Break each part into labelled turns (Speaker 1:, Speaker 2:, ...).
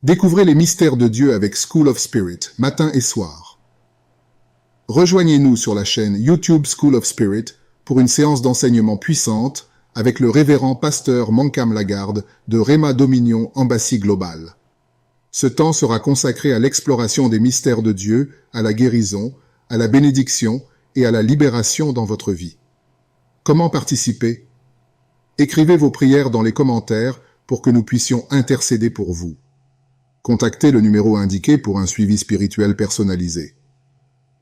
Speaker 1: Découvrez les mystères de Dieu avec School of Spirit, matin et soir. Rejoignez-nous sur la chaîne YouTube School of Spirit pour une séance d'enseignement puissante avec le révérend pasteur Mancam Lagarde de Rhema Dominion Embassy Global. Ce temps sera consacré à l'exploration des mystères de Dieu, à la guérison, à la bénédiction et à la libération dans votre vie. Comment participer? Écrivez vos prières dans les commentaires pour que nous puissions intercéder pour vous. Contactez le numéro indiqué pour un suivi spirituel personnalisé.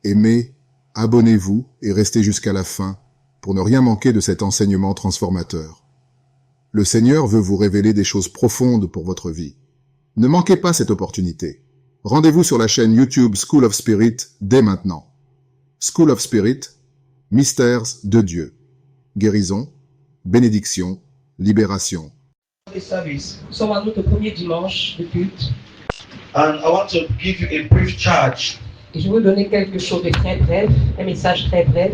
Speaker 1: Aimez, abonnez-vous et restez jusqu'à la fin pour ne rien manquer de cet enseignement transformateur. Le Seigneur veut vous révéler des choses profondes pour votre vie. Ne manquez pas cette opportunité. Rendez-vous sur la chaîne YouTube School of Spirit dès maintenant. School of Spirit, mystères de Dieu. Guérison, bénédiction, libération.
Speaker 2: Service.
Speaker 3: Nous sommes à notre premier dimanche de culte
Speaker 2: And I want to give you a brief charge.
Speaker 3: et je vais vous donner quelque chose de très bref, un message très bref.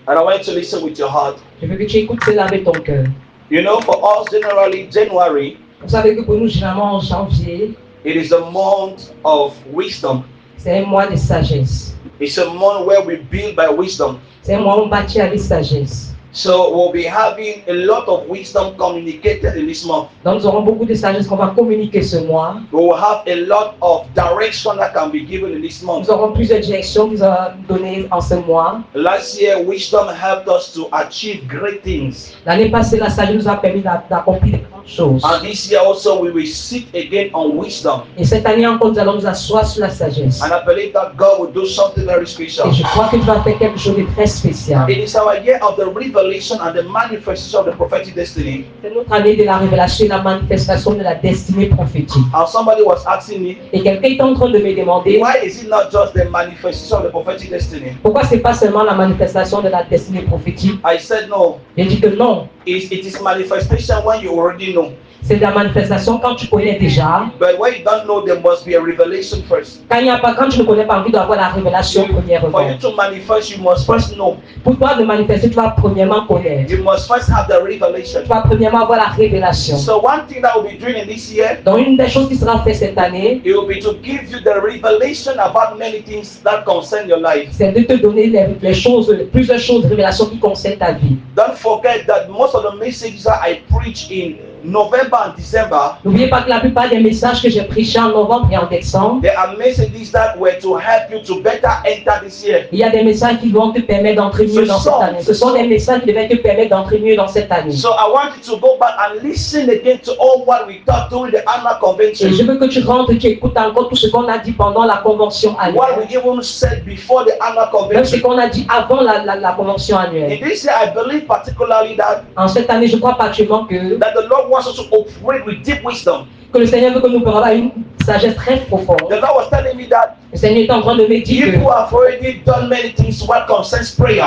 Speaker 2: And I want you to listen with your heart.
Speaker 3: Je veux que tu écoutes cela avec ton cœur.
Speaker 2: You know, for us, generally, January,
Speaker 3: Vous savez que pour nous, généralement en janvier,
Speaker 2: it is a month of wisdom.
Speaker 3: c'est un mois de sagesse.
Speaker 2: It's a month where we build by wisdom.
Speaker 3: C'est un mois où on bâtit avec sagesse.
Speaker 2: So we'll be having a lot of wisdom communicated in this month.
Speaker 3: Donc nous aurons beaucoup de sagesse qu'on va communiquer ce mois.
Speaker 2: We will have a lot of direction that can be given in this month.
Speaker 3: Nous aurons plusieurs directions qui seront données en ce mois.
Speaker 2: Last year, wisdom helped us to achieve great things.
Speaker 3: L'année passée, la sagesse nous a permis d'accomplir de grandes choses.
Speaker 2: And this year also, we will sit again on wisdom.
Speaker 3: Et cette année encore, nous allons nous asseoir sur la sagesse.
Speaker 2: And I believe that God will do something very special.
Speaker 3: Et je crois que tu vas faire quelque chose de très spécial.
Speaker 2: It is our year of the revelation and the manifestation of the prophetic destiny.
Speaker 3: C'est notre année de la révélation et la manifestation de la destinée prophétique.
Speaker 2: And somebody was asking me,
Speaker 3: Et quelqu'un est en train de me demander
Speaker 2: why is it not just the manifestation of the prophetic destiny?
Speaker 3: pourquoi c'est pas seulement la manifestation de la destinée prophétique.
Speaker 2: I said no.
Speaker 3: J'ai dit que non,
Speaker 2: It is manifestation when you already know.
Speaker 3: c'est de la manifestation quand tu connais déjà.
Speaker 2: But when you don't know, there must be a revelation first.
Speaker 3: Quand tu ne connais pas, envie d'avoir la révélation premièrement.
Speaker 2: For you to manifest, you must first know.
Speaker 3: Pour toi de manifester, tu vas premièrement connaître.
Speaker 2: You must first have the revelation.
Speaker 3: Tu vas premièrement avoir la révélation.
Speaker 2: So one thing that we'll be doing in this year,
Speaker 3: Donc une des choses qui sera faite cette année,
Speaker 2: it will be to give you the revelation about many things that concern your life.
Speaker 3: c'est de te donner les choses, plusieurs choses, révélations qui concernent ta vie.
Speaker 2: Don't forget that most of the messages that I preach in November and December,
Speaker 3: N'oubliez pas que la plupart des messages que j'ai prêchés en novembre et en décembre,
Speaker 2: there are messages that were to help you to better enter this year.
Speaker 3: il y a des messages qui vont te permettre d'entrer mieux dans cette année. Ce sont des messages qui devaient te permettre d'entrer mieux dans cette année.
Speaker 2: So I want you to go back and listen again to all what we taught during the annual convention.
Speaker 3: Et je veux que tu rentres et tu écoutes encore tout ce qu'on a dit pendant la convention
Speaker 2: What we
Speaker 3: annuelle.
Speaker 2: even said before the annual
Speaker 3: Même ce
Speaker 2: convention.
Speaker 3: qu'on a dit avant la convention
Speaker 2: In
Speaker 3: annuelle.
Speaker 2: this year, I believe particularly that
Speaker 3: En cette année, je crois particulièrement que
Speaker 2: the Lord wants us to operate with deep wisdom.
Speaker 3: le Seigneur veut que nous puissions avoir une sagesse très profonde.
Speaker 2: The Lord was telling me that
Speaker 3: Le Seigneur est en train de me dire
Speaker 2: people have already done many things what concerns prayer.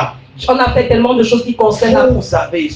Speaker 3: qu'on a fait tellement de choses qui concernent la...
Speaker 2: Vous savez,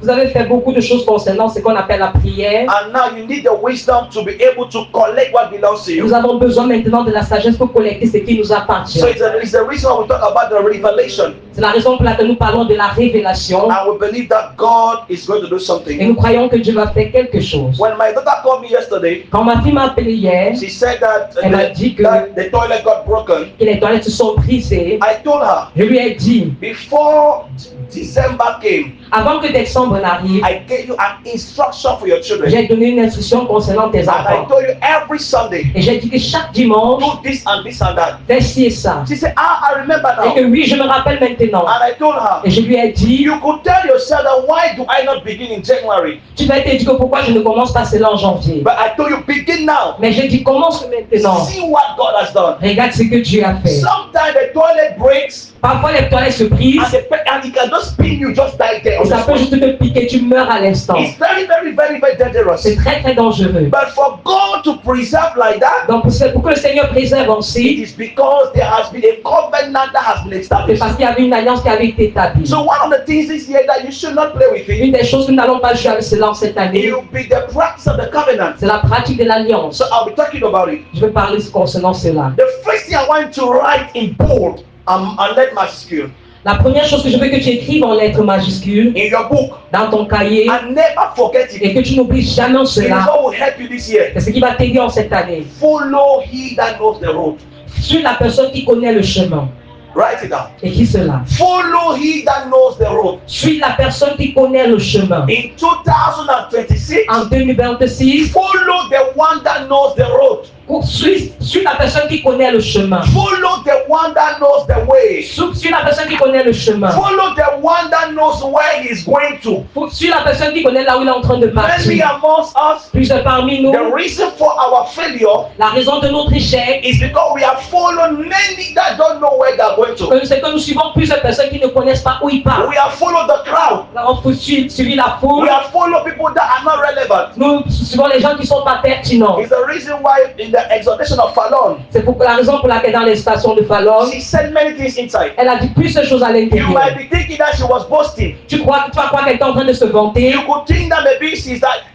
Speaker 3: Vous avez fait beaucoup de choses concernant ce qu'on appelle la prière.
Speaker 2: and now you need the wisdom to be able to collect what belongs to
Speaker 3: Nous
Speaker 2: you.
Speaker 3: avons besoin maintenant de la sagesse pour collecter ce qui nous appartient.
Speaker 2: So it's the reason why we talk about the revelation,
Speaker 3: C'est la raison pour laquelle nous parlons de la révélation.
Speaker 2: and we believe that God is going to do
Speaker 3: Et
Speaker 2: something.
Speaker 3: nous croyons que Dieu va faire quelque chose.
Speaker 2: When my daughter called me yesterday,
Speaker 3: Quand ma fille m'a appelé hier,
Speaker 2: she said that,
Speaker 3: Elle m'a dit que-
Speaker 2: that the toilet got broken.
Speaker 3: que les toilettes se sont brisées,
Speaker 2: I told her
Speaker 3: je lui ai dit,
Speaker 2: before December came,
Speaker 3: avant que décembre n'arrive,
Speaker 2: I gave you an instruction for your children,
Speaker 3: j'ai donné une instruction concernant tes
Speaker 2: and I
Speaker 3: enfants.
Speaker 2: told you every Sunday,
Speaker 3: Et j'ai dit que chaque dimanche,
Speaker 2: do this and this and that.
Speaker 3: fais ci et ça.
Speaker 2: She said, I remember
Speaker 3: Et que
Speaker 2: now.
Speaker 3: oui, je me rappelle maintenant.
Speaker 2: And I told her,
Speaker 3: Et je lui ai dit,
Speaker 2: you could tell yourself that why do I not begin in January?
Speaker 3: tu vas te dire que pourquoi je ne commence pas cela en janvier.
Speaker 2: But I told you, begin now.
Speaker 3: Mais j'ai dit, commence maintenant.
Speaker 2: See what God has done.
Speaker 3: Regarde ce que Dieu a fait.
Speaker 2: Sometimes the toilet breaks
Speaker 3: Parfois les toilettes se brisent
Speaker 2: and it can just pin you just die there.
Speaker 3: et ça peut juste te piquer, tu meurs à l'instant.
Speaker 2: It's very, very, very, very dangerous.
Speaker 3: C'est très très dangereux.
Speaker 2: But for God to preserve like that,
Speaker 3: Donc pour que le Seigneur préserve
Speaker 2: it
Speaker 3: aussi,
Speaker 2: is because there has been a covenant that has been
Speaker 3: c'est
Speaker 2: established.
Speaker 3: parce qu'il y avait une alliance qui avait été établie.
Speaker 2: So one of the things this year that you should not play with it,
Speaker 3: Une des choses que nous n'allons pas jouer avec cela en cette année,
Speaker 2: it will be the practice of the covenant.
Speaker 3: c'est la pratique de l'alliance.
Speaker 2: So I'll be talking about it.
Speaker 3: Je vais parler concernant cela.
Speaker 2: The first thing I want to write in bold and let my skill.
Speaker 3: La première chose que je veux que tu écrives en lettres majuscules
Speaker 2: in your book
Speaker 3: dans ton cahier
Speaker 2: and never forget it.
Speaker 3: et que tu n'oublies jamais
Speaker 2: It is
Speaker 3: cela.
Speaker 2: what will help you this year.
Speaker 3: C'est ce qui va t'aider en cette année.
Speaker 2: Follow he that knows the road.
Speaker 3: Suis la personne qui connaît le chemin.
Speaker 2: Write it down.
Speaker 3: Écris cela.
Speaker 2: Follow he that knows the road.
Speaker 3: Suis la personne qui connaît le chemin.
Speaker 2: In 2026,
Speaker 3: En 2026,
Speaker 2: follow the one that knows the road.
Speaker 3: suis la personne qui connaît le chemin.
Speaker 2: Follow the one that knows the way.
Speaker 3: Suis la personne qui connaît le chemin.
Speaker 2: Follow the one that knows where he's going to.
Speaker 3: Suis la personne qui connaît là où il est en train de
Speaker 2: Maybe
Speaker 3: partir.
Speaker 2: amongst us,
Speaker 3: Plusieurs parmi nous,
Speaker 2: the reason for our failure
Speaker 3: la raison de notre échec,
Speaker 2: is because we have followed many that don't know where they're going to.
Speaker 3: c'est que nous suivons plusieurs personnes qui ne connaissent pas où ils partent.
Speaker 2: We have followed the crowd.
Speaker 3: Alors, faut suivre la foule.
Speaker 2: We have followed people that are not relevant.
Speaker 3: Nous suivons les gens qui ne sont pas pertinents.
Speaker 2: It's the reason why in the exhortation of Fallon,
Speaker 3: C'est la raison pour laquelle dans les stations de Fallon,
Speaker 2: she said many things inside.
Speaker 3: elle a dit plusieurs choses à
Speaker 2: You
Speaker 3: l'intérieur.
Speaker 2: might be thinking that she was boasting.
Speaker 3: Tu vas croire qu'elle est en train de se vanter.
Speaker 2: You could think that maybe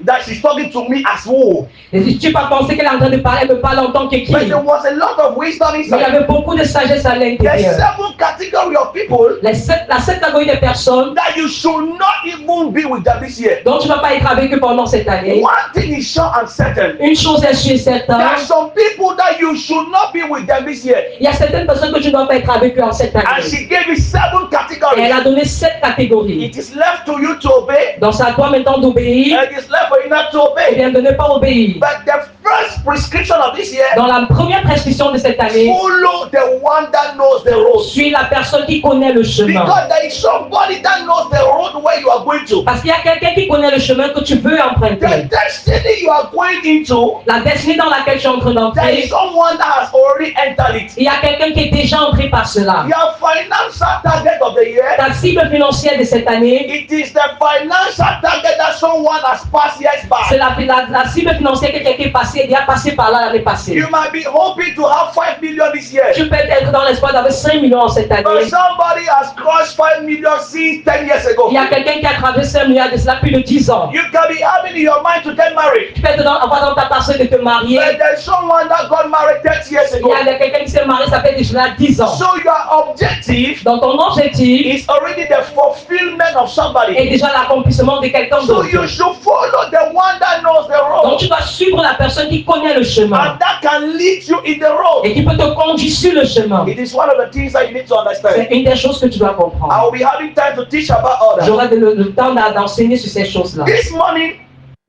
Speaker 2: that she's talking to me as who.
Speaker 3: Et tu vas penser qu'elle est en train de parler, elle me parle en tant
Speaker 2: But
Speaker 3: qu'écrit.
Speaker 2: there was a lot of wisdom
Speaker 3: Mais il y
Speaker 2: inside.
Speaker 3: avait beaucoup de sagesse à
Speaker 2: There's
Speaker 3: l'intérieur.
Speaker 2: seven category of people
Speaker 3: La sept catégorie de personnes
Speaker 2: that you should not even be with them this year.
Speaker 3: dont tu ne vas pas être avec eux pendant cette année.
Speaker 2: One thing is sure and certain.
Speaker 3: Une chose est sûre et
Speaker 2: There
Speaker 3: certaine,
Speaker 2: are some people that you should not be with them this year.
Speaker 3: il y a certaines personnes que tu ne dois pas être avec eux en cette
Speaker 2: And
Speaker 3: année.
Speaker 2: she gave you seven
Speaker 3: Et elle
Speaker 2: categories.
Speaker 3: a donné 7 catégories.
Speaker 2: It is left to you to obey,
Speaker 3: Donc c'est à toi maintenant d'obéir,
Speaker 2: and it is left for you not to
Speaker 3: et
Speaker 2: obey.
Speaker 3: bien de ne pas obéir.
Speaker 2: But the first prescription of this year,
Speaker 3: Dans la première prescription de cette année,
Speaker 2: follow the one that knows the road.
Speaker 3: suis la personne qui connaît le chemin.
Speaker 2: Because there is somebody that knows the road where you are going to.
Speaker 3: Parce qu'il y a quelqu'un qui connaît le chemin que tu veux
Speaker 2: The
Speaker 3: emprunter.
Speaker 2: destiny you are going into,
Speaker 3: La destinée dans laquelle tu es en train
Speaker 2: there
Speaker 3: d'entrer,
Speaker 2: is someone that has already entered it.
Speaker 3: il y a quelqu'un qui est déjà entré par cela.
Speaker 2: Your financial target of the year,
Speaker 3: Ta cible financière de cette année,
Speaker 2: it is the financial target that someone has passed years
Speaker 3: c'est
Speaker 2: back.
Speaker 3: la cible financière que quelqu'un est passé, il a passé par là l'année passée.
Speaker 2: You might be hoping to have 5 million this year.
Speaker 3: Tu peux être dans l'espoir d'avoir 5 millions en cette
Speaker 2: But
Speaker 3: année.
Speaker 2: somebody has crossed 5 million since 10 years ago.
Speaker 3: Il y a quelqu'un qui a traversé 5 milliards de cela plus de 10 ans.
Speaker 2: You can be having in your mind to get married.
Speaker 3: Tu peux avoir dans ta personne de te marier.
Speaker 2: But there's someone that got married 30 years
Speaker 3: Il
Speaker 2: ago.
Speaker 3: y a quelqu'un qui s'est marié, ça fait déjà 10 ans.
Speaker 2: So your objective
Speaker 3: Donc ton objectif
Speaker 2: is already the fulfillment of
Speaker 3: est
Speaker 2: somebody.
Speaker 3: déjà l'accomplissement de quelqu'un
Speaker 2: So
Speaker 3: d'autre.
Speaker 2: you should follow the one that knows the
Speaker 3: Donc
Speaker 2: road
Speaker 3: tu dois suivre la personne qui connaît le chemin
Speaker 2: and that can lead you in the road.
Speaker 3: et qui peut te conduire sur le chemin.
Speaker 2: It is one of the things that you need to understand.
Speaker 3: C'est une des choses que tu dois
Speaker 2: I
Speaker 3: comprendre.
Speaker 2: will be having time to teach about all that.
Speaker 3: J'aurai le temps d'enseigner sur ces choses-là.
Speaker 2: This morning,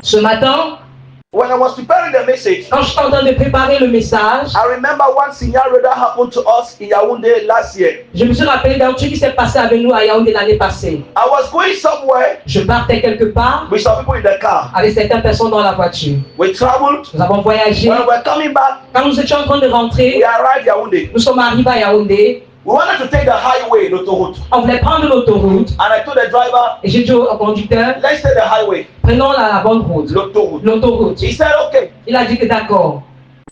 Speaker 3: Ce matin,
Speaker 2: when I was preparing the message,
Speaker 3: quand je suis en train de préparer le message,
Speaker 2: I remember one scenario that happened to us in Yaoundé last year.
Speaker 3: je me suis rappelé d'un truc qui s'est passé avec nous à Yaoundé l'année passée.
Speaker 2: I was going somewhere
Speaker 3: Je partais quelque part
Speaker 2: with some people in the car.
Speaker 3: avec certaines personnes dans la voiture.
Speaker 2: We traveled.
Speaker 3: Nous avons voyagé.
Speaker 2: When we were coming back,
Speaker 3: Quand nous étions en train de
Speaker 2: we
Speaker 3: rentrer,
Speaker 2: arrived Yaoundé.
Speaker 3: nous sommes arrivés à Yaoundé.
Speaker 2: We wanted to take the highway, l'autoroute.
Speaker 3: On voulait prendre l'autoroute.
Speaker 2: And I told the driver,
Speaker 3: Et j'ai dit au conducteur,
Speaker 2: let's take the highway,
Speaker 3: prenons la bonne route.
Speaker 2: l'autoroute.
Speaker 3: L'autoroute.
Speaker 2: He said, okay.
Speaker 3: Il a dit que d'accord.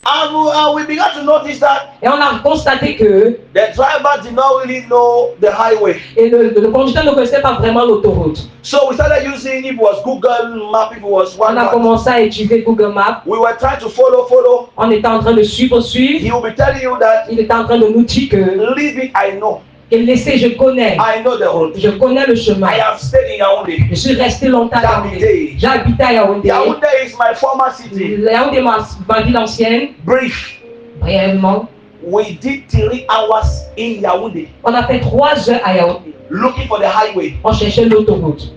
Speaker 2: And we began to notice that
Speaker 3: Et on a constaté que
Speaker 2: the driver did not really know the highway.
Speaker 3: le conducteur ne connaissait pas vraiment l'autoroute.
Speaker 2: So we started using, if it was Google Map, if it was
Speaker 3: On a
Speaker 2: OneMap.
Speaker 3: commencé à utiliser Google Maps.
Speaker 2: We were trying to follow.
Speaker 3: On était en train de suivre.
Speaker 2: He will be telling you that,
Speaker 3: Il était en train de nous dire que
Speaker 2: leave it, I know.
Speaker 3: laissez, je connais.
Speaker 2: I know the road.
Speaker 3: Je connais le chemin.
Speaker 2: I have stayed in Yaoundé.
Speaker 3: Je suis resté longtemps à Yaoundé. J'ai habité à Yaoundé.
Speaker 2: Yaoundé is my former city.
Speaker 3: Yaoundé, ma ville ancienne,
Speaker 2: Brief.
Speaker 3: brièvement.
Speaker 2: We did 3 hours in Yaoundé
Speaker 3: On a fait 3 heures à Yaoundé.
Speaker 2: looking for the highway.
Speaker 3: On cherchait l'autoroute.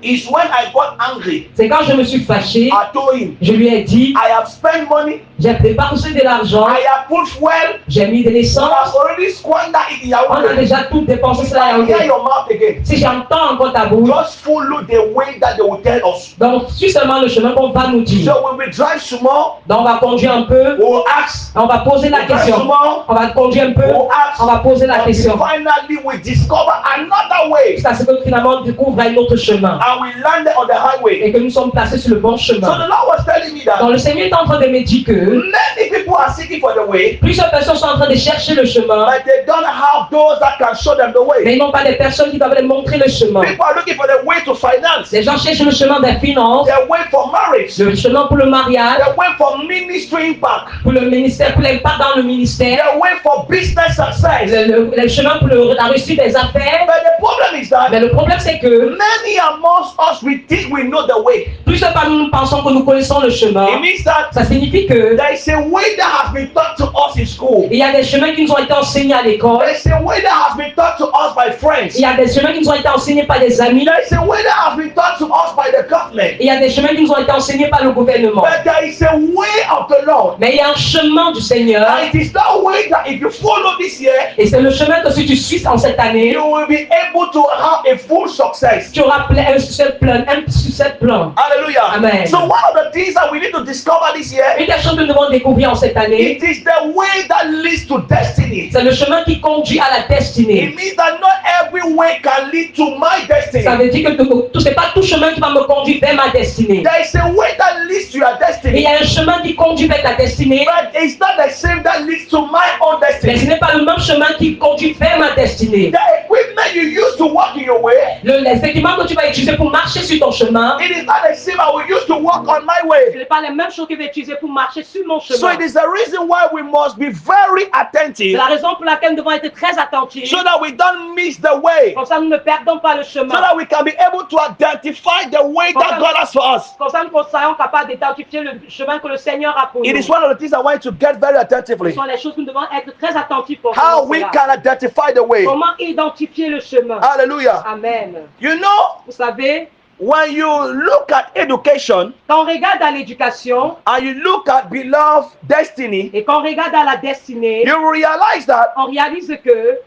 Speaker 2: It's when I got angry.
Speaker 3: C'est quand je me suis fâché,
Speaker 2: I told him,
Speaker 3: je lui ai dit,
Speaker 2: I have spent money.
Speaker 3: j'ai dépensé de l'argent,
Speaker 2: I have put fuel.
Speaker 3: j'ai mis de
Speaker 2: I
Speaker 3: l'essence,
Speaker 2: have already squandered it in
Speaker 3: on a
Speaker 2: Yaoundé.
Speaker 3: déjà tout dépensé cela à
Speaker 2: I hear
Speaker 3: Yaoundé.
Speaker 2: your mouth again.
Speaker 3: Si j'entends encore ta bouche,
Speaker 2: Just follow the way that they will tell us.
Speaker 3: donc suis seulement le chemin qu'on va nous dire.
Speaker 2: So when we drive small,
Speaker 3: Donc on va conduire un peu,
Speaker 2: we will ask.
Speaker 3: on va poser la
Speaker 2: We drive
Speaker 3: question.
Speaker 2: small,
Speaker 3: On va conduire un peu,
Speaker 2: we will ask.
Speaker 3: on va poser la
Speaker 2: Until
Speaker 3: question.
Speaker 2: finally we discover another way.
Speaker 3: Jusqu'à ce que finalement on découvre un autre chemin.
Speaker 2: And we landed on the highway.
Speaker 3: Et que nous sommes placés sur le bon
Speaker 2: So
Speaker 3: chemin.
Speaker 2: the Lord was telling me
Speaker 3: Donc
Speaker 2: that
Speaker 3: le Seigneur est en train de me dire que
Speaker 2: many people are seeking for the way,
Speaker 3: Plusieurs personnes sont en train de chercher le chemin,
Speaker 2: but they don't have those that can show them the
Speaker 3: mais
Speaker 2: way.
Speaker 3: ils n'ont pas des personnes qui doivent leur montrer le chemin.
Speaker 2: People are looking for the way to finance,
Speaker 3: Les gens cherchent le chemin des finances,
Speaker 2: the way for marriage,
Speaker 3: le chemin pour le mariage,
Speaker 2: the way for ministry impact,
Speaker 3: pour le ministère, pour l'impact dans le ministère,
Speaker 2: the way for business success.
Speaker 3: le chemin pour la réussite des affaires.
Speaker 2: But the problem is
Speaker 3: Mais
Speaker 2: that
Speaker 3: le problème, c'est que
Speaker 2: many amongst us, we think we know the way.
Speaker 3: plusieurs parmi nous pensons que nous connaissons le
Speaker 2: It
Speaker 3: chemin.
Speaker 2: means that
Speaker 3: Ça signifie que
Speaker 2: there is a way that has been taught to us in school.
Speaker 3: il y a des chemins qui nous ont été enseignés à l'école.
Speaker 2: There is a way that has been taught to us by friends.
Speaker 3: Il y a des chemins qui nous ont été enseignés par des amis.
Speaker 2: There is a way that has been taught to us by the government.
Speaker 3: Il y a des chemins qui nous ont été enseignés par le gouvernement.
Speaker 2: But there is a way of the Lord.
Speaker 3: Mais il y a un chemin du Seigneur.
Speaker 2: And it is that way that if you follow this year,
Speaker 3: Et c'est le chemin que si tu suis en cette année,
Speaker 2: you will be able to have a full success.
Speaker 3: tu auras un succès plein, un succès plein.
Speaker 2: Hallelujah.
Speaker 3: Amen.
Speaker 2: So one of the things that we need to discover this year,
Speaker 3: Une des choses que nous devons découvrir en cette année,
Speaker 2: it is the way that leads to destiny.
Speaker 3: c'est le chemin qui conduit à la destinée.
Speaker 2: It means that not every way can lead to my destiny.
Speaker 3: Ça veut dire que c'est pas tout chemin qui va me conduire vers ma destinée.
Speaker 2: There is a way that leads to your
Speaker 3: Mais il
Speaker 2: destiny,
Speaker 3: y a un chemin qui conduit vers ta destinée,
Speaker 2: but it's not the same that leads to my own
Speaker 3: mais ce
Speaker 2: destiny.
Speaker 3: n'est pas le même chemin qui conduit vers ma destinée.
Speaker 2: The equipment you use to walk in your way,
Speaker 3: Les équipements que tu vas utiliser pour marcher sur ton chemin,
Speaker 2: it is not the same I will use to walk on my
Speaker 3: ce
Speaker 2: way.
Speaker 3: n'est pas les mêmes choses que je vais utiliser pour marcher sur mon
Speaker 2: So
Speaker 3: chemin.
Speaker 2: it is the reason why we must be very
Speaker 3: C'est
Speaker 2: attentive
Speaker 3: la raison pour laquelle nous devons être très attentifs.
Speaker 2: so that we don't miss the way,
Speaker 3: Comme ça, nous ne perdons pas le
Speaker 2: so
Speaker 3: chemin.
Speaker 2: that we can be able to identify the way that God has for us.
Speaker 3: Comme ça, nous soyons capables d'identifier le chemin que le Seigneur a pour nous.
Speaker 2: It is one of the things I want you to get very
Speaker 3: Ce
Speaker 2: attentively.
Speaker 3: sont les choses que nous devons être très attentifs pour
Speaker 2: How
Speaker 3: voir
Speaker 2: we
Speaker 3: cela.
Speaker 2: can identify the way.
Speaker 3: Comment identifier le chemin.
Speaker 2: Hallelujah.
Speaker 3: Amen.
Speaker 2: You know,
Speaker 3: Vous savez,
Speaker 2: when you look at education
Speaker 3: quand on regarde à l'éducation
Speaker 2: and you look at beloved destiny,
Speaker 3: et quand on regarde à la destinée,
Speaker 2: you realize that
Speaker 3: on réalise que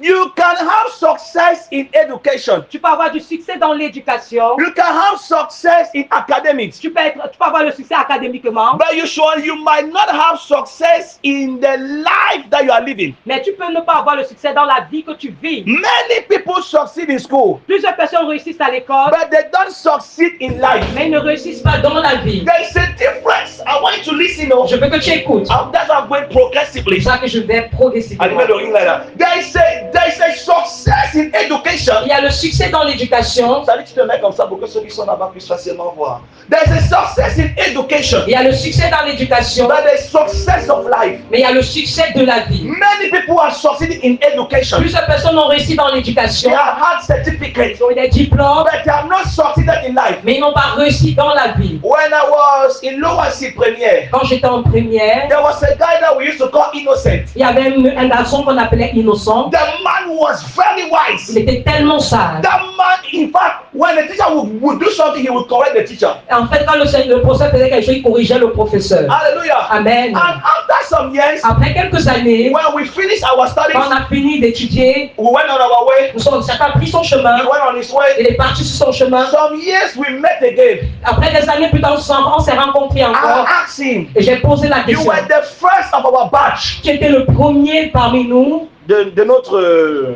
Speaker 2: you can have success in education.
Speaker 3: tu peux avoir du succès dans l'éducation,
Speaker 2: You can have success in academics.
Speaker 3: tu peux avoir le succès académiquement,
Speaker 2: But you might not have success in the life that you are living.
Speaker 3: mais tu peux ne pas avoir le succès dans la vie que tu vis.
Speaker 2: Many people succeed in school,
Speaker 3: Plusieurs personnes réussissent à l'école,
Speaker 2: but they don't succeed in life.
Speaker 3: mais ils ne réussissent pas dans la vie.
Speaker 2: There is a difference. I want you to listen. Oh.
Speaker 3: Je veux que tu écoutes.
Speaker 2: That's why I'm going progressively.
Speaker 3: C'est ça que je vais progressivement.
Speaker 2: I remember like that. There is a success in education.
Speaker 3: Il y a le succès dans l'éducation.
Speaker 2: Salut, tu te mets comme ça pour que ceux qui sont là-bas puissent facilement voir. There's a success in education.
Speaker 3: Il y a le succès dans l'éducation,
Speaker 2: But there's success of life.
Speaker 3: mais il y a le succès de la vie.
Speaker 2: Many people are succeeding in education.
Speaker 3: Plusieurs personnes ont réussi dans l'éducation.
Speaker 2: They have had certificates,
Speaker 3: Ils ont eu des diplômes,
Speaker 2: but they have not succeeded in life.
Speaker 3: mais ils n'ont pas réussi dans la vie.
Speaker 2: When I was in lower C premiere,
Speaker 3: Quand j'étais en première,
Speaker 2: there was a guy that we used to call Innocent.
Speaker 3: il y avait un garçon qu'on appelait Innocent.
Speaker 2: The man was very wise.
Speaker 3: Il était tellement sage.
Speaker 2: That man, in fact, when the teacher would do something, he would correct the teacher.
Speaker 3: En fait, quand le professeur faisait quelque chose, il corrigeait le professeur.
Speaker 2: Hallelujah.
Speaker 3: Amen.
Speaker 2: And after some years,
Speaker 3: Après quelques années,
Speaker 2: when we finished our studies,
Speaker 3: quand on a fini d'étudier,
Speaker 2: we went on our way.
Speaker 3: chacun a pris son chemin.
Speaker 2: He went on his way.
Speaker 3: Il est parti sur son chemin.
Speaker 2: Some years we met again.
Speaker 3: Après des années plus tard, on s'est rencontrés
Speaker 2: I
Speaker 3: encore.
Speaker 2: asked him,
Speaker 3: Et j'ai posé la
Speaker 2: you
Speaker 3: question.
Speaker 2: were the first of our batch.
Speaker 3: Qui était le premier parmi nous
Speaker 2: De notre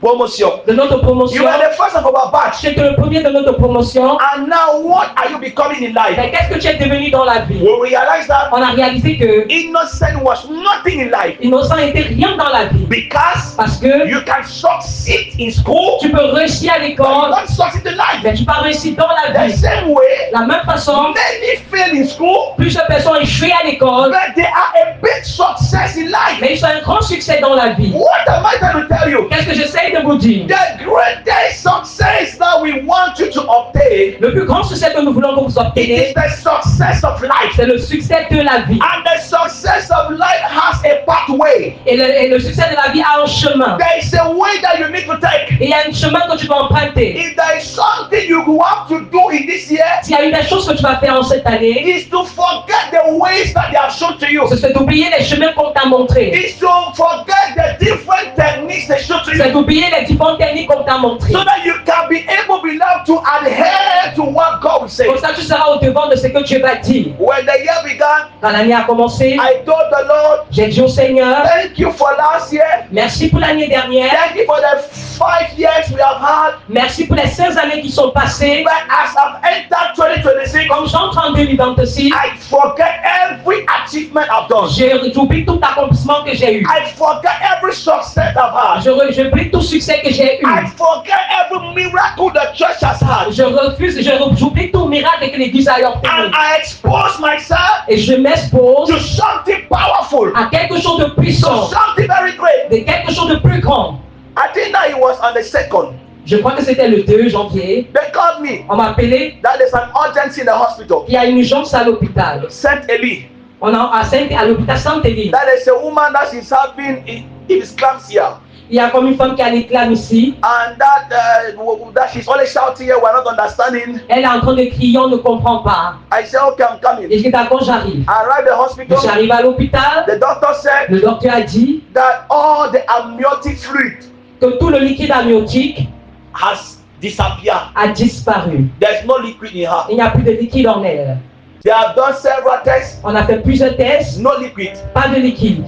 Speaker 2: promotion.
Speaker 3: de notre
Speaker 2: You
Speaker 3: promotion?
Speaker 2: were the first of our batch.
Speaker 3: Qui était le premier de notre promotion?
Speaker 2: And now what are you becoming in life?
Speaker 3: Mais qu'est-ce que tu es devenu dans la vie?
Speaker 2: We realized that
Speaker 3: On a réalisé que
Speaker 2: Innocent was nothing in life
Speaker 3: Innocent n'était rien dans la vie.
Speaker 2: because
Speaker 3: Parce que
Speaker 2: you can succeed in school,
Speaker 3: tu peux réussir à
Speaker 2: but you
Speaker 3: l'école,
Speaker 2: don't succeed in life.
Speaker 3: mais tu peux pas réussir dans la
Speaker 2: The
Speaker 3: vie.
Speaker 2: same way,
Speaker 3: De la même façon,
Speaker 2: many fail in school,
Speaker 3: plusieurs personnes ont échoué à l'école,
Speaker 2: but they are a big success in life.
Speaker 3: mais ils ont un grand succès dans la vie.
Speaker 2: What am I trying to tell you?
Speaker 3: Qu'est-ce que j'essaie de vous dire?
Speaker 2: The greatest success that we want you to obtain,
Speaker 3: Le plus grand succès que nous voulons que vous
Speaker 2: it is
Speaker 3: obteniez,
Speaker 2: the success of life.
Speaker 3: c'est le succès de la vie.
Speaker 2: And the success of life has a pathway.
Speaker 3: Et le succès de la vie a un chemin.
Speaker 2: There is a way that you need to take.
Speaker 3: Et il y a un chemin que tu vas emprunter.
Speaker 2: If there is something you have to do in this year,
Speaker 3: S'il y a une des choses que tu vas faire en cette année,
Speaker 2: is to forget the ways that they have shown to you.
Speaker 3: c'est d'oublier les chemins qu'on t'a montrés.
Speaker 2: Is to forget the different techniques they show to
Speaker 3: C'est
Speaker 2: you.
Speaker 3: d'oublier les différentes techniques qu'on t'a montrées.
Speaker 2: So that you can be able, beloved, to adhere to what God will say.
Speaker 3: Comme ça, tu seras au devant de ce que Dieu va dire.
Speaker 2: When the year began,
Speaker 3: Quand l'année a commencé,
Speaker 2: I told the Lord,
Speaker 3: j'ai dit au Seigneur.
Speaker 2: Thank you for last year.
Speaker 3: Merci pour l'année dernière.
Speaker 2: Thank you for the 5 years we have had.
Speaker 3: Merci pour les 16 années qui sont passées.
Speaker 2: But as I've entered 2026,
Speaker 3: Comme j'entre en 2026,
Speaker 2: I forget every achievement I've done.
Speaker 3: j'oublie tout accomplissement que j'ai eu.
Speaker 2: I forget every success I've had.
Speaker 3: J'oublie tout succès que j'ai eu.
Speaker 2: I forget every miracle the church has had.
Speaker 3: J'oublie tout miracle que l'Église a
Speaker 2: And
Speaker 3: obtenu.
Speaker 2: I expose myself
Speaker 3: Et je m'expose
Speaker 2: to something powerful,
Speaker 3: à quelque chose de
Speaker 2: to
Speaker 3: puissant,
Speaker 2: something very great.
Speaker 3: de quelque chose de plus grand.
Speaker 2: I think that it was on the 2nd.
Speaker 3: Je crois que c'était le 2 janvier.
Speaker 2: They called me
Speaker 3: On m'a appelé.
Speaker 2: that there's an urgency in the hospital.
Speaker 3: Il y a une urgence à l'hôpital.
Speaker 2: Saint Eli.
Speaker 3: On a à l'hôpital Saint-Élie.
Speaker 2: That is a woman that is having eclampsia.
Speaker 3: Il y a comme une femme qui a l'éclame ici.
Speaker 2: And that she's always shouting here, we're not understanding.
Speaker 3: Elle est en train de crier, on ne comprend pas.
Speaker 2: I said, okay, I'm coming.
Speaker 3: Et je dis d'accord, j'arrive.
Speaker 2: I arrived at the hospital.
Speaker 3: J'arrive à l'hôpital.
Speaker 2: The doctor said
Speaker 3: Le docteur a dit
Speaker 2: that all the amniotic fluid
Speaker 3: que tout le liquide amniotique
Speaker 2: has disappeared.
Speaker 3: a disparu.
Speaker 2: There's no liquid in her.
Speaker 3: Il n'y a plus de liquide en elle.
Speaker 2: They have done several tests,
Speaker 3: On a fait plusieurs tests,
Speaker 2: no liquid.
Speaker 3: pas de liquide.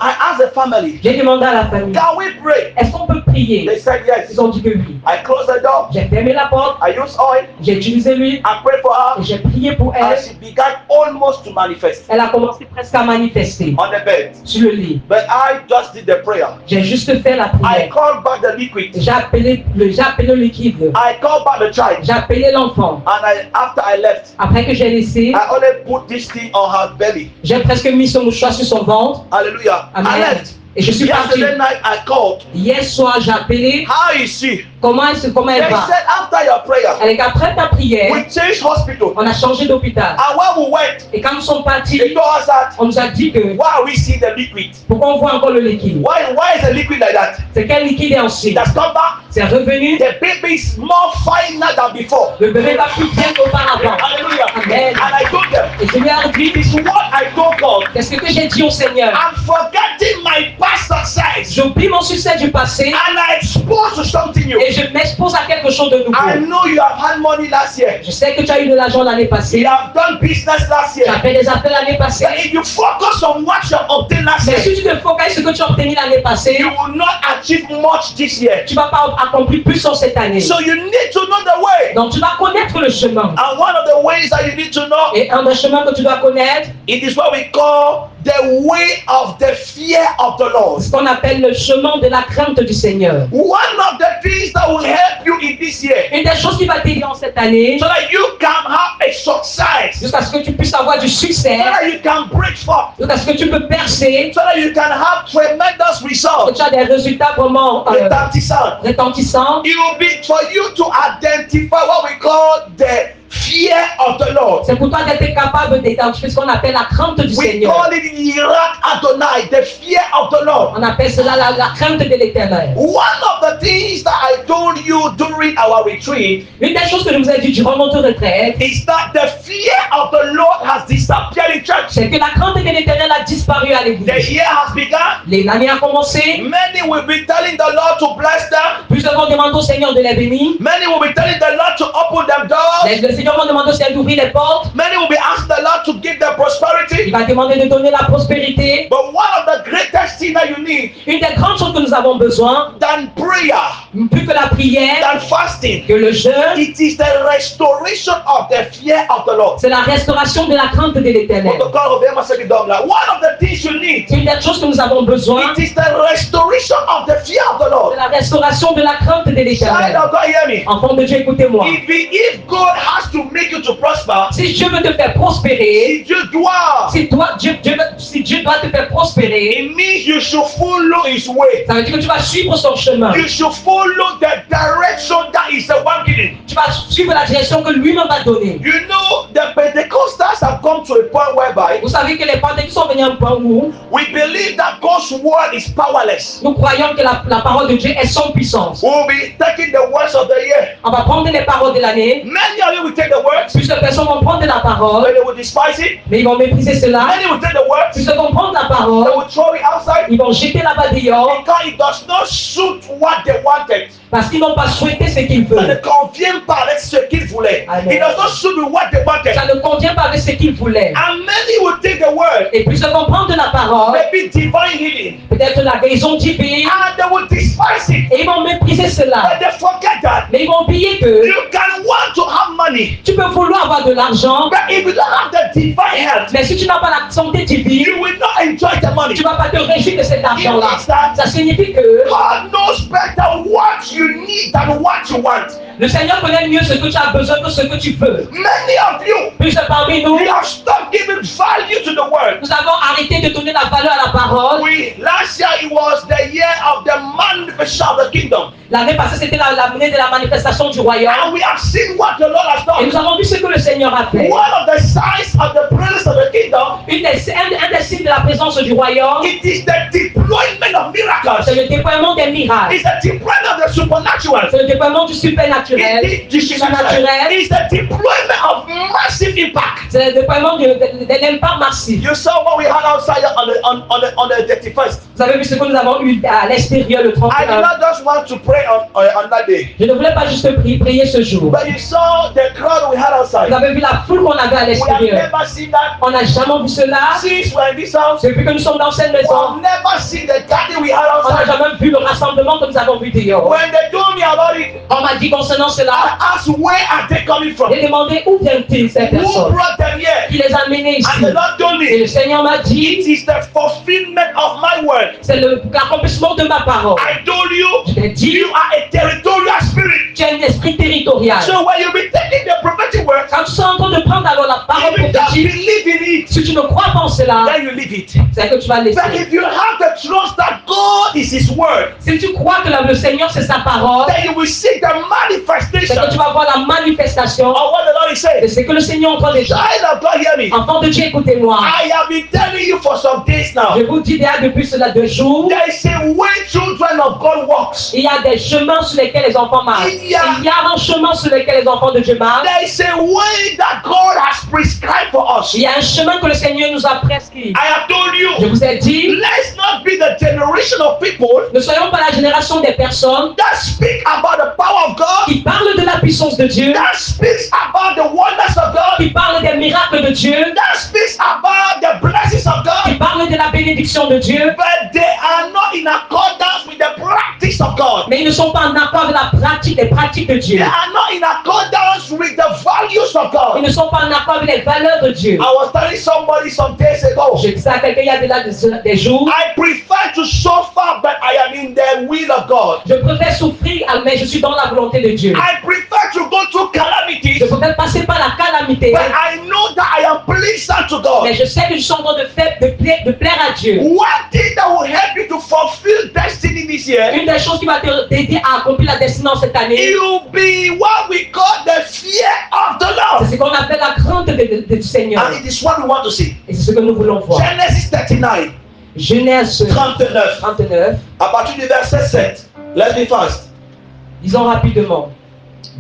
Speaker 2: I asked the family,
Speaker 3: J'ai demandé à la famille,
Speaker 2: can we pray?
Speaker 3: est-ce qu'on peut prier?
Speaker 2: They said yes.
Speaker 3: Ils ont dit que oui.
Speaker 2: I closed the door.
Speaker 3: J'ai fermé la porte,
Speaker 2: I used oil.
Speaker 3: j'ai utilisé l'huile
Speaker 2: I prayed for
Speaker 3: et
Speaker 2: her.
Speaker 3: j'ai prié pour
Speaker 2: And
Speaker 3: elle.
Speaker 2: she began almost to manifest
Speaker 3: Elle a commencé presque à manifester
Speaker 2: on the bed.
Speaker 3: sur le lit.
Speaker 2: But I just did the prayer.
Speaker 3: J'ai juste fait la
Speaker 2: I
Speaker 3: prière.
Speaker 2: called back the liquid.
Speaker 3: J'ai appelé le liquide.
Speaker 2: I called back the child.
Speaker 3: J'ai appelé l'enfant.
Speaker 2: And after I left,
Speaker 3: Après que j'ai laissé,
Speaker 2: I only put this thing on her belly.
Speaker 3: j'ai presque mis son mouchoir sur son ventre.
Speaker 2: Hallelujah. I
Speaker 3: Amen.
Speaker 2: left.
Speaker 3: Et je suis parti.
Speaker 2: Yesterday night I called.
Speaker 3: Hier soir, j'ai appelé.
Speaker 2: How is she?
Speaker 3: Comment elle
Speaker 2: They
Speaker 3: va?
Speaker 2: said after your prayer,
Speaker 3: Elle est qu'après ta prière,
Speaker 2: we changed hospital.
Speaker 3: on a changé d'hôpital.
Speaker 2: And when we went,
Speaker 3: Et quand nous sommes
Speaker 2: they
Speaker 3: partis,
Speaker 2: told us that
Speaker 3: on nous a dit que
Speaker 2: why are we seeing the liquid?
Speaker 3: pourquoi on voit encore le liquide?
Speaker 2: Why is the liquid like that?
Speaker 3: C'est quel liquide est
Speaker 2: It
Speaker 3: ensuite?
Speaker 2: has come back.
Speaker 3: C'est revenu.
Speaker 2: The baby is more finer than before.
Speaker 3: Le bébé va plus bien qu'auparavant.
Speaker 2: Hallelujah.
Speaker 3: Amen.
Speaker 2: And I told them,
Speaker 3: Et je lui ai dit,
Speaker 2: it's what I told God.
Speaker 3: qu'est-ce que j'ai dit au Seigneur?
Speaker 2: I'm forgetting my past success.
Speaker 3: J'oublie mon succès du passé
Speaker 2: And I expose to something new.
Speaker 3: et je m'expose à quelque chose de
Speaker 2: I
Speaker 3: nouveau.
Speaker 2: know you have had money last year.
Speaker 3: Je sais que tu as eu de l'argent l'année
Speaker 2: You
Speaker 3: passée.
Speaker 2: have done business last
Speaker 3: Tu as
Speaker 2: year.
Speaker 3: fait des affaires l'année passée.
Speaker 2: But if you focus on what you have obtained last
Speaker 3: Mais
Speaker 2: year,
Speaker 3: si tu te focalises sur ce que tu as obtenu l'année passée,
Speaker 2: you will not achieve much this year.
Speaker 3: tu ne vas pas accomplir plus en cette année.
Speaker 2: So you need to know the way.
Speaker 3: Donc tu dois connaître le chemin.
Speaker 2: And one of the ways that you need to know,
Speaker 3: Et un des chemins que tu dois connaître,
Speaker 2: it is what we call the way of the fear of the Lord.
Speaker 3: ce qu'on appelle le chemin de la crainte du Seigneur.
Speaker 2: One of the things that will help you in this year,
Speaker 3: Une des choses qui va t'aider en cette année,
Speaker 2: so that you can have a success,
Speaker 3: jusqu'à ce que tu puisses avoir du succès,
Speaker 2: so that you can break forth,
Speaker 3: jusqu'à ce que tu peux percer,
Speaker 2: so that you can have tremendous
Speaker 3: que
Speaker 2: results,
Speaker 3: tu as des résultats vraiment
Speaker 2: retentissants.
Speaker 3: retentissants.
Speaker 2: It will be for you to identify what we call the fear of the Lord.
Speaker 3: C'est pour toi d'être capable d'identifier ce qu'on appelle la crainte du
Speaker 2: We
Speaker 3: Seigneur.
Speaker 2: call it Yirat Adonai, the fear of the Lord.
Speaker 3: On appelle cela la crainte de l'Éternel.
Speaker 2: One of the things that I told you during our retreat
Speaker 3: Une des choses que je vous ai dit durant notre retraite,
Speaker 2: is that the fear of the Lord has disappeared in church.
Speaker 3: c'est que la crainte de l'Éternel a disparu à
Speaker 2: The
Speaker 3: l'église.
Speaker 2: year has begun.
Speaker 3: L'année a commencé.
Speaker 2: Many will be telling the Lord to bless them.
Speaker 3: Plusieurs vont demander au Seigneur de les bénir.
Speaker 2: Many will be telling the Lord to open them doors.
Speaker 3: Le Seigneur va demander au Seigneur d'ouvrir les portes.
Speaker 2: Many will be asking the Lord to give them
Speaker 3: Il
Speaker 2: prosperity.
Speaker 3: va demander de donner la prospérité.
Speaker 2: But one of the greatest things that you need
Speaker 3: Une des grandes choses que nous avons besoin,
Speaker 2: than prayer,
Speaker 3: plus que la prière,
Speaker 2: than fasting,
Speaker 3: que le jeûne,
Speaker 2: it is the restoration of the fear of the Lord.
Speaker 3: c'est la restauration de la crainte de l'Éternel.
Speaker 2: One of the things you need,
Speaker 3: Une des choses que nous avons besoin,
Speaker 2: it is the restoration of the fear of the
Speaker 3: c'est
Speaker 2: Lord.
Speaker 3: la restauration de la crainte de
Speaker 2: Child
Speaker 3: l'Éternel.
Speaker 2: of God, hear me.
Speaker 3: Enfant de Dieu, écoutez-moi.
Speaker 2: If God has to make you to prosper,
Speaker 3: Si Dieu veut te faire prospérer,
Speaker 2: if you dwell,
Speaker 3: si Dieu doit te faire prospérer,
Speaker 2: it means you should follow His way.
Speaker 3: ça veut dire que tu vas suivre son chemin.
Speaker 2: You should follow the direction that is the one giving.
Speaker 3: Tu vas suivre la direction que lui-même va donner.
Speaker 2: You know, the Pentecostals have come to a point whereby
Speaker 3: Vous savez que les pentecôtistes sont venus à un point où
Speaker 2: we believe that God's word is powerless.
Speaker 3: nous croyons que la parole de Dieu est sans puissance.
Speaker 2: We'll be taking the words of the year.
Speaker 3: On va prendre les paroles de l'année.
Speaker 2: Many of you will take the words,
Speaker 3: Plusieurs personnes vont prendre la parole,
Speaker 2: but they will despise it.
Speaker 3: mais ils vont mépriser cela.
Speaker 2: Many will take the words,
Speaker 3: Plusieurs vont prendre la
Speaker 2: they
Speaker 3: parole,
Speaker 2: will throw it outside.
Speaker 3: Ils vont jeter là-bas dehors
Speaker 2: because it does not suit what they wanted.
Speaker 3: parce qu'ils n'ont pas souhaité ce qu'ils
Speaker 2: Ça ne
Speaker 3: veulent.
Speaker 2: convient pas avec ce qu'ils voulaient.
Speaker 3: Amen.
Speaker 2: It does not suit with what they wanted.
Speaker 3: Ça ne convient pas avec ce qu'ils voulaient.
Speaker 2: And many will take the word,
Speaker 3: Et puis ils vont prendre la parole,
Speaker 2: maybe divine healing,
Speaker 3: peut-être la guérison divine,
Speaker 2: and they will despise it.
Speaker 3: et ils vont mépriser
Speaker 2: But
Speaker 3: cela.
Speaker 2: they forget that
Speaker 3: Mais ils vont oublier que
Speaker 2: you can want to have money,
Speaker 3: tu peux vouloir avoir de l'argent,
Speaker 2: but if you don't have the divine health,
Speaker 3: mais si tu n'as pas la santé divine,
Speaker 2: you will not enjoy the money.
Speaker 3: tu ne vas pas te réjouir de cet argent-là.
Speaker 2: It means that
Speaker 3: Ça signifie que
Speaker 2: God knows better what you need than what you want.
Speaker 3: le Seigneur connaît mieux ce que tu as besoin que ce que tu veux.
Speaker 2: Many of you,
Speaker 3: Plusieurs parmi nous,
Speaker 2: you have stopped giving value to the word.
Speaker 3: nous avons arrêté de donner la valeur à la parole.
Speaker 2: Last year it was the year of the manifestation of the kingdom.
Speaker 3: L'année passée, c'était l'année de la manifestation du royaume.
Speaker 2: And we have seen what the Lord has
Speaker 3: Et nous
Speaker 2: done.
Speaker 3: avons vu ce que le Seigneur a fait.
Speaker 2: One of the signs of the presence of the kingdom,
Speaker 3: Un des signes de la présence du royaume,
Speaker 2: it is the deployment of miracles.
Speaker 3: c'est le déploiement des miracles.
Speaker 2: It's the deployment of the supernatural.
Speaker 3: C'est le déploiement du supernaturel.
Speaker 2: It is the deployment of massive impact.
Speaker 3: C'est le déploiement de l'impact massif.
Speaker 2: You saw what we had outside on the 31st.
Speaker 3: Vous avez vu ce que nous avons eu à l'extérieur le
Speaker 2: I did
Speaker 3: 31.
Speaker 2: not just want to pray on that day,
Speaker 3: Je ne voulais pas juste prier ce jour.
Speaker 2: but you saw the crowd we had outside.
Speaker 3: Vous avez vu la foule qu'on avait à
Speaker 2: We have
Speaker 3: l'extérieur.
Speaker 2: never seen that
Speaker 3: On n'a jamais vu cela.
Speaker 2: since we're in this house.
Speaker 3: Depuis que nous sommes dans cette
Speaker 2: We
Speaker 3: maison,
Speaker 2: have never seen the gathering we had
Speaker 3: on n'a
Speaker 2: outside.
Speaker 3: jamais vu le rassemblement que nous avons vu dehors.
Speaker 2: When they told me about it,
Speaker 3: On m'a dit concernant cela,
Speaker 2: I asked where are they coming from?
Speaker 3: j'ai demandé où viennent-ils ces
Speaker 2: Who
Speaker 3: personnes
Speaker 2: brought them here?
Speaker 3: qui les a amenés
Speaker 2: And the
Speaker 3: ici.
Speaker 2: Lord told
Speaker 3: Et
Speaker 2: me,
Speaker 3: le Seigneur m'a
Speaker 2: it
Speaker 3: dit,
Speaker 2: is the fulfillment of my word.
Speaker 3: c'est l'accomplissement de ma parole.
Speaker 2: I told
Speaker 3: Je
Speaker 2: you,
Speaker 3: t'ai dit,
Speaker 2: you are a territorial spirit.
Speaker 3: tu as un esprit territorial.
Speaker 2: So when you be taking the prophetic word,
Speaker 3: Quand tu seras en train de prendre alors la parole
Speaker 2: if you don't
Speaker 3: prophétique,
Speaker 2: believe in it,
Speaker 3: si tu ne crois pas en cela,
Speaker 2: then you leave it.
Speaker 3: c'est que tu vas laisser.
Speaker 2: But if you have the trust that God is His word,
Speaker 3: Si tu crois que le Seigneur c'est sa parole,
Speaker 2: then you will see the
Speaker 3: c'est
Speaker 2: manifestation
Speaker 3: que tu vas voir la manifestation
Speaker 2: of what the Lord is
Speaker 3: de
Speaker 2: saying.
Speaker 3: ce que le Seigneur est en train de dire.
Speaker 2: Child of God, hear me.
Speaker 3: Enfant de Dieu, écoutez-moi.
Speaker 2: I have been telling you for some days now.
Speaker 3: Je vous dis déjà depuis cela 2 jours,
Speaker 2: There is a way children of God walks.
Speaker 3: il y a des chemins sur lesquels les enfants marchent.
Speaker 2: Il y a-
Speaker 3: Il y a un chemin sur lequel les enfants de Dieu marchent.
Speaker 2: There is a way that God has prescribed for us.
Speaker 3: Il y a un chemin que le Seigneur nous a prescrit.
Speaker 2: I have told
Speaker 3: Je
Speaker 2: you,
Speaker 3: vous ai dit,
Speaker 2: let's not be the generation of people
Speaker 3: ne soyons pas la génération des personnes
Speaker 2: that speak about the power of God,
Speaker 3: qui parlent de la puissance de Dieu,
Speaker 2: that speaks about the wonders of God,
Speaker 3: qui parlent des miracles de Dieu,
Speaker 2: that speaks about the blessings of
Speaker 3: qui
Speaker 2: God,
Speaker 3: parlent de la bénédiction de Dieu,
Speaker 2: but they are not in accordance with the practice of God.
Speaker 3: mais ils ne sont pas en accord avec la pratique des pratiques de
Speaker 2: They
Speaker 3: Dieu.
Speaker 2: are not in accordance with the values of
Speaker 3: Ils
Speaker 2: God.
Speaker 3: ne sont pas en accord avec les valeurs de Dieu.
Speaker 2: I was telling somebody some days ago,
Speaker 3: Je disais à quelqu'un il y a des jours,
Speaker 2: I prefer to suffer, but I am in the will of God.
Speaker 3: je préfère souffrir, mais je suis dans la volonté de Dieu.
Speaker 2: I prefer to go through calamities,
Speaker 3: Je préfère passer par la calamité,
Speaker 2: but I know that I am pleasant to God.
Speaker 3: mais je sais que je suis en train de plaire à Dieu.
Speaker 2: One thing that will help you to fulfill destiny this year,
Speaker 3: Une des choses qui va t'aider à accomplir la destinée cette année,
Speaker 2: it will be what we call the fear of the
Speaker 3: c'est
Speaker 2: Lord.
Speaker 3: ce qu'on appelle la crainte du Seigneur.
Speaker 2: And it is what we want to see.
Speaker 3: Et c'est ce que nous voulons voir.
Speaker 2: Genesis 39,
Speaker 3: Genèse
Speaker 2: 39,
Speaker 3: 39,
Speaker 2: à partir du verset 7. Let's be fast.
Speaker 3: disons rapidement.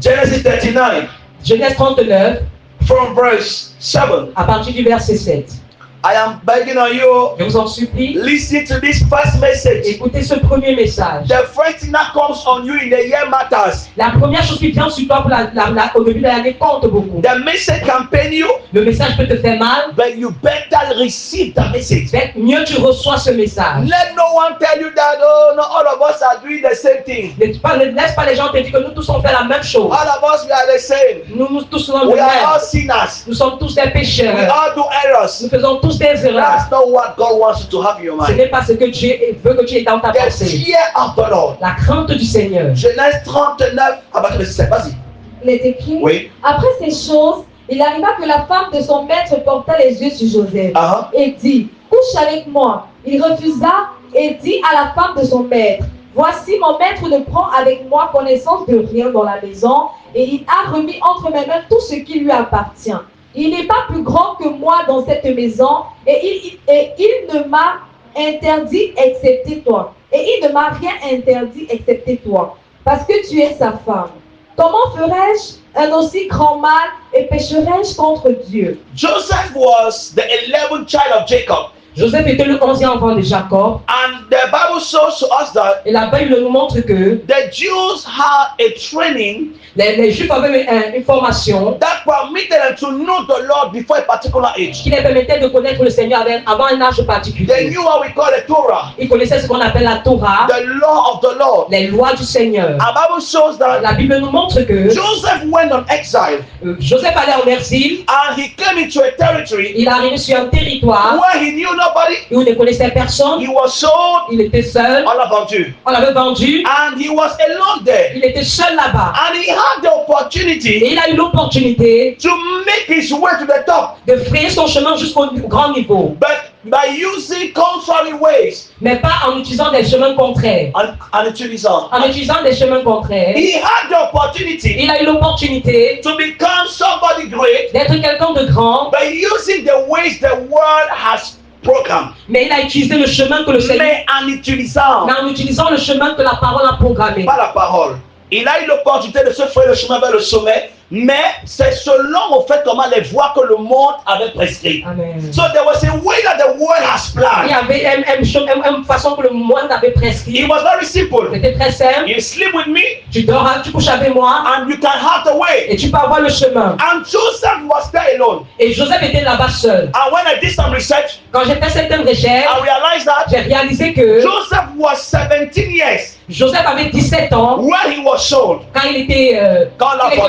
Speaker 2: Genesis 39,
Speaker 3: Genèse 39,
Speaker 2: from verse 7.
Speaker 3: à partir du verset 7.
Speaker 2: I am begging on you,
Speaker 3: Je vous en supplie,
Speaker 2: listen to this first message.
Speaker 3: écoutez ce premier message.
Speaker 2: The first thing that comes on you in the year matters.
Speaker 3: La première chose qui vient sur toi pour au début de l'année compte beaucoup.
Speaker 2: The message can pain you,
Speaker 3: Le message peut te faire mal,
Speaker 2: but you better receive the message.
Speaker 3: mais mieux tu reçois ce message.
Speaker 2: Let no one tell you that, oh, no, all of us are doing the same thing.
Speaker 3: Ne laisse pas les gens te dire que nous tous on fait la même chose.
Speaker 2: All of us, we are the same.
Speaker 3: Nous tous sommes les
Speaker 2: We are all
Speaker 3: mêmes.
Speaker 2: sinners.
Speaker 3: Nous sommes tous des
Speaker 2: We
Speaker 3: pécheurs.
Speaker 2: all do errors.
Speaker 3: Nous faisons tous des erreurs.
Speaker 2: That's not what God wants you to have in your
Speaker 3: Ce
Speaker 2: mind.
Speaker 3: n'est pas ce que Dieu veut que tu aies dans ta
Speaker 2: The
Speaker 3: pensée.
Speaker 2: fear of the Lord.
Speaker 3: La crainte du Seigneur.
Speaker 2: Genèse 39, à partir de 7. Vas-y.
Speaker 4: Il est écrit,
Speaker 2: Oui.
Speaker 4: après ces choses, il arriva que la femme de son maître porta les yeux sur Joseph
Speaker 2: Uh-huh.
Speaker 4: et dit, couche avec moi. Il refusa et dit à la femme de son maître, voici mon maître ne prend avec moi connaissance de rien dans la maison et il a remis entre mes mains tout ce qui lui appartient. Il n'est pas plus grand que moi dans cette maison et il ne m'a interdit excepté toi. Et il ne m'a rien interdit excepté toi, parce que tu es sa femme. Comment ferais-je un aussi grand mal et pécherais-je contre Dieu?
Speaker 2: Joseph was the 11th child of Jacob.
Speaker 3: Joseph était le 11e enfant de Jacob.
Speaker 2: And the Bible shows to us that
Speaker 3: Et la Bible nous montre que
Speaker 2: the Jews had a training
Speaker 3: les Juifs avaient une formation
Speaker 2: that permitted them to know the Lord before a particular age.
Speaker 3: qui les permettait de connaître le Seigneur avant un âge
Speaker 2: They
Speaker 3: particulier.
Speaker 2: knew what we call the Torah,
Speaker 3: Ils connaissaient ce qu'on appelle la Torah,
Speaker 2: the law of the Lord.
Speaker 3: les lois du Seigneur.
Speaker 2: Our Bible shows that
Speaker 3: La Bible nous montre que
Speaker 2: Joseph went on exile
Speaker 3: Joseph allait en exil.
Speaker 2: and he came into a territory
Speaker 3: Il est arrivé sur un territoire
Speaker 2: where he knew nobody.
Speaker 3: où il ne connaissait personne.
Speaker 2: He was sold
Speaker 3: Il était seul.
Speaker 2: all about you.
Speaker 3: On l'avait vendu.
Speaker 2: And he was alone there.
Speaker 3: Il était seul là-bas.
Speaker 2: And he had the opportunity
Speaker 3: Et il a eu l'opportunité
Speaker 2: to make his way to the top.
Speaker 3: de frayer son chemin jusqu'au grand niveau.
Speaker 2: But by using contrary ways
Speaker 3: Mais pas en utilisant des chemins contraires.
Speaker 2: and utilisant.
Speaker 3: En utilisant des chemins contraires.
Speaker 2: He had the opportunity
Speaker 3: Il a eu l'opportunité
Speaker 2: to become somebody great
Speaker 3: d'être quelqu'un de grand.
Speaker 2: by using the ways the world has programmed.
Speaker 3: Mais il a utilisé le chemin que le Seigneur...
Speaker 2: Mais en utilisant
Speaker 3: Mais en utilisant le chemin que la parole a programmé.
Speaker 2: pas la parole. Il a eu l'opportunité de se frayer le chemin vers le sommet, mais c'est selon au fait comment les voies que le monde avait prescrites.
Speaker 3: Amen.
Speaker 2: So there was a way that the world has
Speaker 3: Il y
Speaker 2: planned.
Speaker 3: avait une façon que le monde avait prescrit.
Speaker 2: It was very simple.
Speaker 3: C'était très simple.
Speaker 2: You sleep with me
Speaker 3: Tu dors, tu couches avec moi
Speaker 2: and you can have the way.
Speaker 3: et tu peux avoir le chemin.
Speaker 2: And Joseph was there alone.
Speaker 3: Et Joseph était là-bas seul.
Speaker 2: And when I did some research,
Speaker 3: Quand j'ai fait certaines recherches,
Speaker 2: I realized that
Speaker 3: j'ai réalisé que
Speaker 2: Joseph was 17 years
Speaker 3: Joseph avait 17 ans
Speaker 2: when he was sold.
Speaker 3: quand il était
Speaker 2: Quand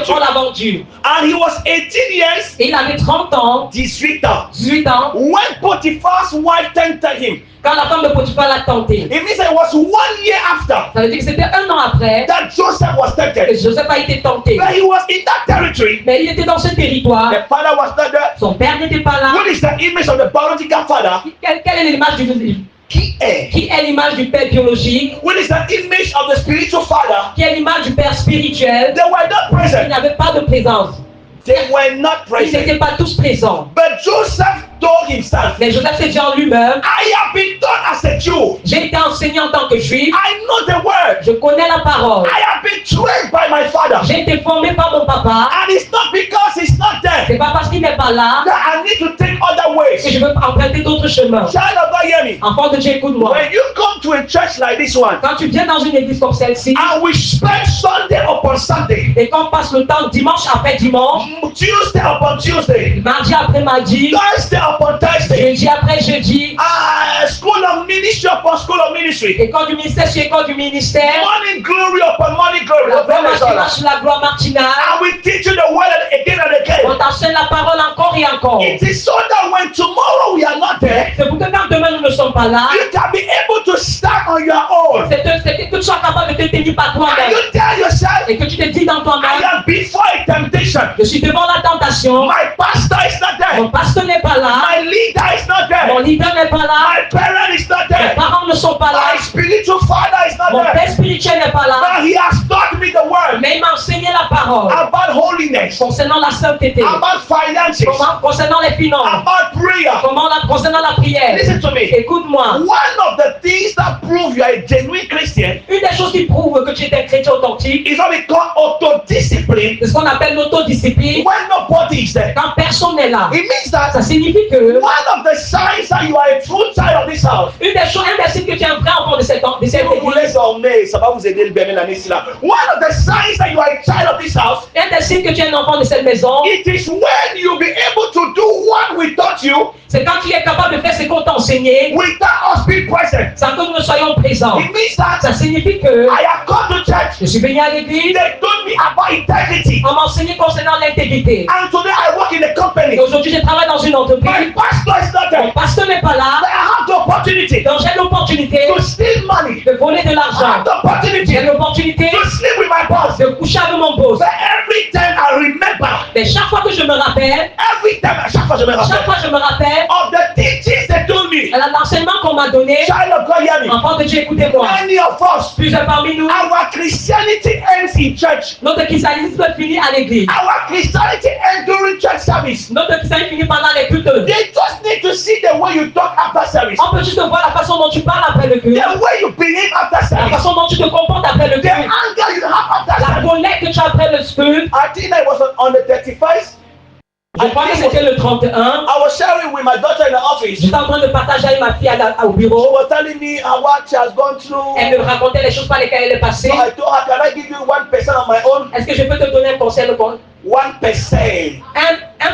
Speaker 3: on l'a vendu.
Speaker 2: And he was 18 years,
Speaker 3: Et il avait 30 ans,
Speaker 2: 18 ans.
Speaker 3: 18 ans,
Speaker 2: When Potiphar's wife tempted him,
Speaker 3: quand la femme de Potiphar l'a tenté.
Speaker 2: it means it was 1 year after
Speaker 3: Ça veut dire que c'était un an après
Speaker 2: that Joseph was
Speaker 3: que
Speaker 2: tempted.
Speaker 3: Joseph a été tenté.
Speaker 2: But he was in that territory.
Speaker 3: Mais il était dans ce territoire.
Speaker 2: The father was not there.
Speaker 3: Son père n'était pas là.
Speaker 2: What is the image of the biological father?
Speaker 3: Quelle est l'image
Speaker 2: Qui est?
Speaker 3: qui est l'image du père biologique?
Speaker 2: What is the image of the spiritual father?
Speaker 3: Qui est l'image du père spirituel?
Speaker 2: They were not
Speaker 3: Il
Speaker 2: present.
Speaker 3: n'avait pas de présence.
Speaker 2: They were not
Speaker 3: Ils
Speaker 2: present.
Speaker 3: n'étaient pas tous présents.
Speaker 2: But Joseph told himself,
Speaker 3: Mais Joseph s'est dit en lui-même,
Speaker 2: I have been taught as a Jew.
Speaker 3: j'ai été enseigné en tant que juif.
Speaker 2: I know the word.
Speaker 3: Je connais la parole.
Speaker 2: I have been trained by my father.
Speaker 3: J'ai été formé par mon papa.
Speaker 2: And it's not because he's not there
Speaker 3: C'est pas parce qu'il n'est pas là
Speaker 2: that I need to take other
Speaker 3: que
Speaker 2: ways.
Speaker 3: je veux emprunter d'autres chemins.
Speaker 2: Child of God, hear me.
Speaker 3: Enfant de Dieu, écoute-moi.
Speaker 2: When you come to a church like this one,
Speaker 3: Quand tu viens dans une église comme celle-ci,
Speaker 2: and we spend Sunday upon Sunday,
Speaker 3: et qu'on passe le temps dimanche après dimanche,
Speaker 2: Tuesday upon Tuesday,
Speaker 3: mardi après mardi,
Speaker 2: Thursday upon Thursday,
Speaker 3: jeudi après jeudi,
Speaker 2: school of ministry upon school of ministry,
Speaker 3: école du ministère sur école du ministère,
Speaker 2: morning glory upon morning glory,
Speaker 3: la gloire matinale sur la gloire matinale,
Speaker 2: and we teach you the word again and
Speaker 3: on
Speaker 2: again.
Speaker 3: t'enseigne la parole encore et encore.
Speaker 2: It is so that when tomorrow we are not there,
Speaker 3: C'est pour que quand demain nous ne sommes pas là,
Speaker 2: you can be able to stand on your own.
Speaker 3: c'est que tu sois capable de te tenir par
Speaker 2: And
Speaker 3: toi-même
Speaker 2: you tell yourself,
Speaker 3: et que tu te dis dans
Speaker 2: I
Speaker 3: toi-même,
Speaker 2: am before a temptation.
Speaker 3: je suis devant la tentation,
Speaker 2: My pastor is not
Speaker 3: mon
Speaker 2: there.
Speaker 3: pasteur n'est pas là,
Speaker 2: My leader is not
Speaker 3: mon
Speaker 2: there.
Speaker 3: leader n'est pas là,
Speaker 2: My parent is not
Speaker 3: mes
Speaker 2: there.
Speaker 3: parents ne sont pas là,
Speaker 2: My spiritual father is not
Speaker 3: mon
Speaker 2: there.
Speaker 3: père spirituel n'est pas là,
Speaker 2: But he has taught me the word
Speaker 3: mais il m'a enseigné la parole
Speaker 2: about holiness,
Speaker 3: concernant la sainteté,
Speaker 2: about finances,
Speaker 3: concernant les finances,
Speaker 2: about prayer.
Speaker 3: concernant la prière.
Speaker 2: Listen to me.
Speaker 3: Écoute-moi,
Speaker 2: One of the things that prove you are a genuine Christian
Speaker 3: une des choses qui prouve que tu es un chrétien authentique,
Speaker 2: is what we call autodiscipline.
Speaker 3: c'est ce qu'on appelle l'autodiscipline.
Speaker 2: When nobody is there,
Speaker 3: Quand personne n'est là,
Speaker 2: it means that
Speaker 3: ça signifie que
Speaker 2: one of the signs that you are a true child of this house.
Speaker 3: une des choses, un des signes que tu es un vrai enfant de cette
Speaker 2: Si vous voulez
Speaker 3: église,
Speaker 2: dormir, ça va vous aider le bébé l'année ici là. One of the signs that you are a child of this house,
Speaker 3: un des signes que tu es un enfant de cette maison,
Speaker 2: it is when you be able to do what we taught you
Speaker 3: c'est quand tu es capable de faire ce qu'on t'a enseigné
Speaker 2: without us being present.
Speaker 3: sans que nous ne soyons présents.
Speaker 2: It means that
Speaker 3: Ça signifie que
Speaker 2: I have come to church.
Speaker 3: je suis venu à l'église,
Speaker 2: They told me about integrity.
Speaker 3: on m'a enseigné concernant l'intégrité.
Speaker 2: And today I work in a company.
Speaker 3: Et aujourd'hui, je travaille dans une
Speaker 2: My
Speaker 3: entreprise,
Speaker 2: pastor is not
Speaker 3: mon
Speaker 2: there.
Speaker 3: pasteur n'est pas
Speaker 2: But
Speaker 3: là,
Speaker 2: I have the opportunity
Speaker 3: donc j'ai l'opportunité
Speaker 2: to steal money.
Speaker 3: de voler de
Speaker 2: I have
Speaker 3: l'argent.
Speaker 2: the opportunity
Speaker 3: J'ai l'opportunité
Speaker 2: to sleep with my boss.
Speaker 3: de coucher avec mon boss.
Speaker 2: But every time I remember,
Speaker 3: Mais chaque fois que je me rappelle,
Speaker 2: chaque fois je me
Speaker 3: chaque
Speaker 2: rappelle
Speaker 3: fois que je me rappelle,
Speaker 2: of the teachings they told me.
Speaker 3: l'enseignement qu'on m'a donné,
Speaker 2: Child of God, hear me.
Speaker 3: enfant de Dieu, écoutez-moi,
Speaker 2: Many of us,
Speaker 3: plusieurs parmi nous,
Speaker 2: our Christianity ends in church.
Speaker 3: notre christianisme finit à l'église.
Speaker 2: Our Christianity ends during church service.
Speaker 3: Notre christianisme finit pendant les cultes.
Speaker 2: They just need to see the way you talk after service,
Speaker 3: On peut juste voir la façon dont tu parles après le culte,
Speaker 2: the way you behave after
Speaker 3: la
Speaker 2: service,
Speaker 3: façon dont tu te comportes après le
Speaker 2: the
Speaker 3: culte,
Speaker 2: anger you have after
Speaker 3: la
Speaker 2: service.
Speaker 3: colère que tu as après le culte.
Speaker 2: I think I was on the 31st.
Speaker 3: Je crois que c'était le 31.
Speaker 2: I was sharing with my daughter in the office.
Speaker 3: J'étais en train de partager avec ma fille au
Speaker 2: She
Speaker 3: bureau.
Speaker 2: was telling me what she has gone through.
Speaker 3: Elle me racontait les choses par lesquelles elle est passée.
Speaker 2: So I told her, can I give you 1% of my own?
Speaker 3: Est-ce que je peux te donner un conseil,
Speaker 2: 1%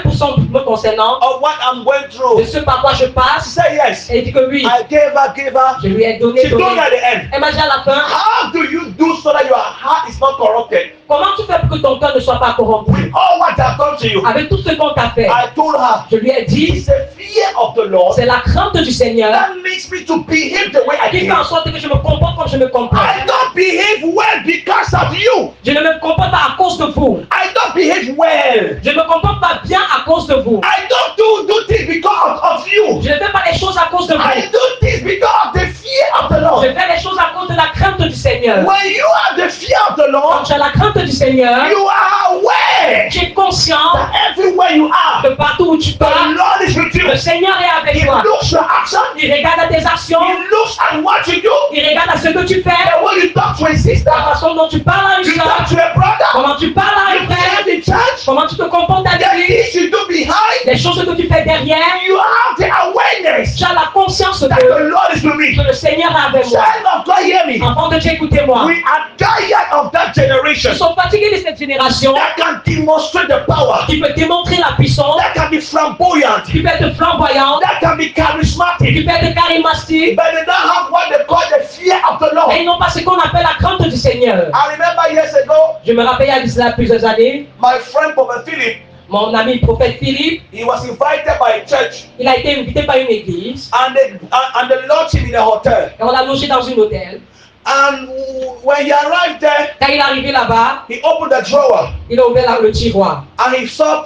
Speaker 3: 1% me concernant,
Speaker 2: of what I'm going
Speaker 3: de
Speaker 2: through.
Speaker 3: ce par quoi je
Speaker 2: She
Speaker 3: passe?
Speaker 2: said yes.
Speaker 3: Elle dit que oui.
Speaker 2: I gave her.
Speaker 3: Je lui ai donné.
Speaker 2: She told me at the end,
Speaker 3: Elle m'a dit à la fin,
Speaker 2: how do you do so that your heart is not corrupted?
Speaker 3: comment tu fais pour que ton cœur ne soit pas corrompu?
Speaker 2: With all what I've done to you.
Speaker 3: Avec tout ce qu'on t'a fait,
Speaker 2: I told her,
Speaker 3: je lui ai dit,
Speaker 2: it's the fear of the Lord
Speaker 3: c'est la crainte du Seigneur
Speaker 2: that makes me to behave the way I
Speaker 3: qui fait en
Speaker 2: behave.
Speaker 3: sorte que je me comporte comme je me comporte.
Speaker 2: I don't behave well because of you.
Speaker 3: Je ne me comporte pas à cause de vous.
Speaker 2: I don't behave well.
Speaker 3: Je ne me comporte pas bien à cause de vous.
Speaker 2: I don't do things because of you.
Speaker 3: Je ne fais pas les choses à cause de
Speaker 2: I
Speaker 3: vous.
Speaker 2: do things because of the fear of the
Speaker 3: Je
Speaker 2: Lord.
Speaker 3: fais les choses à cause de la crainte du Seigneur.
Speaker 2: When you have the fear of the
Speaker 3: Quand
Speaker 2: Lord,
Speaker 3: tu as la crainte du Seigneur,
Speaker 2: you are aware
Speaker 3: tu es conscient
Speaker 2: that everywhere you are,
Speaker 3: que partout où tu
Speaker 2: the
Speaker 3: pars,
Speaker 2: Lord is with you.
Speaker 3: le Seigneur est
Speaker 2: He
Speaker 3: avec toi.
Speaker 2: looks your action.
Speaker 3: Il regarde à tes actions,
Speaker 2: He looks at what you do.
Speaker 3: il regarde à ce que tu fais,
Speaker 2: The way you talk to a sister,
Speaker 3: la façon dont tu parles à une
Speaker 2: you talk
Speaker 3: soeur,
Speaker 2: to a brother,
Speaker 3: comment tu parles à
Speaker 2: you
Speaker 3: un frère,
Speaker 2: behave in church,
Speaker 3: comment tu te comportes à
Speaker 2: the
Speaker 3: l'église,
Speaker 2: things you do behind,
Speaker 3: les choses que tu fais derrière.
Speaker 2: you have the awareness
Speaker 3: Tu as la conscience
Speaker 2: that
Speaker 3: que
Speaker 2: the Lord is with me.
Speaker 3: le Seigneur est avec moi.
Speaker 2: Child of God, hear me.
Speaker 3: Enfant de Dieu, écoutez-moi.
Speaker 2: We are tired of that generation
Speaker 3: Ils sont fatigués de cette génération
Speaker 2: that can demonstrate the power,
Speaker 3: qui peut démontrer la puissance,
Speaker 2: that can be flamboyant,
Speaker 3: qui peut être flamboyante,
Speaker 2: that can be
Speaker 3: qui
Speaker 2: charismatic,
Speaker 3: peut être charismatique,
Speaker 2: but they don't have what they call the fear of the
Speaker 3: et
Speaker 2: Lord.
Speaker 3: ils n'ont pas ce qu'on appelle la crainte du Seigneur.
Speaker 2: I remember years ago,
Speaker 3: Je me rappelle il y a cela plusieurs années,
Speaker 2: my friend Prophet Philip,
Speaker 3: mon ami le prophète Philippe,
Speaker 2: he was invited by a church
Speaker 3: il a été invité par une église
Speaker 2: and they lodged him in a hotel.
Speaker 3: et on l'a logé dans une hôtel.
Speaker 2: And when he arrived there,
Speaker 3: Quand il est arrivé là-bas,
Speaker 2: he opened the drawer
Speaker 3: il a ouvert le tiroir.
Speaker 2: and he saw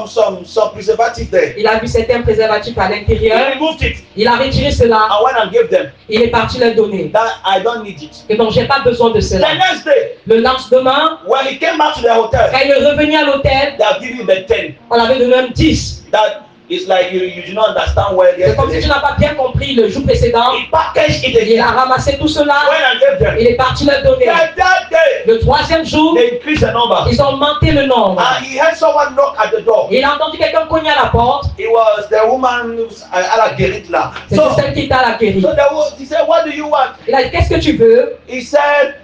Speaker 2: some preservative there.
Speaker 3: Il a vu certains préservatifs à
Speaker 2: He
Speaker 3: l'intérieur.
Speaker 2: removed it
Speaker 3: Il a retiré cela.
Speaker 2: and went and gave them.
Speaker 3: Il est parti leur donner.
Speaker 2: That I don't need it.
Speaker 3: Et donc, j'ai pas besoin de
Speaker 2: The
Speaker 3: cela.
Speaker 2: next day,
Speaker 3: Le lendemain,
Speaker 2: when he came back to the hotel,
Speaker 3: quand il est revenu à l'hôtel,
Speaker 2: they have given him the 10.
Speaker 3: on avait donné un 10.
Speaker 2: That is like you do not understand well
Speaker 3: C'est comme si tu
Speaker 2: yesterday.
Speaker 3: n'as pas bien compris le jour précédent.
Speaker 2: He packaged it
Speaker 3: Il a
Speaker 2: again.
Speaker 3: ramassé tout cela.
Speaker 2: Went and gave them.
Speaker 3: Il est parti leur donner.
Speaker 2: Then that day,
Speaker 3: Le troisième jour,
Speaker 2: they increased the number.
Speaker 3: ils ont augmenté le nombre.
Speaker 2: And he heard someone knock at the door.
Speaker 3: Il a entendu quelqu'un cogner à la porte.
Speaker 2: It was the woman à la guérite là.
Speaker 3: C'était
Speaker 2: So
Speaker 3: celle qui était à la guérie.
Speaker 2: he said, what do you want?
Speaker 3: Il a dit, qu'est-ce que tu veux?
Speaker 2: He said,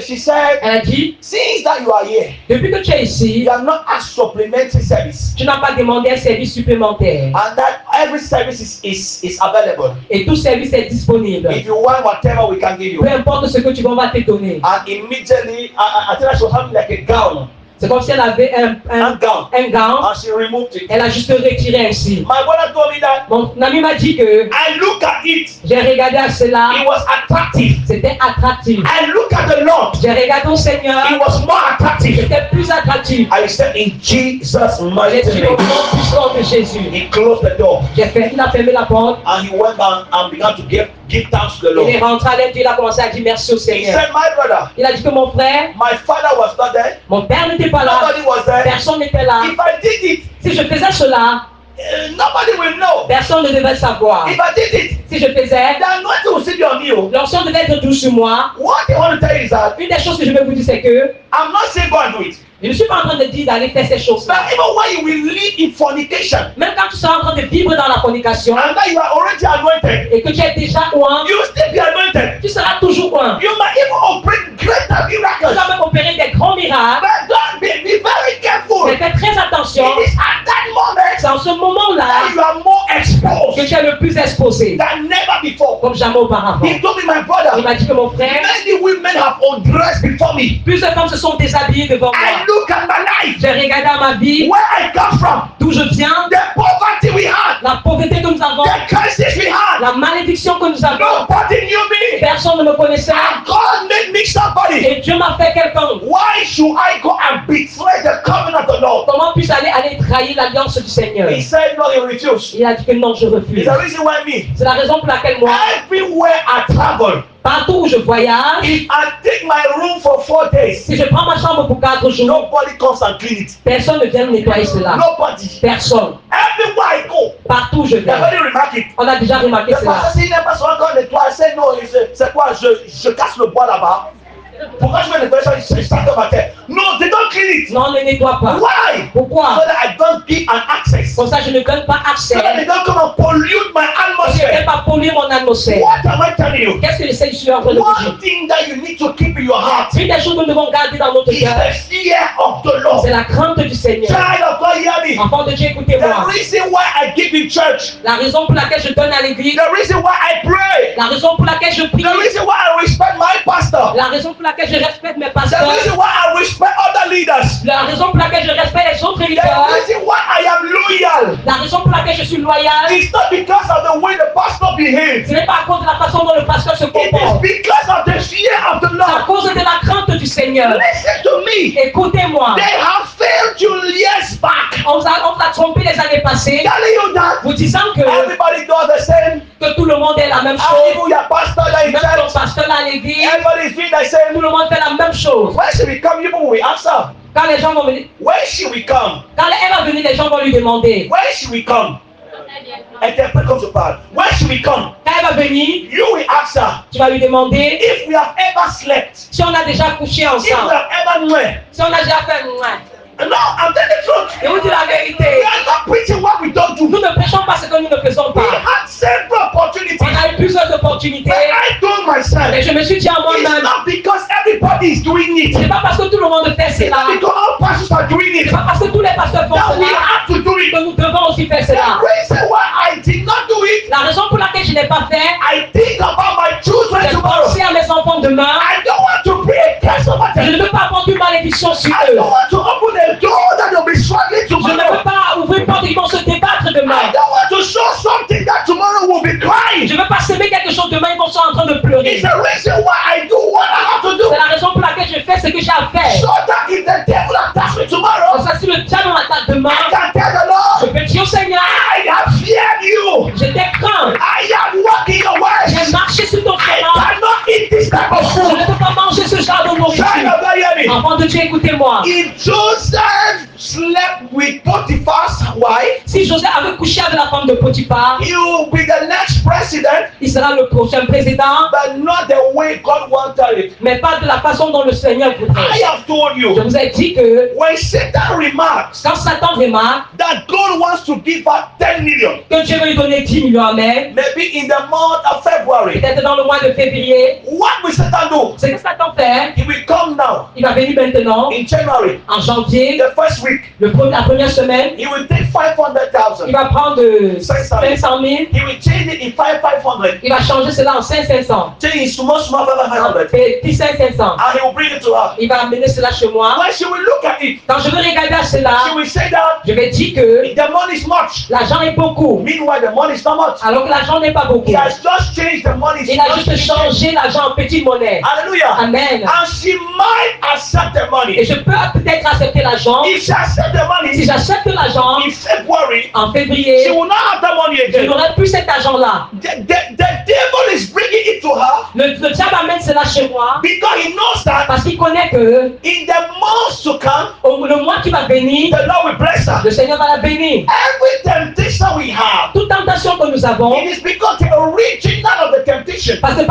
Speaker 2: she said,
Speaker 3: Elle a dit,
Speaker 2: since that you are here,
Speaker 3: depuis que tu es ici,
Speaker 2: you have not asked supplementary service.
Speaker 3: tu n'as pas demandé un service supplémentaire.
Speaker 2: And that every service is available.
Speaker 3: Et tout service est disponible.
Speaker 2: If you want whatever we can give you.
Speaker 3: Peu importe ce que tu veux, on va te donner.
Speaker 2: And immediately, I think she was having like a gown.
Speaker 3: C'est comme si elle avait
Speaker 2: A gown.
Speaker 3: un gant.
Speaker 2: And she removed it.
Speaker 3: Elle a juste retiré ainsi.
Speaker 2: My brother told me that
Speaker 3: Mon ami m'a dit que
Speaker 2: I look at it.
Speaker 3: j'ai regardé à cela.
Speaker 2: It was attractive.
Speaker 3: C'était attractif.
Speaker 2: I look at the Lord.
Speaker 3: J'ai regardé au Seigneur.
Speaker 2: It was more attractive.
Speaker 3: C'était plus attractif.
Speaker 2: I said in Jesus'
Speaker 3: J'ai
Speaker 2: mighty
Speaker 3: dit
Speaker 2: name.
Speaker 3: au nom puissant de Jésus.
Speaker 2: He closed the door
Speaker 3: Il a fermé la porte.
Speaker 2: and he went down and began to give thanks to the
Speaker 3: Il est
Speaker 2: Lord.
Speaker 3: rentré à l'intérieur. Il a commencé à dire merci au
Speaker 2: He
Speaker 3: Seigneur.
Speaker 2: said, my brother,
Speaker 3: Il a dit que mon frère,
Speaker 2: my father was not there.
Speaker 3: mon père n'était pas là.
Speaker 2: Nobody was there.
Speaker 3: Personne n'était là.
Speaker 2: If I did it,
Speaker 3: Si je faisais cela,
Speaker 2: nobody will know.
Speaker 3: personne ne devait savoir.
Speaker 2: If I did it,
Speaker 3: Si je faisais,
Speaker 2: then nothing will still be on you.
Speaker 3: l'onction devait être douce sur moi.
Speaker 2: What they want to tell you is that
Speaker 3: Une des choses que je veux vous dire, c'est que
Speaker 2: I'm not saying go and do it.
Speaker 3: je ne suis pas en train de dire d'aller faire ces choses-là.
Speaker 2: But even when you will live in fornication
Speaker 3: Même quand tu seras en train de vivre dans la fornication
Speaker 2: and that you are already anointed,
Speaker 3: et que tu es déjà loin,
Speaker 2: you will still be anointed.
Speaker 3: tu seras toujours loin.
Speaker 2: You might even operate greater
Speaker 3: Tu
Speaker 2: miracles.
Speaker 3: vas même opérer des grands miracles.
Speaker 2: But don't be very careful.
Speaker 3: Mais fais très attention.
Speaker 2: It is at that moment
Speaker 3: C'est en ce moment-là
Speaker 2: that you are more
Speaker 3: que
Speaker 2: exposed
Speaker 3: tu es le plus exposé,
Speaker 2: than never before.
Speaker 3: comme jamais auparavant.
Speaker 2: He told me, my
Speaker 3: Il
Speaker 2: brother,
Speaker 3: m'a dit que mon frère,
Speaker 2: many women have undressed before me.
Speaker 3: plusieurs femmes se sont déshabillées devant
Speaker 2: I
Speaker 3: moi.
Speaker 2: look at my life,
Speaker 3: J'ai regardé à ma vie,
Speaker 2: where I come from,
Speaker 3: d'où je viens,
Speaker 2: the poverty we had,
Speaker 3: la pauvreté que nous avons,
Speaker 2: the curses we had.
Speaker 3: la malédiction que nous avons.
Speaker 2: Nobody knew me.
Speaker 3: Personne ne me connaissait.
Speaker 2: And God made me somebody.
Speaker 3: Et Dieu m'a fait quelqu'un.
Speaker 2: Why should I go and betray the covenant of the Lord?
Speaker 3: Comment puis-je aller trahir l'alliance du Seigneur?
Speaker 2: He said no, he refused.
Speaker 3: Il a dit que non, je
Speaker 2: It's
Speaker 3: refuse.
Speaker 2: the reason why me.
Speaker 3: C'est la raison pour laquelle moi,
Speaker 2: Everywhere I travel,
Speaker 3: partout où je voyage,
Speaker 2: if I take my room for 4 days,
Speaker 3: si je prends ma chambre pour 4 jours,
Speaker 2: nobody comes and clean it.
Speaker 3: personne ne vient nettoyer cela.
Speaker 2: Nobody.
Speaker 3: Personne.
Speaker 2: Everywhere I go,
Speaker 3: Partout où je vais.
Speaker 2: everybody remark it.
Speaker 3: On a déjà remarqué
Speaker 2: The
Speaker 3: cela.
Speaker 2: pastor said, il n'est pas souvent qu'on nettoie. I said, no, c'est quoi, je casse le bois là-bas. Pourquoi je mets les personnes ça dans ma tête? No, they don't clean it.
Speaker 3: Non, ne nettoie pas.
Speaker 2: Why?
Speaker 3: Pourquoi?
Speaker 2: So that I don't give an access.
Speaker 3: Comme ça, je ne donne pas accès.
Speaker 2: So that they don't come and pollute my
Speaker 3: Parce que je ne vais
Speaker 2: atmosphere.
Speaker 3: pas polluer mon atmosphère.
Speaker 2: What am I telling you?
Speaker 3: Qu'est-ce que je suis en train de vous dire?
Speaker 2: One thing that you need to keep in your heart
Speaker 3: Une des choses que nous devons garder dans notre
Speaker 2: is
Speaker 3: cœur,
Speaker 2: the fear of the Lord.
Speaker 3: c'est la crainte du Seigneur.
Speaker 2: Child of God, hear me.
Speaker 3: Enfant de Dieu, écoutez-moi.
Speaker 2: The reason why I give in church,
Speaker 3: La raison pour laquelle je donne à l'église,
Speaker 2: the reason why I pray,
Speaker 3: la raison pour laquelle je prie,
Speaker 2: the reason why I respect my pastor,
Speaker 3: la raison pour laquelle je respecte mes
Speaker 2: the
Speaker 3: pasteurs,
Speaker 2: reason why I respect other leaders,
Speaker 3: la raison pour laquelle je respecte les autres
Speaker 2: the
Speaker 3: leaders,
Speaker 2: reason why I am loyal,
Speaker 3: la raison pour laquelle je suis loyal,
Speaker 2: it's not because of the way the pastor behaves.
Speaker 3: ce n'est pas à cause de la façon dont le pasteur se
Speaker 2: It is
Speaker 3: comporte,
Speaker 2: because of the fear of the
Speaker 3: c'est à
Speaker 2: Lord.
Speaker 3: cause de la crainte du Seigneur.
Speaker 2: Listen to me.
Speaker 3: Écoutez-moi,
Speaker 2: They have failed you years back.
Speaker 3: on vous a trompé les années passées,
Speaker 2: Telling you that
Speaker 3: vous disant que
Speaker 2: everybody does the same.
Speaker 3: tout le monde est la même
Speaker 2: How
Speaker 3: chose,
Speaker 2: even your pastor that in
Speaker 3: même ton
Speaker 2: church,
Speaker 3: pasteur à l'église,
Speaker 2: everybody is doing the
Speaker 3: tout
Speaker 2: same.
Speaker 3: le monde fait la même chose.
Speaker 2: When should we come? People will answer.
Speaker 3: Quand les gens vont venir,
Speaker 2: When should we come?
Speaker 3: quand elle va venir, les gens vont lui demander.
Speaker 2: When should we come? Interprète comme je parle. When should we come?
Speaker 3: Quand elle va venir,
Speaker 2: You will answer.
Speaker 3: tu vas lui demander
Speaker 2: If we have ever slept,
Speaker 3: si on a déjà couché
Speaker 2: if we
Speaker 3: ensemble,
Speaker 2: have ever known.
Speaker 3: si on a déjà fait mouais.
Speaker 2: No, I'm telling the truth.
Speaker 3: Et vous dites la
Speaker 2: We
Speaker 3: vérité.
Speaker 2: are not preaching what we don't do.
Speaker 3: Nous ne prêchons pas ce que nous ne faisons
Speaker 2: We
Speaker 3: pas.
Speaker 2: had several opportunities.
Speaker 3: On a eu plusieurs opportunités.
Speaker 2: But I told myself,
Speaker 3: Et je me suis dit à
Speaker 2: it's
Speaker 3: moi-même,
Speaker 2: not because everybody is doing it.
Speaker 3: ce n'est pas parce que tout le monde fait
Speaker 2: It's not
Speaker 3: cela,
Speaker 2: because all pastors are doing
Speaker 3: ce
Speaker 2: it
Speaker 3: n'est pas parce que tous les pasteurs font
Speaker 2: that we
Speaker 3: cela
Speaker 2: have to do it.
Speaker 3: que nous devons aussi faire
Speaker 2: The
Speaker 3: cela.
Speaker 2: reason why I did not do it,
Speaker 3: La raison pour laquelle je n'ai pas fait,
Speaker 2: I think about my children
Speaker 3: c'est
Speaker 2: tomorrow.
Speaker 3: penser à mes enfants demain.
Speaker 2: I don't want to bring a curse over
Speaker 3: Je ne
Speaker 2: them.
Speaker 3: veux pas apporter une malédiction sur
Speaker 2: I
Speaker 3: eux.
Speaker 2: don't want to open a door that they'll be struggling
Speaker 3: Je ne veux
Speaker 2: tomorrow.
Speaker 3: pas ouvrir une porte et ils vont se débattre
Speaker 2: I
Speaker 3: demain.
Speaker 2: don't want to show something that tomorrow will be crying.
Speaker 3: Je ne veux pas semer quelque chose demain, ils vont être en train de
Speaker 2: It's
Speaker 3: pleurer.
Speaker 2: the reason why I do what I have to do.
Speaker 3: C'est la raison pour laquelle je fais ce que j'ai à faire.
Speaker 2: So that if the devil attacks me
Speaker 3: Comme
Speaker 2: tomorrow,
Speaker 3: ça, si le diable m'attaque demain,
Speaker 2: I can tell the
Speaker 3: je
Speaker 2: Lord,
Speaker 3: peux dire au Seigneur,
Speaker 2: I have feared you.
Speaker 3: je t'ai craint.
Speaker 2: I am walking your
Speaker 3: J'ai
Speaker 2: ways.
Speaker 3: marché sur ton
Speaker 2: I
Speaker 3: chemin.
Speaker 2: cannot eat this type of
Speaker 3: Je ne
Speaker 2: food.
Speaker 3: peux pas manger ce genre de
Speaker 2: Child
Speaker 3: nourriture.
Speaker 2: of God, hear me.
Speaker 3: Enfant de Dieu, écoutez-moi.
Speaker 2: If Joseph slept with Potiphar's wife,
Speaker 3: Si Joseph avait couché avec la femme de Potiphar,
Speaker 2: he will be the next president,
Speaker 3: il sera le prochain président,
Speaker 2: but not the way God wanted it.
Speaker 3: mais pas de la façon dont le Seigneur
Speaker 2: I
Speaker 3: voudrait.
Speaker 2: have told
Speaker 3: Je
Speaker 2: you,
Speaker 3: vous ai dit que
Speaker 2: when Satan remarks
Speaker 3: quand Satan remarque
Speaker 2: that God wants to give her 10 million,
Speaker 3: que Dieu veut lui donner 10 millions à mai,
Speaker 2: maybe in the month of February,
Speaker 3: peut-être dans le mois de février,
Speaker 2: what will Satan do?
Speaker 3: ce que Satan fait,
Speaker 2: He will come now
Speaker 3: il va venir maintenant,
Speaker 2: in January,
Speaker 3: en janvier,
Speaker 2: the first week.
Speaker 3: la première semaine,
Speaker 2: He will take
Speaker 3: il
Speaker 2: 500,000.
Speaker 3: va prendre 500 000,
Speaker 2: He will change it in 500.
Speaker 3: il va changer cela en 500,
Speaker 2: Change it small, 500.
Speaker 3: et puis 500.
Speaker 2: And he will bring it to her.
Speaker 3: Il va amener cela chez moi.
Speaker 2: When she will look at it,
Speaker 3: Quand je vais regarder à
Speaker 2: she
Speaker 3: cela,
Speaker 2: will say that
Speaker 3: je vais dire que
Speaker 2: the money is much.
Speaker 3: l'argent est beaucoup,
Speaker 2: Meanwhile, the money is not much.
Speaker 3: alors que l'argent n'est pas beaucoup.
Speaker 2: He has just changed the money.
Speaker 3: Il a juste changé l'argent en petite monnaie.
Speaker 2: Hallelujah.
Speaker 3: Amen.
Speaker 2: And she might accept the
Speaker 3: Et
Speaker 2: money.
Speaker 3: je peux peut-être accepter l'argent.
Speaker 2: If she accepts the
Speaker 3: Si
Speaker 2: money
Speaker 3: j'accepte l'argent
Speaker 2: in February,
Speaker 3: en
Speaker 2: she
Speaker 3: février,
Speaker 2: will not have that money
Speaker 3: je
Speaker 2: again.
Speaker 3: n'aurai plus cet argent-là.
Speaker 2: The devil is bringing it to her
Speaker 3: Le diable amène cela chez moi
Speaker 2: because he knows that
Speaker 3: parce qu'il connaît que
Speaker 2: in the months to come,
Speaker 3: le mois qui va venir,
Speaker 2: the Lord will bless her.
Speaker 3: le Seigneur va la bénir.
Speaker 2: Every temptation we have,
Speaker 3: Toute tentation que nous avons,
Speaker 2: it is because the original of the temptation,
Speaker 3: parce que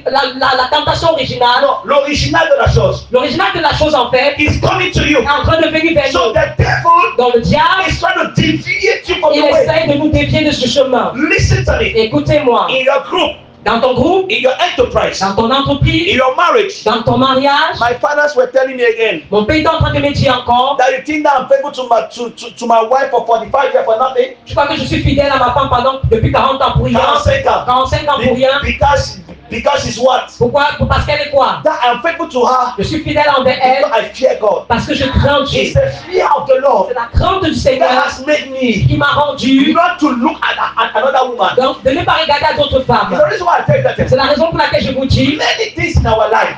Speaker 3: la tentation originale,
Speaker 2: no, l'original de la chose,
Speaker 3: l'original de la chose en fait,
Speaker 2: is coming to you.
Speaker 3: est en train de venir vers
Speaker 2: So
Speaker 3: nous.
Speaker 2: the devil
Speaker 3: Donc le diable,
Speaker 2: is trying to deviate you from
Speaker 3: il
Speaker 2: the way.
Speaker 3: essaie de nous dévier de ce chemin.
Speaker 2: Listen to me.
Speaker 3: Écoutez-moi,
Speaker 2: In your group,
Speaker 3: dans ton groupe,
Speaker 2: in your enterprise,
Speaker 3: dans ton
Speaker 2: in
Speaker 3: entreprise,
Speaker 2: your marriage,
Speaker 3: dans ton mariage,
Speaker 2: my fathers were telling me again
Speaker 3: mon père est en train de me dire encore,
Speaker 2: that you think that I'm faithful to my wife for 45 years for nothing.
Speaker 3: je crois que je suis fidèle à ma femme depuis 40 ans pour rien.
Speaker 2: 45 ans.
Speaker 3: 45 ans pour rien.
Speaker 2: Because she's what?
Speaker 3: Pourquoi? Parce qu'elle est quoi?
Speaker 2: That I'm faithful to her
Speaker 3: Je suis fidèle envers elle
Speaker 2: because I fear God.
Speaker 3: parce que je crains Dieu.
Speaker 2: It's the fear of the Lord
Speaker 3: C'est la crainte du
Speaker 2: that
Speaker 3: Seigneur
Speaker 2: has made me
Speaker 3: qui m'a rendu
Speaker 2: not to look at another woman.
Speaker 3: donc de ne pas regarder à d'autres
Speaker 2: It's
Speaker 3: femmes.
Speaker 2: the reason why I tell you that.
Speaker 3: C'est la raison pour laquelle je vous dis,
Speaker 2: Many things in our life,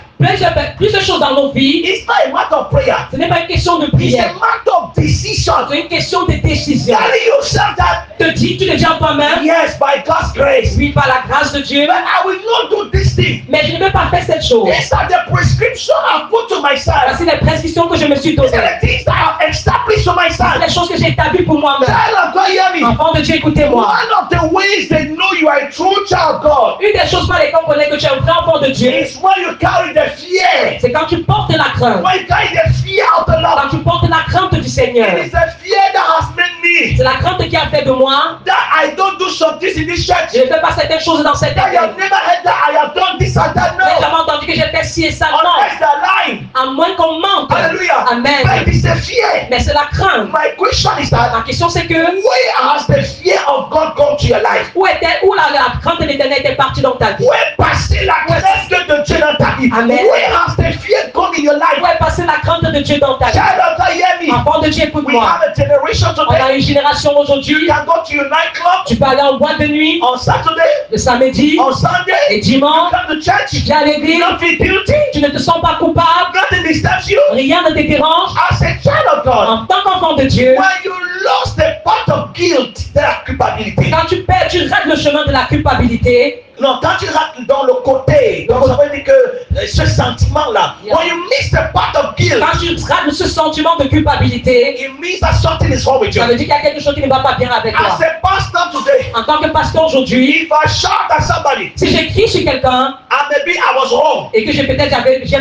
Speaker 3: plusieurs choses dans nos vies,
Speaker 2: it's not a matter of prayer.
Speaker 3: ce n'est pas une question de
Speaker 2: It's a
Speaker 3: prière,
Speaker 2: matter of decision.
Speaker 3: c'est une question de décision.
Speaker 2: Telling yourself that,
Speaker 3: Tu te dis en toi-même,
Speaker 2: yes, by God's grace,
Speaker 3: oui, par la grâce de Dieu,
Speaker 2: but I will not do this thing.
Speaker 3: mais je ne vais pas faire cette chose.
Speaker 2: These are the prescription I've put to myself.
Speaker 3: Voici les prescriptions que je me suis
Speaker 2: These
Speaker 3: données.
Speaker 2: are the things that I've established to myself.
Speaker 3: Les choses que j'ai établies pour moi-même.
Speaker 2: Child of God, hear me.
Speaker 3: Enfant de Dieu, écoutez-moi.
Speaker 2: One of the ways they know you are a true child of God
Speaker 3: Une des choses par lesquelles on connaît que tu es un vrai enfant de Dieu,
Speaker 2: is when you carry the fear.
Speaker 3: c'est quand tu portes la crainte.
Speaker 2: When you carry the fear of the
Speaker 3: Quand
Speaker 2: Lord.
Speaker 3: tu portes la crainte du Seigneur.
Speaker 2: It is the fear that has made me
Speaker 3: C'est la crainte qui a fait de moi.
Speaker 2: that I don't do some things in this church.
Speaker 3: Je ne fais pas certaines choses dans cette
Speaker 2: That you have
Speaker 3: église.
Speaker 2: never heard that I have done this and that.
Speaker 3: J'ai
Speaker 2: No.
Speaker 3: jamais entendu que j'ai fait ci et ça. Non.
Speaker 2: Unless they're lying.
Speaker 3: À moins qu'on mente.
Speaker 2: Hallelujah.
Speaker 3: Amen.
Speaker 2: But it is the fear.
Speaker 3: Mais c'est la crainte.
Speaker 2: My question is that
Speaker 3: La question c'est que
Speaker 2: where has the fear of God come to your life?
Speaker 3: où la crainte de l'éternel était partie dans ta vie?
Speaker 2: Où est passée la crainte de Dieu dans ta vie?
Speaker 3: Amen.
Speaker 2: Where has the fear come in your life?
Speaker 3: Où est passée la crainte de Dieu dans ta vie?
Speaker 2: Child of God, hear me.
Speaker 3: Enfant de Dieu,
Speaker 2: We
Speaker 3: écoute-moi.
Speaker 2: have a generation
Speaker 3: On a
Speaker 2: today.
Speaker 3: une génération
Speaker 2: You
Speaker 3: aujourd'hui.
Speaker 2: can go to your nightclub
Speaker 3: Tu peux aller en boîte de nuit
Speaker 2: on Saturday,
Speaker 3: le samedi
Speaker 2: on Sunday.
Speaker 3: et
Speaker 2: You
Speaker 3: dimanche.
Speaker 2: come to church.
Speaker 3: Tu viens à
Speaker 2: You
Speaker 3: l'église.
Speaker 2: don't feel guilty.
Speaker 3: Tu ne te sens pas coupable.
Speaker 2: Nothing disturbs you.
Speaker 3: Rien ne te dérange.
Speaker 2: As a child of God,
Speaker 3: En tant qu'enfant de Dieu,
Speaker 2: when you lost the part of guilt, that culpability.
Speaker 3: quand tu perds, tu rates le chemin de la culpabilité.
Speaker 2: Non, quand tu rates dans le côté, donc ça veut dire que ce sentiment-là,
Speaker 3: Yeah.
Speaker 2: when you miss the part of guilt,
Speaker 3: Quand tu rates ce sentiment de culpabilité,
Speaker 2: it means that something is wrong with you.
Speaker 3: ça veut dire qu'il y a quelque chose qui ne va pas bien avec toi.
Speaker 2: As a pastor today,
Speaker 3: En tant que pasteur aujourd'hui,
Speaker 2: if I shout at somebody,
Speaker 3: si j'écris sur quelqu'un
Speaker 2: and maybe I was wrong,
Speaker 3: et que j'ai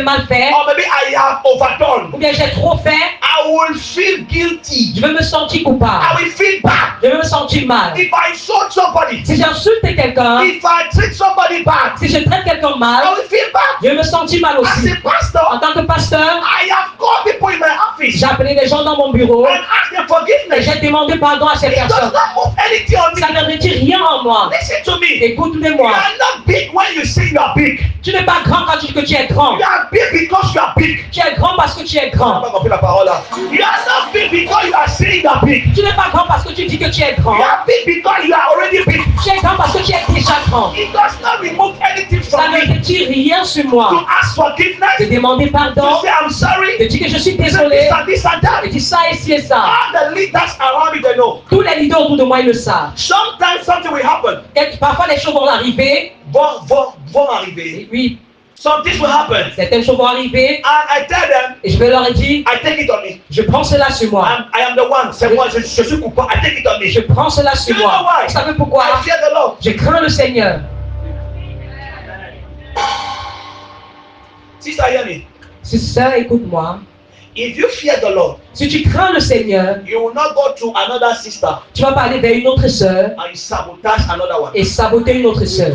Speaker 3: mal fait,
Speaker 2: or maybe I have overdone,
Speaker 3: ou bien j'ai trop fait,
Speaker 2: I will feel guilty.
Speaker 3: je vais me sentir coupable.
Speaker 2: I will feel bad.
Speaker 3: Je vais me sentir mal.
Speaker 2: If I insult somebody,
Speaker 3: Si j'insulte quelqu'un,
Speaker 2: if I treat somebody bad,
Speaker 3: si je traite quelqu'un
Speaker 2: I
Speaker 3: mal,
Speaker 2: will feel bad.
Speaker 3: je vais me sentir mal
Speaker 2: As
Speaker 3: aussi.
Speaker 2: a pastor,
Speaker 3: En tant que pasteur,
Speaker 2: I have called people in my office
Speaker 3: j'ai appelé les gens dans mon bureau
Speaker 2: and asked them
Speaker 3: et
Speaker 2: forgiveness.
Speaker 3: j'ai demandé pardon à ces
Speaker 2: It does
Speaker 3: personnes.
Speaker 2: not move anything on me.
Speaker 3: Ça ne retire rien en moi.
Speaker 2: Listen to me. You
Speaker 3: Écoute-moi.
Speaker 2: are not big when you say you are big.
Speaker 3: Tu n'es pas grand quand tu dis que tu es grand.
Speaker 2: You are big because you are big.
Speaker 3: Tu es grand parce que tu es
Speaker 2: On n'a
Speaker 3: grand.
Speaker 2: pas compris la parole là. You are not big because you are saying you are big.
Speaker 3: Tu n'es pas grand parce que tu dis que tu es grand.
Speaker 2: You are big because you are already big.
Speaker 3: Tu es grand parce que tu es déjà grand.
Speaker 2: It does not remove anything
Speaker 3: Ça
Speaker 2: from
Speaker 3: ne
Speaker 2: me.
Speaker 3: retire rien sur
Speaker 2: To
Speaker 3: moi.
Speaker 2: ask forgiveness,
Speaker 3: De demander
Speaker 2: to
Speaker 3: pardon,
Speaker 2: say I'm sorry,
Speaker 3: de dire que je suis
Speaker 2: to say
Speaker 3: désolé,
Speaker 2: this and this and that.
Speaker 3: de dire ça et ci et ça.
Speaker 2: All the leaders around me, they know.
Speaker 3: Tous les leaders autour de moi, ils le savent.
Speaker 2: Sometimes something will happen.
Speaker 3: Et parfois, les choses vont arriver.
Speaker 2: Vont arriver.
Speaker 3: Et oui,
Speaker 2: Some things will happen.
Speaker 3: certaines choses vont arriver.
Speaker 2: And I tell them,
Speaker 3: Et je vais leur dire,
Speaker 2: I take it on me.
Speaker 3: je prends cela sur moi.
Speaker 2: I am the one. C'est moi, je suis coupable. I take it on me.
Speaker 3: Je prends cela sur
Speaker 2: You know
Speaker 3: moi.
Speaker 2: why?
Speaker 3: Vous savez pourquoi?
Speaker 2: I fear the Lord.
Speaker 3: Je crains le Seigneur.
Speaker 2: Sister, hear me.
Speaker 3: Sister, écoute-moi.
Speaker 2: If you fear the Lord,
Speaker 3: Si tu crains le Seigneur,
Speaker 2: you will not go to another sister
Speaker 3: tu vas pas aller vers une autre sœur
Speaker 2: and you sabotage another one.
Speaker 3: et saboter une autre sœur.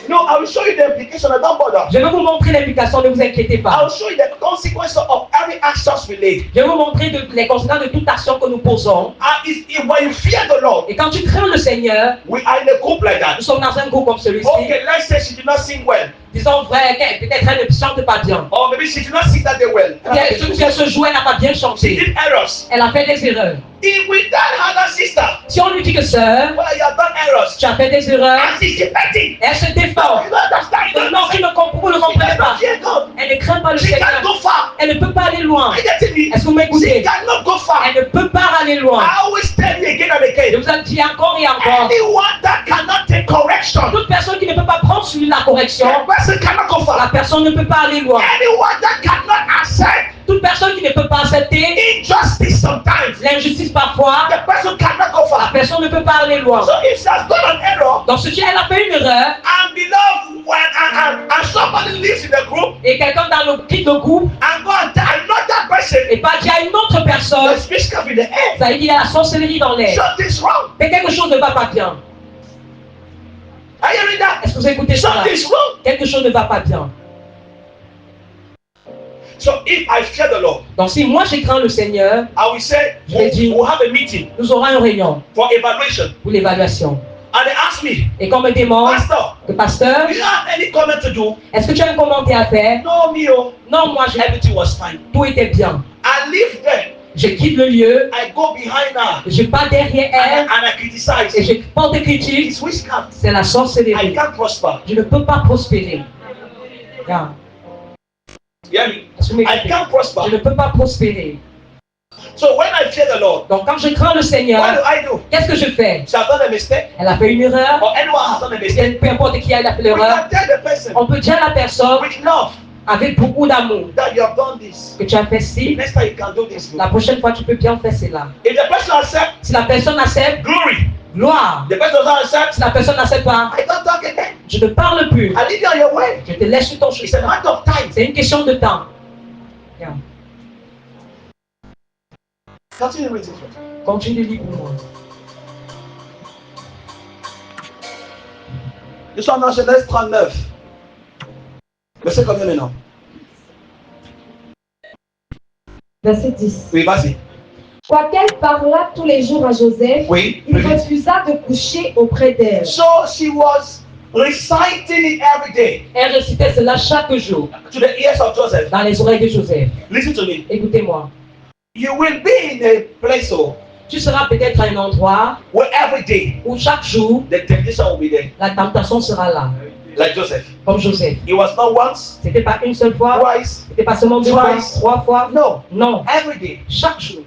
Speaker 2: No, I will show you the implication. Don't bother.
Speaker 3: Je vais vous montrer l'implication, ne vous inquiétez
Speaker 2: I
Speaker 3: pas.
Speaker 2: will show you the consequences of every action we lay.
Speaker 3: Je vais vous montrer les conséquences de toute action que nous posons.
Speaker 2: And when you fear the Lord,
Speaker 3: Et quand tu crains le Seigneur,
Speaker 2: we are in a group like that.
Speaker 3: nous sommes dans un groupe comme celui-ci.
Speaker 2: Okay, let's say she did not sing well.
Speaker 3: Disons vrai, peut-être elle ne chante pas bien.
Speaker 2: Or maybe she did not sing that day well.
Speaker 3: Bien, ce jouet n'a pas bien
Speaker 2: She
Speaker 3: chanté.
Speaker 2: did errors.
Speaker 3: Elle a fait des erreurs.
Speaker 2: If we tell her sister,
Speaker 3: Si on lui dit que sœur,
Speaker 2: well, you have done errors,
Speaker 3: tu as fait des erreurs,
Speaker 2: and she's repenting.
Speaker 3: elle se défend.
Speaker 2: You don't understand. You don't
Speaker 3: Non, tu
Speaker 2: understand.
Speaker 3: ne comprends, vous ne
Speaker 2: She
Speaker 3: comprenez
Speaker 2: does
Speaker 3: pas.
Speaker 2: not fear God.
Speaker 3: Elle ne craint pas le
Speaker 2: She can't
Speaker 3: Seigneur.
Speaker 2: go far.
Speaker 3: Elle ne peut pas aller loin.
Speaker 2: Are you getting me?
Speaker 3: Est-ce que vous
Speaker 2: She
Speaker 3: m'écoutez?
Speaker 2: cannot go far.
Speaker 3: Elle ne peut pas aller loin.
Speaker 2: I always tell you again and
Speaker 3: Je
Speaker 2: again.
Speaker 3: vous ai dit encore et encore.
Speaker 2: Anyone that cannot take correction,
Speaker 3: Toute personne qui ne peut pas prendre sur la correction,
Speaker 2: that person cannot go
Speaker 3: la
Speaker 2: far.
Speaker 3: personne ne peut pas aller loin.
Speaker 2: Anyone that cannot accept
Speaker 3: Toute personne qui ne peut pas accepter
Speaker 2: injustice sometimes,
Speaker 3: l'injustice parfois,
Speaker 2: the person cannot go
Speaker 3: la
Speaker 2: far.
Speaker 3: personne ne peut pas aller loin.
Speaker 2: So if she has done an error,
Speaker 3: Donc si elle a fait une erreur
Speaker 2: and beloved, and somebody lives in the group,
Speaker 3: et quelqu'un dans le quitte le groupe
Speaker 2: and go and tell another person,
Speaker 3: et pas dire à une autre personne,
Speaker 2: the speech can be the end.
Speaker 3: ça veut dire qu'il y a la sorcellerie dans l'air.
Speaker 2: Something's wrong.
Speaker 3: Mais quelque chose ne va pas bien.
Speaker 2: Are you hearing that?
Speaker 3: Est-ce que vous écoutez ça?
Speaker 2: Something's wrong.
Speaker 3: Quelque chose ne va pas bien.
Speaker 2: So if I fear the Lord,
Speaker 3: Donc si moi je crains le Seigneur,
Speaker 2: I will say,
Speaker 3: Je vais dire-
Speaker 2: we'll have a meeting
Speaker 3: nous aurons une réunion
Speaker 2: for evaluation.
Speaker 3: pour l'évaluation.
Speaker 2: And they ask me,
Speaker 3: Et qu'on me demande,
Speaker 2: Pastor,
Speaker 3: que pasteur,
Speaker 2: do you have any comment to do?
Speaker 3: est-ce que tu as un commentaire à faire?
Speaker 2: No, Mio.
Speaker 3: Non, moi
Speaker 2: Everything was fine.
Speaker 3: tout était bien.
Speaker 2: I leave there.
Speaker 3: Je quitte le lieu,
Speaker 2: I go behind her.
Speaker 3: je pars derrière elle
Speaker 2: And I criticize.
Speaker 3: et je porte des critiques.
Speaker 2: It's witchcraft.
Speaker 3: C'est la
Speaker 2: I
Speaker 3: sorcellerie.
Speaker 2: can't prosper.
Speaker 3: Je ne peux pas prospérer. Regarde.
Speaker 2: You hear me?
Speaker 3: Est-ce que vous
Speaker 2: I
Speaker 3: m'écoutez?
Speaker 2: can't prosper.
Speaker 3: Je ne peux pas prospérer.
Speaker 2: So when I fear the Lord,
Speaker 3: Donc quand je crains le
Speaker 2: what do
Speaker 3: Seigneur,
Speaker 2: I do?
Speaker 3: qu'est-ce que je fais?
Speaker 2: She has done a mistake,
Speaker 3: Elle a fait une erreur.
Speaker 2: or anyone has done a mistake.
Speaker 3: Peu importe qui a fait
Speaker 2: We
Speaker 3: l'erreur.
Speaker 2: can tell the person
Speaker 3: On peut dire à la personne
Speaker 2: with love
Speaker 3: avec beaucoup d'amour
Speaker 2: that you have done this.
Speaker 3: que tu as fait ci.
Speaker 2: Next time you can do this.
Speaker 3: La prochaine fois, tu peux bien faire cela.
Speaker 2: If the person accepts,
Speaker 3: Si la personne accepte,
Speaker 2: glory.
Speaker 3: gloire.
Speaker 2: The person doesn't accept,
Speaker 3: Si la personne n'accepte pas,
Speaker 2: I don't talk again.
Speaker 3: Je ne parle plus.
Speaker 2: I leave you on your way.
Speaker 3: Je te laisse sur ton
Speaker 2: It's a
Speaker 3: chemin.
Speaker 2: matter of time.
Speaker 3: C'est une question de temps. Yeah.
Speaker 2: Continue reading.
Speaker 3: Continue de lire pour moi.
Speaker 2: Nous sommes dans Genèse 39. Verset combien maintenant?
Speaker 4: Verset 10.
Speaker 2: Oui, vas-y.
Speaker 4: Quoiqu'elle parlât tous les jours à Joseph,
Speaker 2: Oui.
Speaker 4: il refusa de coucher auprès d'elle.
Speaker 2: So she was reciting it every day
Speaker 3: Elle récitait cela chaque jour
Speaker 2: to the ears of Joseph.
Speaker 3: dans les oreilles de Joseph.
Speaker 2: Listen to me.
Speaker 3: Écoutez-moi.
Speaker 2: You will be in a place
Speaker 3: Tu seras peut-être à un endroit
Speaker 2: where every day
Speaker 3: où chaque jour,
Speaker 2: the temptation will be there.
Speaker 3: la tentation sera là.
Speaker 2: Like Joseph.
Speaker 3: Comme Joseph.
Speaker 2: It was not once,
Speaker 3: C'était pas une seule fois,
Speaker 2: twice.
Speaker 3: c'était pas seulement deux fois,
Speaker 2: Twice.
Speaker 3: trois fois.
Speaker 2: No.
Speaker 3: Non,
Speaker 2: Every day.
Speaker 3: chaque jour.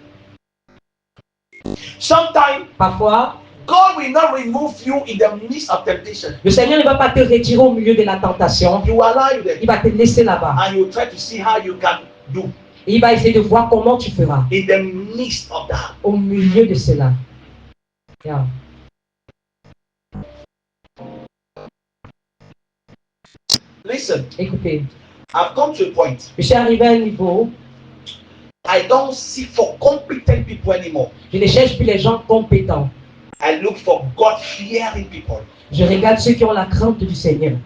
Speaker 2: Sometimes
Speaker 3: Parfois,
Speaker 2: God will not remove you in the midst of temptation.
Speaker 3: le Seigneur ne va pas te retirer au milieu de la tentation.
Speaker 2: He will allow you there.
Speaker 3: Il va te laisser là-bas.
Speaker 2: And you try to see how you can do
Speaker 3: Et il va essayer de voir comment tu feras
Speaker 2: in the midst of that.
Speaker 3: au milieu de cela. Yeah.
Speaker 2: Listen,
Speaker 3: Écoutez,
Speaker 2: I've come to a point.
Speaker 3: je suis arrivé à un niveau,
Speaker 2: I don't seek for competent people anymore.
Speaker 3: je ne cherche plus les gens compétents.
Speaker 2: I look for God-fearing people.
Speaker 3: Je regarde ceux qui ont la crainte du Seigneur.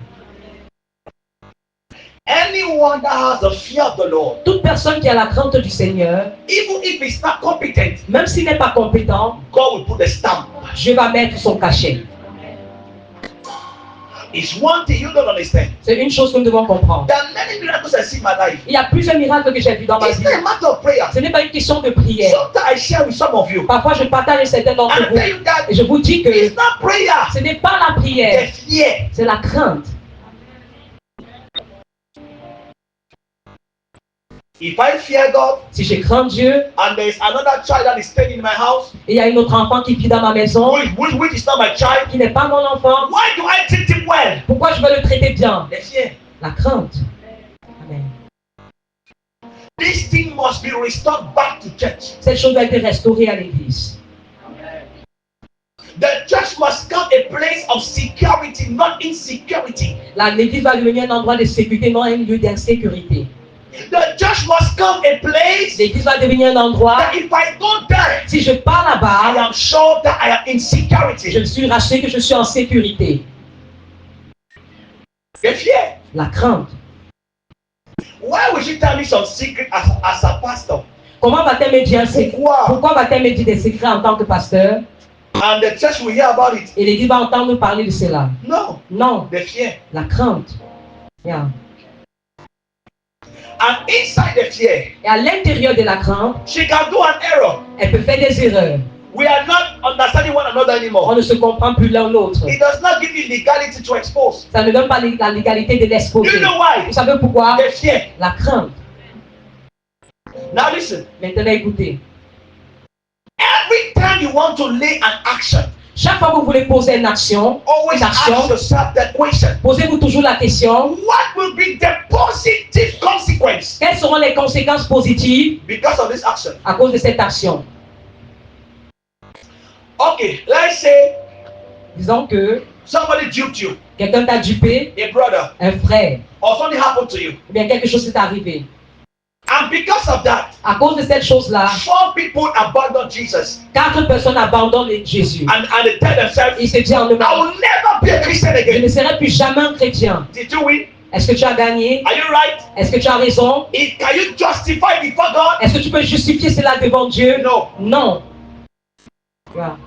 Speaker 2: Anyone that has the fear of the Lord,
Speaker 3: Toute personne qui a la crainte du Seigneur,
Speaker 2: even if he's not competent,
Speaker 3: même s'il n'est pas compétent,
Speaker 2: God will put a stamp.
Speaker 3: Dieu va mettre son cachet.
Speaker 2: It's one thing you don't understand.
Speaker 3: C'est une chose que nous devons comprendre.
Speaker 2: There are many miracles I see in my life.
Speaker 3: Il y a plusieurs miracles que j'ai vus dans ma
Speaker 2: It's
Speaker 3: vie.
Speaker 2: not a matter of prayer.
Speaker 3: Ce n'est pas une question de prière.
Speaker 2: Sometimes I share with some of you.
Speaker 3: Parfois, je partage avec certains d'entre
Speaker 2: And I
Speaker 3: vous.
Speaker 2: tell you that
Speaker 3: Et je vous dis que
Speaker 2: it's not prayer.
Speaker 3: ce n'est pas la prière,
Speaker 2: It's fear.
Speaker 3: c'est la crainte.
Speaker 2: If I fear God
Speaker 3: Si je crains Dieu,
Speaker 2: and there is another child that is staying in my house,
Speaker 3: et il y a un autre enfant qui vit dans ma maison,
Speaker 2: which is not my child,
Speaker 3: qui n'est pas mon enfant,
Speaker 2: why do I treat him well?
Speaker 3: pourquoi je vais le traiter bien?
Speaker 2: The fear.
Speaker 3: La crainte. Amen.
Speaker 2: This thing must be restored back to church.
Speaker 3: Cette chose doit être restaurée à l'église.
Speaker 2: The church must become a place of security, not insecurity.
Speaker 3: L'église va devenir un endroit de sécurité, non un lieu d'insécurité.
Speaker 2: The church must become a place
Speaker 3: L'église va devenir un endroit,
Speaker 2: that if I go there,
Speaker 3: si je pars
Speaker 2: I
Speaker 3: là-bas,
Speaker 2: am sure that I am in
Speaker 3: je
Speaker 2: security.
Speaker 3: suis rassuré que je suis en sécurité.
Speaker 2: The fear.
Speaker 3: La crainte.
Speaker 2: Why would you tell me some secret as a pastor?
Speaker 3: Comment va-t-elle me dire un secret?
Speaker 2: Pourquoi?
Speaker 3: Pourquoi va-t-elle me dire des secrets en tant que pasteur?
Speaker 2: And the church will hear about it.
Speaker 3: Et l'église va entendre parler de cela.
Speaker 2: No,
Speaker 3: Non,
Speaker 2: the fear.
Speaker 3: la crainte. Yeah.
Speaker 2: And inside the fear,
Speaker 3: Et à l'intérieur de la crainte,
Speaker 2: she can do an error.
Speaker 3: elle peut faire des erreurs.
Speaker 2: We are not understanding one another
Speaker 3: On
Speaker 2: anymore.
Speaker 3: ne se comprend plus l'un l'autre.
Speaker 2: It does not give you legality to expose.
Speaker 3: Ça ne donne pas la légalité de
Speaker 2: Do
Speaker 3: l'exposer.
Speaker 2: you know why?
Speaker 3: Vous savez pourquoi?
Speaker 2: The fear.
Speaker 3: La crainte.
Speaker 2: Now listen.
Speaker 3: Maintenant, écoutez.
Speaker 2: Every time you want to lay an action,
Speaker 3: Chaque fois que vous voulez poser une action,
Speaker 2: always ask yourself that question.
Speaker 3: posez-vous toujours la question,
Speaker 2: What will be the positive consequence
Speaker 3: quelles seront les conséquences positives
Speaker 2: because of this action?
Speaker 3: à cause de cette action?
Speaker 2: Okay, let's say
Speaker 3: Disons que
Speaker 2: somebody duped you,
Speaker 3: quelqu'un t'a dupé,
Speaker 2: a brother,
Speaker 3: un frère,
Speaker 2: or something happened to you.
Speaker 3: ou bien quelque chose s'est arrivé.
Speaker 2: And because of that,
Speaker 3: À cause de cette chose-là,
Speaker 2: 4 people abandoned Jesus
Speaker 3: 4 personnes abandonnent Jésus.
Speaker 2: and they tell themselves,
Speaker 3: Ils se disent en
Speaker 2: I
Speaker 3: eux-mêmes,
Speaker 2: will never be a Christian
Speaker 3: je
Speaker 2: again.
Speaker 3: ne serai plus jamais un chrétien.
Speaker 2: Did you win?
Speaker 3: Est-ce que tu as gagné?
Speaker 2: Are you right?
Speaker 3: Est-ce que tu as raison?
Speaker 2: Can you justify before God?
Speaker 3: Est-ce que tu peux justifier cela devant Dieu?
Speaker 2: No.
Speaker 3: Non. Voilà.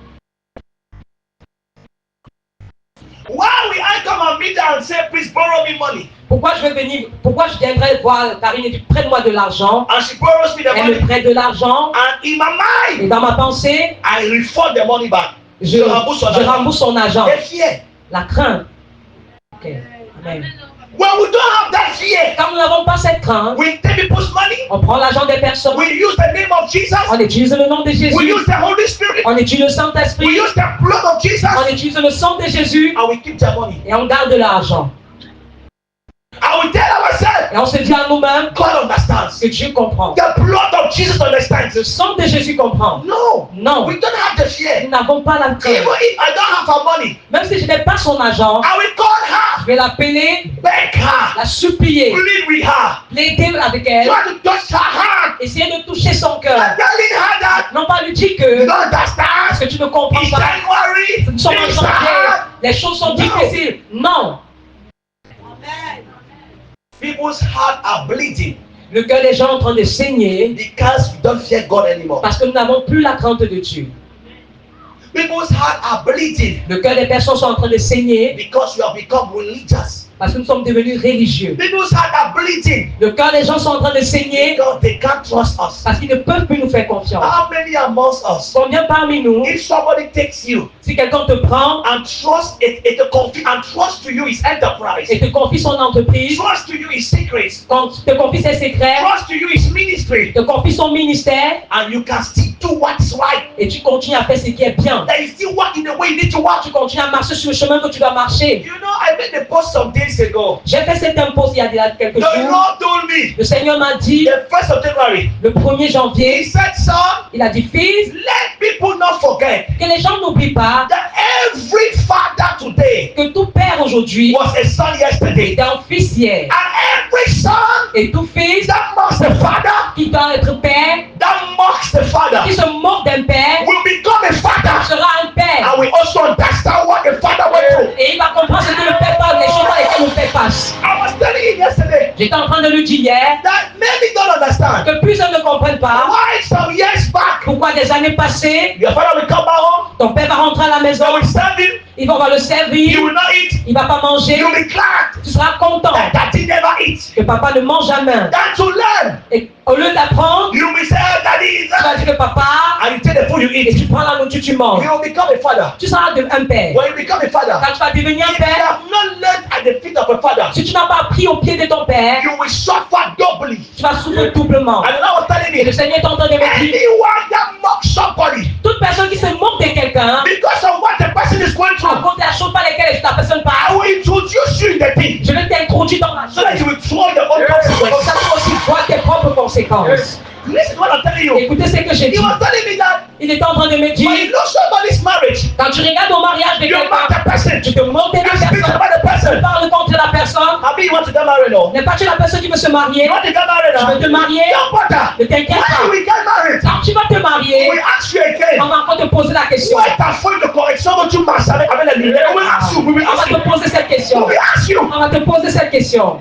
Speaker 2: Why will I come and meet her and say, please borrow me money?
Speaker 3: Pourquoi je viendrais voir Karine et dire prête-moi de l'argent?
Speaker 2: And she borrows me the
Speaker 3: Elle me
Speaker 2: money.
Speaker 3: prête de l'argent.
Speaker 2: And in my
Speaker 3: Et
Speaker 2: mind,
Speaker 3: dans ma pensée,
Speaker 2: I refund the money back.
Speaker 3: je rembourse son argent.
Speaker 2: The fear.
Speaker 3: La crainte. Ok. Amen.
Speaker 2: When we don't have that fear,
Speaker 3: Quand nous n'avons pas cette crainte,
Speaker 2: we take people's money,
Speaker 3: on prend l'argent des personnes,
Speaker 2: we use the name of Jesus,
Speaker 3: on utilise le nom de
Speaker 2: we
Speaker 3: Jésus,
Speaker 2: use the Holy Spirit,
Speaker 3: on utilise le
Speaker 2: we
Speaker 3: Saint-Esprit,
Speaker 2: use the blood of Jesus,
Speaker 3: on utilise le sang de Jésus
Speaker 2: and we keep the money.
Speaker 3: et on garde l'argent.
Speaker 2: And we tell ourselves,
Speaker 3: Et on se dit à nous-mêmes
Speaker 2: God understands.
Speaker 3: que Dieu comprend.
Speaker 2: The blood of Jesus understands.
Speaker 3: Le sang de Jésus comprend.
Speaker 2: No,
Speaker 3: Non,
Speaker 2: we don't have the fear.
Speaker 3: nous n'avons pas la
Speaker 2: Even
Speaker 3: crainte.
Speaker 2: if I don't have her money,
Speaker 3: Même si je n'ai pas son argent,
Speaker 2: I will call her.
Speaker 3: Je vais l'appeler,
Speaker 2: beg her,
Speaker 3: la supplier,
Speaker 2: plead with her,
Speaker 3: plaider avec elle,
Speaker 2: try to touch her heart,
Speaker 3: essayer de toucher son cœur.
Speaker 2: telling her that
Speaker 3: Non pas lui dire
Speaker 2: you
Speaker 3: que,
Speaker 2: don't
Speaker 3: parce
Speaker 2: understand.
Speaker 3: que tu ne comprends
Speaker 2: It's
Speaker 3: pas,
Speaker 2: January,
Speaker 3: nous sommes en
Speaker 2: things
Speaker 3: janvier,
Speaker 2: are hard.
Speaker 3: les choses sont
Speaker 2: Non.
Speaker 3: difficiles. Non,
Speaker 2: People's hearts are bleeding
Speaker 3: le cœur des gens est en train de saigner
Speaker 2: because we don't fear God anymore.
Speaker 3: parce que nous n'avons plus la crainte de Dieu.
Speaker 2: People's hearts are bleeding
Speaker 3: Le cœur des personnes sont en train de saigner
Speaker 2: because we have become religious.
Speaker 3: parce que nous sommes devenus religieux.
Speaker 2: People's hearts are bleeding
Speaker 3: Le cœur des gens sont en train de saigner
Speaker 2: because they can't trust us.
Speaker 3: parce qu'ils ne peuvent plus nous faire confiance.
Speaker 2: How many amongst us,
Speaker 3: Combien parmi nous,
Speaker 2: if somebody takes you
Speaker 3: si quelqu'un te prend
Speaker 2: and trust and trust to you his enterprise,
Speaker 3: et te confie son entreprise,
Speaker 2: trust to you his secrets,
Speaker 3: quand te confie ses secrets,
Speaker 2: trust to you his ministry,
Speaker 3: te confie son ministère
Speaker 2: and you can still do what's right,
Speaker 3: et tu continues à faire ce qui est bien.
Speaker 2: that you still walk in the way you need to walk.
Speaker 3: Tu continues à marcher sur le chemin que tu dois marcher.
Speaker 2: You know, I made a post some days ago.
Speaker 3: J'ai fait cette impose il y a déjà quelques
Speaker 2: The
Speaker 3: jours.
Speaker 2: Lord told me
Speaker 3: Le Seigneur m'a dit,
Speaker 2: the 1st of January,
Speaker 3: le 1er
Speaker 2: He
Speaker 3: janvier,
Speaker 2: said, son,
Speaker 3: il a dit, fils,
Speaker 2: let people not forget
Speaker 3: que les gens n'oublient pas
Speaker 2: that every father today
Speaker 3: que tout père aujourd'hui
Speaker 2: was a son yesterday,
Speaker 3: est un fils hier.
Speaker 2: and every son
Speaker 3: Et tout fils
Speaker 2: that mocks the father,
Speaker 3: qui doit être père,
Speaker 2: that mocks the father,
Speaker 3: qui se moque d'un père,
Speaker 2: will become a father,
Speaker 3: sera un père.
Speaker 2: and will also understand what the father went through.
Speaker 3: Et il va comprendre ce que le père passe, les choses par lesquelles le père passe.
Speaker 2: I was telling you yesterday
Speaker 3: J'étais en train de lui dire hier
Speaker 2: that many don't understand
Speaker 3: que plusieurs ne comprennent pas
Speaker 2: why some years back
Speaker 3: pourquoi des années passées,
Speaker 2: your father will come back home,
Speaker 3: ton père va rentrer à la maison,
Speaker 2: they will serve him,
Speaker 3: il va le
Speaker 2: he
Speaker 3: servir,
Speaker 2: will not eat,
Speaker 3: il va pas manger,
Speaker 2: you'll be glad
Speaker 3: tu seras content
Speaker 2: that he never eats.
Speaker 3: que papa ne mange jamais.
Speaker 2: Than to learn,
Speaker 3: Et au lieu d'apprendre,
Speaker 2: you will say, oh, daddy,
Speaker 3: tu vas dire que papa,
Speaker 2: and you take the food you
Speaker 3: et
Speaker 2: eat.
Speaker 3: tu prends la nourriture, tu manges.
Speaker 2: You will become a father.
Speaker 3: Tu seras un père.
Speaker 2: When you become a father,
Speaker 3: Quand tu vas devenir un
Speaker 2: if you
Speaker 3: père,
Speaker 2: have not learned at the feet of a father,
Speaker 3: si tu n'as pas appris au pied de ton père,
Speaker 2: you will suffer doubly.
Speaker 3: tu vas souffrir doublement.
Speaker 2: And I was telling
Speaker 3: Et le
Speaker 2: you,
Speaker 3: Seigneur est en train de me dire,
Speaker 2: anyone that mocks somebody
Speaker 3: toute personne qui se moque de quelqu'un,
Speaker 2: because of what the person is going
Speaker 3: à
Speaker 2: through,
Speaker 3: cause de la chose par laquelle la personne
Speaker 2: I
Speaker 3: parle,
Speaker 2: will introduce you in the thing
Speaker 3: je vais t'introduire dans la
Speaker 2: so that you
Speaker 3: chose.
Speaker 2: will throw your own
Speaker 3: Comme
Speaker 2: consequences.
Speaker 3: ça, tu aussi vois tes propres conséquences.
Speaker 2: Listen to what I'm telling you.
Speaker 3: Écoutez ce que j'ai
Speaker 2: He
Speaker 3: dit.
Speaker 2: was telling me that
Speaker 3: Il est en train de me
Speaker 2: when you
Speaker 3: dire,
Speaker 2: know somebody's marriage,
Speaker 3: quand tu regardes au mariage de
Speaker 2: you mock
Speaker 3: quelqu'un,
Speaker 2: the person.
Speaker 3: tu te moques de la
Speaker 2: You speak
Speaker 3: personne,
Speaker 2: about the
Speaker 3: tu
Speaker 2: person.
Speaker 3: parles contre la personne.
Speaker 2: I mean, you want to get married, no?
Speaker 3: N'est pas tu la personne qui veut se marier?
Speaker 2: You want to get married,
Speaker 3: Tu veux te
Speaker 2: no?
Speaker 3: marier?
Speaker 2: Don't bother.
Speaker 3: Ne t'inquiète
Speaker 2: When
Speaker 3: pas.
Speaker 2: we get married,
Speaker 3: Quand tu vas te marier,
Speaker 2: we ask you again.
Speaker 3: on va encore te poser la question.
Speaker 2: Ouais, ta feuille de correction dont tu marches avec la lumière. We will ask you. We will
Speaker 3: On va
Speaker 2: ask
Speaker 3: te
Speaker 2: you.
Speaker 3: poser cette question.
Speaker 2: We will ask you.
Speaker 3: On va te poser cette question.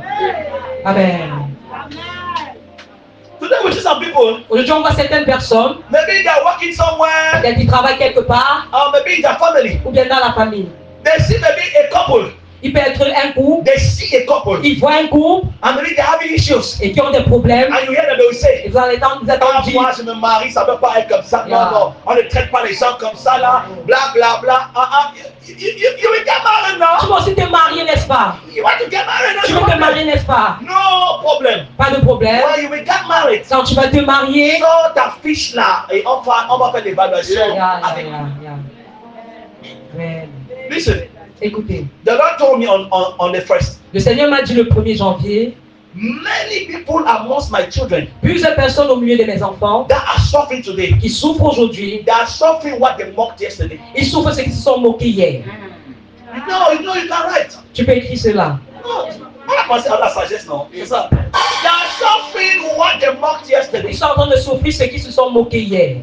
Speaker 3: Amen.
Speaker 2: Today we see some people.
Speaker 3: Aujourd'hui, on voit certaines personnes,
Speaker 2: Maybe they are working somewhere,
Speaker 3: peut-être qu'ils travaillent quelque part,
Speaker 2: or maybe in their family.
Speaker 3: ou bien dans la famille.
Speaker 2: They see maybe a couple.
Speaker 3: Il peut être un couple,
Speaker 2: They see a couple,
Speaker 3: ils voient un couple
Speaker 2: and maybe they're having issues.
Speaker 3: et qui ont des problèmes.
Speaker 2: And you hear them, they will say,
Speaker 3: Et vous allez entendre
Speaker 2: ah,
Speaker 3: dire,
Speaker 2: moi je me marie, ça ne peut pas être comme ça.
Speaker 3: Yeah.
Speaker 2: Non, non, on ne traite pas les gens comme ça là. Bla bla bla. You will get married
Speaker 3: tu
Speaker 2: now.
Speaker 3: vas aussi te marier, n'est-ce pas?
Speaker 2: You want to get married now?
Speaker 3: Tu veux te marier, n'est-ce pas?
Speaker 2: No problem.
Speaker 3: Pas de problème.
Speaker 2: Well, you will get married.
Speaker 3: Quand tu vas te marier,
Speaker 2: So ta fiche là, et on va faire l'évaluation avec.
Speaker 3: Amen.
Speaker 2: Listen,
Speaker 3: Écoutez,
Speaker 2: the Lord told me on the first.
Speaker 3: le Seigneur m'a dit le 1er janvier,
Speaker 2: Many people amongst my children
Speaker 3: plusieurs personnes au milieu de mes enfants
Speaker 2: that are suffering today,
Speaker 3: qui souffrent aujourd'hui,
Speaker 2: they are suffering what they mocked yesterday.
Speaker 3: ils souffrent ceux qui se sont moqués hier.
Speaker 2: No, you can write.
Speaker 3: Tu peux écrire cela.
Speaker 2: No, on a pensé à la sagesse, non? C'est ça. They are suffering what they mocked yesterday.
Speaker 3: Ils sont en train de souffrir ceux qui se sont moqués hier.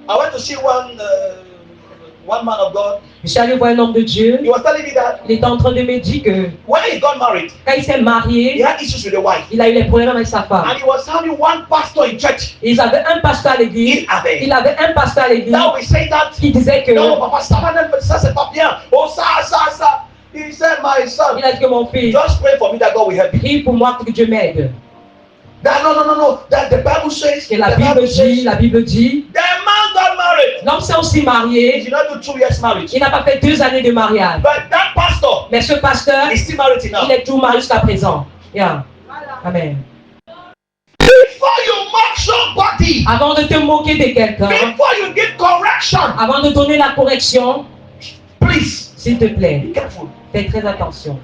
Speaker 2: I went to see one man of God.
Speaker 3: Je suis allé voir un homme de Dieu.
Speaker 2: He was telling me that
Speaker 3: Il était en train de me dire que
Speaker 2: when he got married,
Speaker 3: quand il s'est
Speaker 2: he
Speaker 3: marié,
Speaker 2: had issues with the wife.
Speaker 3: il a eu des problèmes avec sa femme.
Speaker 2: And he was having one pastor in church.
Speaker 3: Ils avaient un pasteur à l'église.
Speaker 2: Il avait.
Speaker 3: Il avait un pasteur à l'église
Speaker 2: Now we say that.
Speaker 3: qui disait que,
Speaker 2: No, papa, ça c'est pas bien. Oh, ça. He said, my son,
Speaker 3: il a dit que mon fils,
Speaker 2: just pray for me that God will help me.
Speaker 3: prie pour moi que Dieu m'aide.
Speaker 2: That no. That the Bible says.
Speaker 3: Et la Bible dit,
Speaker 2: The man got married.
Speaker 3: l'homme s'est aussi
Speaker 2: He
Speaker 3: marié.
Speaker 2: did not do 2 years marriage.
Speaker 3: Il n'a pas fait 2 années de mariage.
Speaker 2: But that pastor
Speaker 3: Mais ce pasteur,
Speaker 2: is still married now.
Speaker 3: il est tout marié jusqu'à présent. Yeah. Amen.
Speaker 2: Before you mock somebody,
Speaker 3: Avant de te moquer de quelqu'un,
Speaker 2: before you give correction,
Speaker 3: avant de donner la correction,
Speaker 2: please
Speaker 3: s'il te plaît,
Speaker 2: be careful.
Speaker 3: fais très attention.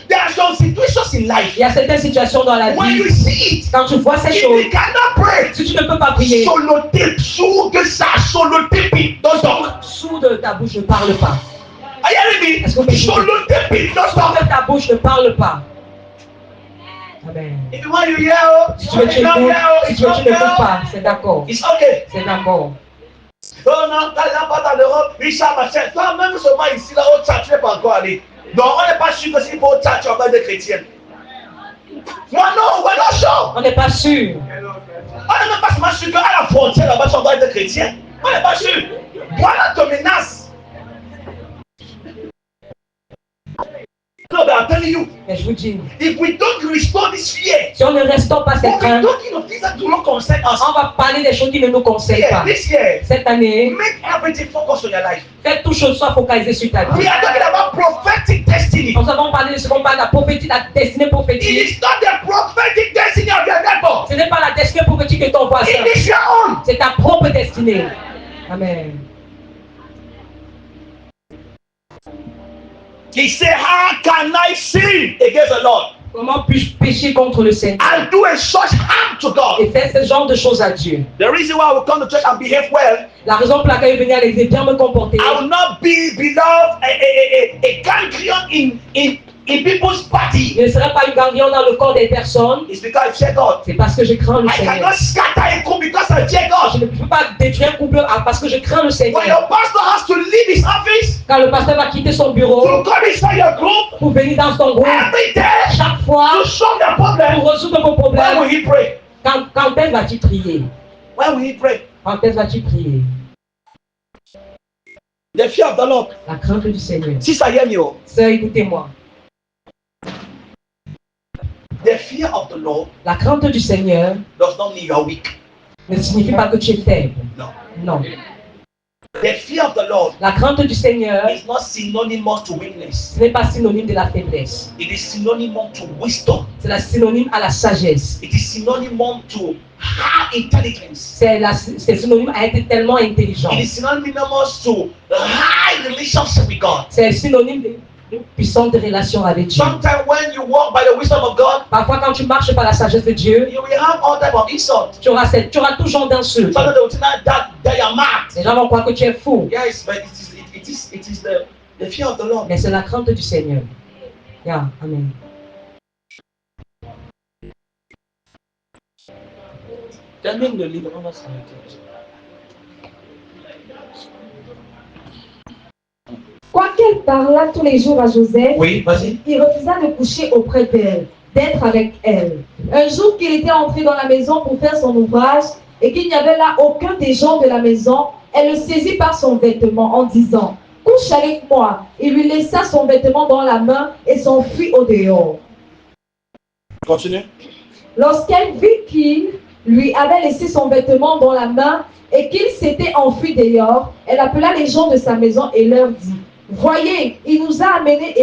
Speaker 2: There are some situations in life
Speaker 3: Il y a certaines situations dans la
Speaker 2: when you
Speaker 3: vie,
Speaker 2: see it,
Speaker 3: quand tu vois ces
Speaker 2: if
Speaker 3: choses,
Speaker 2: you cannot pray,
Speaker 3: si tu ne peux pas prier,
Speaker 2: solotape, sous que ça, solotape, don't talk.
Speaker 3: sous de ta bouche, ne parle pas.
Speaker 2: Are you hearing
Speaker 3: Est-ce que vous
Speaker 2: me?
Speaker 3: m'écoutez?
Speaker 2: Solo depend, don't
Speaker 3: Ouvre
Speaker 2: stop.
Speaker 3: ta bouche, ne parle pas. Amen.
Speaker 2: If you want, you hear, oh,
Speaker 3: Si tu veux, tu
Speaker 2: not
Speaker 3: n'écoutes.
Speaker 2: hear, oh,
Speaker 3: Si
Speaker 2: it's
Speaker 3: tu veux, tu
Speaker 2: okay,
Speaker 3: n'écoutes
Speaker 2: oh.
Speaker 3: pas. C'est d'accord.
Speaker 2: It's okay.
Speaker 3: C'est d'accord.
Speaker 2: Oh non, quand il n'a pas en Europe, il s'en machin. Toi, même seulement ici, là, au tchat, tu n'es pas encore allé. Donc, on n'est pas sûr que s'il faut au tchat, tu vas pas être chrétien. Moi, non, we're not sure.
Speaker 3: On n'est pas sûr.
Speaker 2: On n'est même pas seulement sûr qu'à la frontière, là-bas, tu vas être chrétien. On n'est pas sûr. Voilà ton menace. No, but I'm telling you,
Speaker 3: Mais je vous dis,
Speaker 2: if we don't restore this fear,
Speaker 3: si on ne restaure pas cette
Speaker 2: we're
Speaker 3: crainte,
Speaker 2: talking of things that do not concern us.
Speaker 3: on va parler des choses qui ne nous concernent
Speaker 2: Yeah,
Speaker 3: pas.
Speaker 2: this year,
Speaker 3: Cette année,
Speaker 2: make everything focus on your life.
Speaker 3: faites tout chose soit focalisé sur ta
Speaker 2: We
Speaker 3: vie.
Speaker 2: are talking about prophetic destiny.
Speaker 3: Nous avons parlé de ce qu'on parle de la prophétie, la destinée
Speaker 2: It
Speaker 3: prophétique.
Speaker 2: is not the prophetic destiny of your neighbor.
Speaker 3: Ce n'est pas la destinée prophétique de ton voisin.
Speaker 2: It is your own.
Speaker 3: C'est ta propre destinée. Amen.
Speaker 2: He said, how can I sin against the Lord
Speaker 3: Comment puis-je pécher contre le Seigneur
Speaker 2: and do a such harm to God?
Speaker 3: et faire ce genre de choses à Dieu?
Speaker 2: The reason why I will come to church and behave well,
Speaker 3: La raison pour laquelle je venais à l'église, bien me comporter.
Speaker 2: I will not be beloved a ganglion in people's party.
Speaker 3: Je ne serai pas une ganglion dans le corps des personnes.
Speaker 2: It's because I fear God.
Speaker 3: C'est parce que je crains le
Speaker 2: I
Speaker 3: Seigneur.
Speaker 2: cannot scatter a group because I fear
Speaker 3: Je
Speaker 2: God.
Speaker 3: ne peux pas détruire un couple parce que je crains le
Speaker 2: When
Speaker 3: Seigneur.
Speaker 2: your pastor has to leave his office
Speaker 3: Quand le pasteur va quitter son bureau
Speaker 2: to come inside your group
Speaker 3: pour venir dans son groupe,
Speaker 2: every day
Speaker 3: chaque fois,
Speaker 2: to solve the
Speaker 3: pour
Speaker 2: problem,
Speaker 3: résoudre vos
Speaker 2: when
Speaker 3: problèmes,
Speaker 2: will he pray?
Speaker 3: quand est-ce vas-tu prier?
Speaker 2: When will he pray?
Speaker 3: Quand est-ce vas-tu prier?
Speaker 2: The fear of the Lord.
Speaker 3: La crainte du Seigneur.
Speaker 2: Sister, hear me. Oh.
Speaker 3: Sœur, écoutez-moi.
Speaker 2: The fear of the Lord
Speaker 3: La crainte du Seigneur
Speaker 2: does not mean you are weak.
Speaker 3: ne signifie pas que tu es faible.
Speaker 2: No.
Speaker 3: Non.
Speaker 2: The fear of the Lord
Speaker 3: La crainte du Seigneur,
Speaker 2: is not synonymous to weakness.
Speaker 3: ce n'est pas synonyme de la faiblesse.
Speaker 2: It is synonymous to wisdom.
Speaker 3: C'est la synonyme à la sagesse.
Speaker 2: It is synonymous to high intelligence.
Speaker 3: C'est synonyme à être tellement intelligent.
Speaker 2: It is synonymous to high relationship with God.
Speaker 3: C'est synonyme d'une puissante relation avec Dieu.
Speaker 2: Sometimes when you walk by the wisdom of God,
Speaker 3: Parfois, quand tu marches par la sagesse de Dieu,
Speaker 2: you will have all type of insult.
Speaker 3: tu auras tout genre d'insultes.
Speaker 2: Some of the will think that you are mad.
Speaker 3: Les gens vont croire que tu es fou.
Speaker 2: Yes, but it is the fear of the Lord.
Speaker 3: Mais c'est la crainte du Seigneur. Yeah, amen.
Speaker 2: Termine le livre, on va s'arrêter.
Speaker 4: Quoiqu'elle parlât tous les jours à Joseph,
Speaker 2: Oui, vas-y.
Speaker 4: il refusa de coucher auprès d'elle, d'être avec elle. Un jour qu'il était entré dans la maison pour faire son ouvrage et qu'il n'y avait là aucun des gens de la maison, elle le saisit par son vêtement en disant « Couche avec moi ». Il lui laissa son vêtement dans la main et s'enfuit au dehors.
Speaker 2: Continue.
Speaker 4: Lorsqu'elle vit qu'il lui avait laissé son vêtement dans la main et qu'il s'était enfui dehors, elle appela les gens de sa maison et leur dit « Voyez, il nous a amené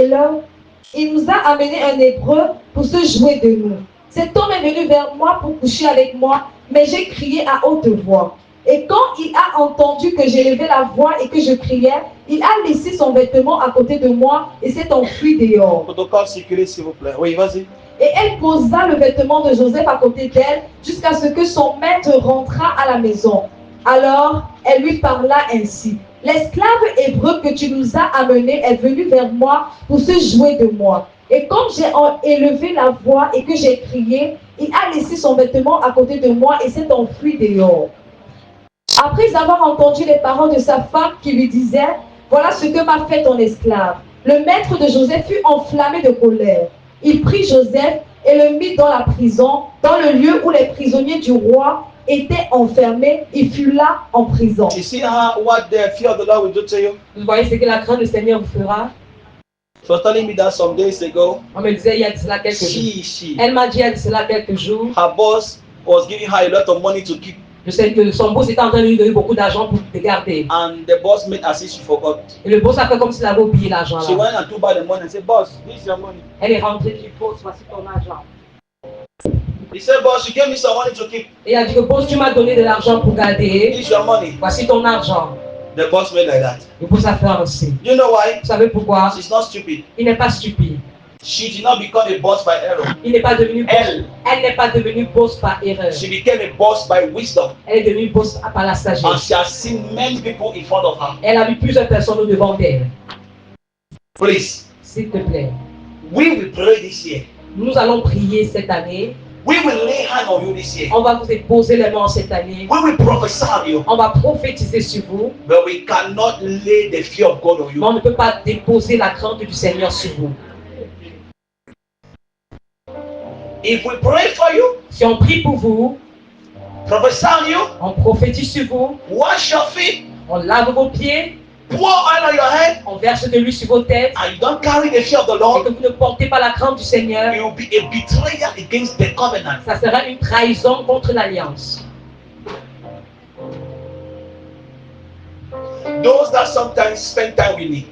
Speaker 4: un Hébreu pour se jouer de nous. Cet homme est venu vers moi pour coucher avec moi, mais j'ai crié à haute voix. Et quand il a entendu que j'élevais la voix et que je criais, il a laissé son vêtement à côté de moi et s'est enfui dehors.
Speaker 2: Protocole circulé, s'il vous plaît. Oui, vas-y.
Speaker 4: Et elle posa le vêtement de Joseph à côté d'elle jusqu'à ce que son maître rentrât à la maison. Alors, elle lui parla ainsi. L'esclave hébreu que tu nous as amené est venu vers moi pour se jouer de moi. Et comme j'ai élevé la voix et que j'ai crié, il a laissé son vêtement à côté de moi et s'est enfui dehors. Après avoir entendu les paroles de sa femme qui lui disait, voilà ce que m'a fait ton esclave. Le maître de Joseph fut enflammé de colère. Il prit Joseph et le mit dans la prison, dans le lieu où les prisonniers du roi étaient enfermés. Il fut là en prison.
Speaker 2: You see what the fear of the Lord will do to you?
Speaker 3: Vous voyez ce que la crainte du Seigneur vous fera?
Speaker 2: She was telling me that some days ago,
Speaker 3: On me disait il y a de cela quelques jours.
Speaker 2: she,
Speaker 3: Elle m'a dit il y a de cela quelques jours.
Speaker 2: her boss was giving her a lot of money to keep,
Speaker 3: Je sais que son boss était en train de lui donner beaucoup d'argent pour te garder.
Speaker 2: and the boss made as if she forgot.
Speaker 3: Et le boss a fait comme s'il avait oublié l'argent
Speaker 2: She
Speaker 3: là.
Speaker 2: went and took back the money and said, "Boss, this is your money."
Speaker 3: Elle est rentrée, dit boss, voici ton argent.
Speaker 2: He said, "Boss, you gave me some money to keep.
Speaker 3: Et il a dit que boss, tu m'as donné de l'argent pour garder.
Speaker 2: This is your money."
Speaker 3: Voici ton argent.
Speaker 2: The boss made like that.
Speaker 3: Le boss a fait ainsi.
Speaker 2: You know why?
Speaker 3: Vous savez pourquoi?
Speaker 2: She's not stupid.
Speaker 3: Il n'est pas stupide.
Speaker 2: She did not become a boss by error.
Speaker 3: Il n'est pas devenu boss. Elle n'est pas devenue boss par erreur.
Speaker 2: She became a boss by wisdom.
Speaker 3: Elle est devenue boss par la
Speaker 2: And
Speaker 3: sagesse.
Speaker 2: she has seen many people in front of her.
Speaker 3: Elle a vu plusieurs personnes au devant d'elle.
Speaker 2: Please.
Speaker 3: S'il te plaît.
Speaker 2: We will pray this year.
Speaker 3: Nous allons prier cette année.
Speaker 2: We will lay hand on you this year.
Speaker 3: On va vous déposer les mains cette année.
Speaker 2: We will prophesy on you.
Speaker 3: On va prophétiser sur vous.
Speaker 2: But we cannot lay the fear of God on
Speaker 3: Mais
Speaker 2: you.
Speaker 3: on ne peut pas déposer la crainte du Seigneur sur vous.
Speaker 2: If we pray for you,
Speaker 3: Si on prie pour vous,
Speaker 2: prophesy on you,
Speaker 3: on prophétise sur vous,
Speaker 2: wash your feet,
Speaker 3: on lave vos pieds,
Speaker 2: pour oil on your head,
Speaker 3: on verse de l'huile sur vos têtes,
Speaker 2: and you don't carry the fear of the
Speaker 3: et
Speaker 2: Lord,
Speaker 3: que vous ne portez pas la crainte du Seigneur,
Speaker 2: it will be a betrayal against the covenant.
Speaker 3: ça sera une trahison contre l'alliance.
Speaker 2: Those that sometimes spend time with me,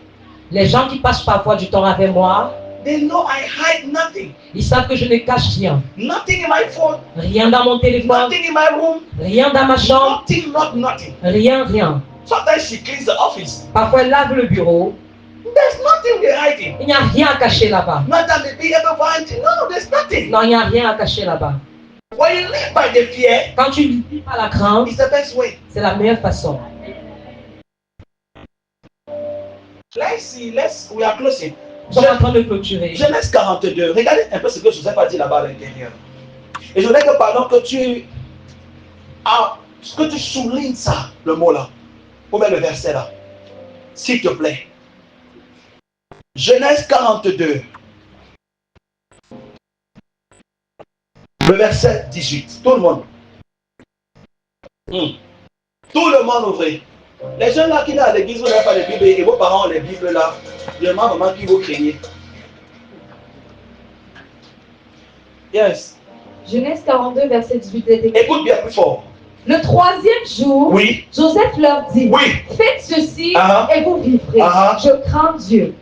Speaker 3: Les gens qui passent parfois du temps avec moi,
Speaker 2: they know I hide nothing.
Speaker 3: ils savent que je ne cache rien.
Speaker 2: Nothing in my phone,
Speaker 3: Rien dans mon téléphone,
Speaker 2: nothing in my room,
Speaker 3: rien dans ma chambre,
Speaker 2: nothing.
Speaker 3: rien.
Speaker 2: Sometimes she cleans the office.
Speaker 3: Parfois, elle lave le bureau.
Speaker 2: There's nothing we're hiding.
Speaker 3: Il n'y a rien à cacher là-bas.
Speaker 2: Not that maybe everyone, no, there's nothing.
Speaker 3: Non, il n'y a rien à cacher là-bas.
Speaker 2: When you live by the fear,
Speaker 3: Quand tu ne vis pas la crainte,
Speaker 2: it's the best way.
Speaker 3: c'est la meilleure façon.
Speaker 2: Let's see, we are closing.
Speaker 3: Nous sommes en train de clôturer.
Speaker 2: Genèse 42. Regardez un peu ce que Joseph a dit là-bas à l'intérieur. Et je voudrais que pendant que tu soulignes ça, le mot là, ou même le verset là, s'il te plaît. Genèse 42. Le verset 18. Tout le monde. Tout le monde ouvrez. Les jeunes là qui sont à l'église, vous n'avez pas les Bibles et vos parents ont les Bibles là. Je demande vraiment qui vous craignez. Yes.
Speaker 4: Genèse 42, verset 18 est écrit.
Speaker 2: Écoute bien plus fort.
Speaker 4: Le troisième jour,
Speaker 2: Oui.
Speaker 4: Joseph leur dit,
Speaker 2: Oui.
Speaker 4: faites ceci
Speaker 2: Ah.
Speaker 4: et vous vivrez.
Speaker 2: Ah.
Speaker 4: Je crains Dieu.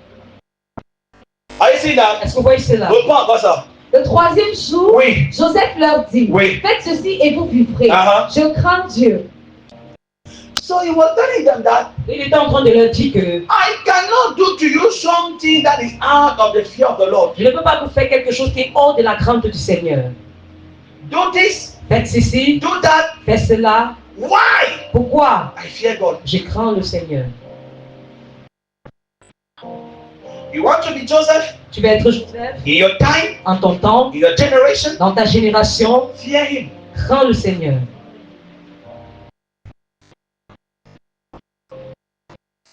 Speaker 2: Are you seeing that?
Speaker 3: Est-ce que vous voyez cela?
Speaker 2: Reprends encore ça.
Speaker 4: Le troisième jour,
Speaker 2: Oui.
Speaker 4: Joseph leur dit,
Speaker 2: Oui.
Speaker 4: faites ceci et vous vivrez.
Speaker 2: Ah.
Speaker 4: Je crains Dieu.
Speaker 2: So he was telling them that
Speaker 3: Il était en train de leur dire que
Speaker 2: I cannot do to you something that is out of the fear of the Lord.
Speaker 3: je ne peux pas vous faire quelque chose qui est hors de la crainte du Seigneur.
Speaker 2: Do this,
Speaker 3: Faites ceci,
Speaker 2: do that.
Speaker 3: faites cela.
Speaker 2: Why?
Speaker 3: Pourquoi?
Speaker 2: I fear God.
Speaker 3: Je crains le Seigneur.
Speaker 2: You want to be Joseph
Speaker 3: Tu vas être Joseph
Speaker 2: in your time,
Speaker 3: en ton temps,
Speaker 2: in your generation?
Speaker 3: dans ta génération.
Speaker 2: Fear him.
Speaker 3: Crains le Seigneur.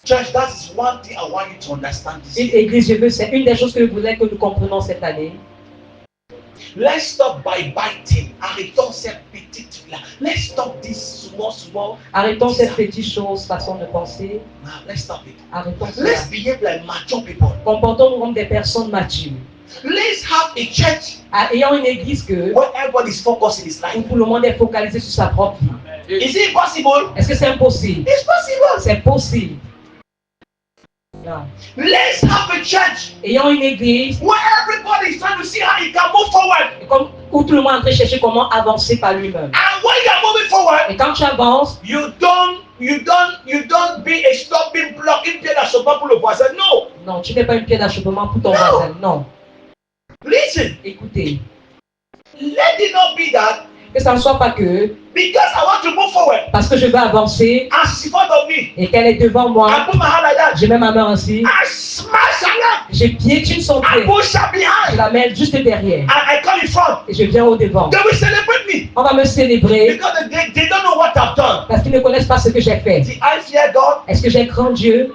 Speaker 2: Church, that is one thing I want you to understand this
Speaker 3: Une
Speaker 2: year.
Speaker 3: église, c'est une des choses que je voulais que nous comprenions cette année.
Speaker 2: Let's stop by biting. Arrêtons ces petites là. Let's stop this small.
Speaker 3: Arrêtons cette petite chose, façon de penser.
Speaker 2: Now, let's stop it.
Speaker 3: Arrêtons cela.
Speaker 2: Let's behave like mature people.
Speaker 3: Comportons-nous comme des personnes matures.
Speaker 2: Let's have a church
Speaker 3: Ayant une église que
Speaker 2: where everybody is focused in his life.
Speaker 3: où tout le monde est focalisé sur sa propre vie.
Speaker 2: Is it possible?
Speaker 3: Est-ce que c'est impossible?
Speaker 2: It's possible.
Speaker 3: C'est possible. Non.
Speaker 2: Let's have a church
Speaker 3: Ayant une église
Speaker 2: where everybody is trying to see how he can move forward.
Speaker 3: où tout le monde est en train de chercher comment avancer par lui-même.
Speaker 2: And when you are moving forward,
Speaker 3: Et quand tu avances,
Speaker 2: you don't be a stopping block, une pied d'achoppement pour le voisin. No.
Speaker 3: non, tu n'es pas une pierre d'achoppement pour ton
Speaker 2: Non.
Speaker 3: voisin. Non.
Speaker 2: Listen.
Speaker 3: Écoutez,
Speaker 2: Let it not be that
Speaker 3: que ça ne soit pas que
Speaker 2: because I want to move forward
Speaker 3: parce que je veux avancer
Speaker 2: and she's in front of me.
Speaker 3: et qu'elle est devant
Speaker 2: I
Speaker 3: moi,
Speaker 2: put my hand like that.
Speaker 3: je mets ma main ainsi,
Speaker 2: I smash her leg.
Speaker 3: je piétine son
Speaker 2: I
Speaker 3: pied,
Speaker 2: push her
Speaker 3: je
Speaker 2: behind.
Speaker 3: la mets juste derrière
Speaker 2: And I come in front.
Speaker 3: et je viens au devant.
Speaker 2: They will celebrate me
Speaker 3: On va me célébrer
Speaker 2: because they don't know what I've done.
Speaker 3: parce qu'ils ne connaissent pas ce que j'ai fait.
Speaker 2: See, I fear God.
Speaker 3: Est-ce que j'ai craint Dieu?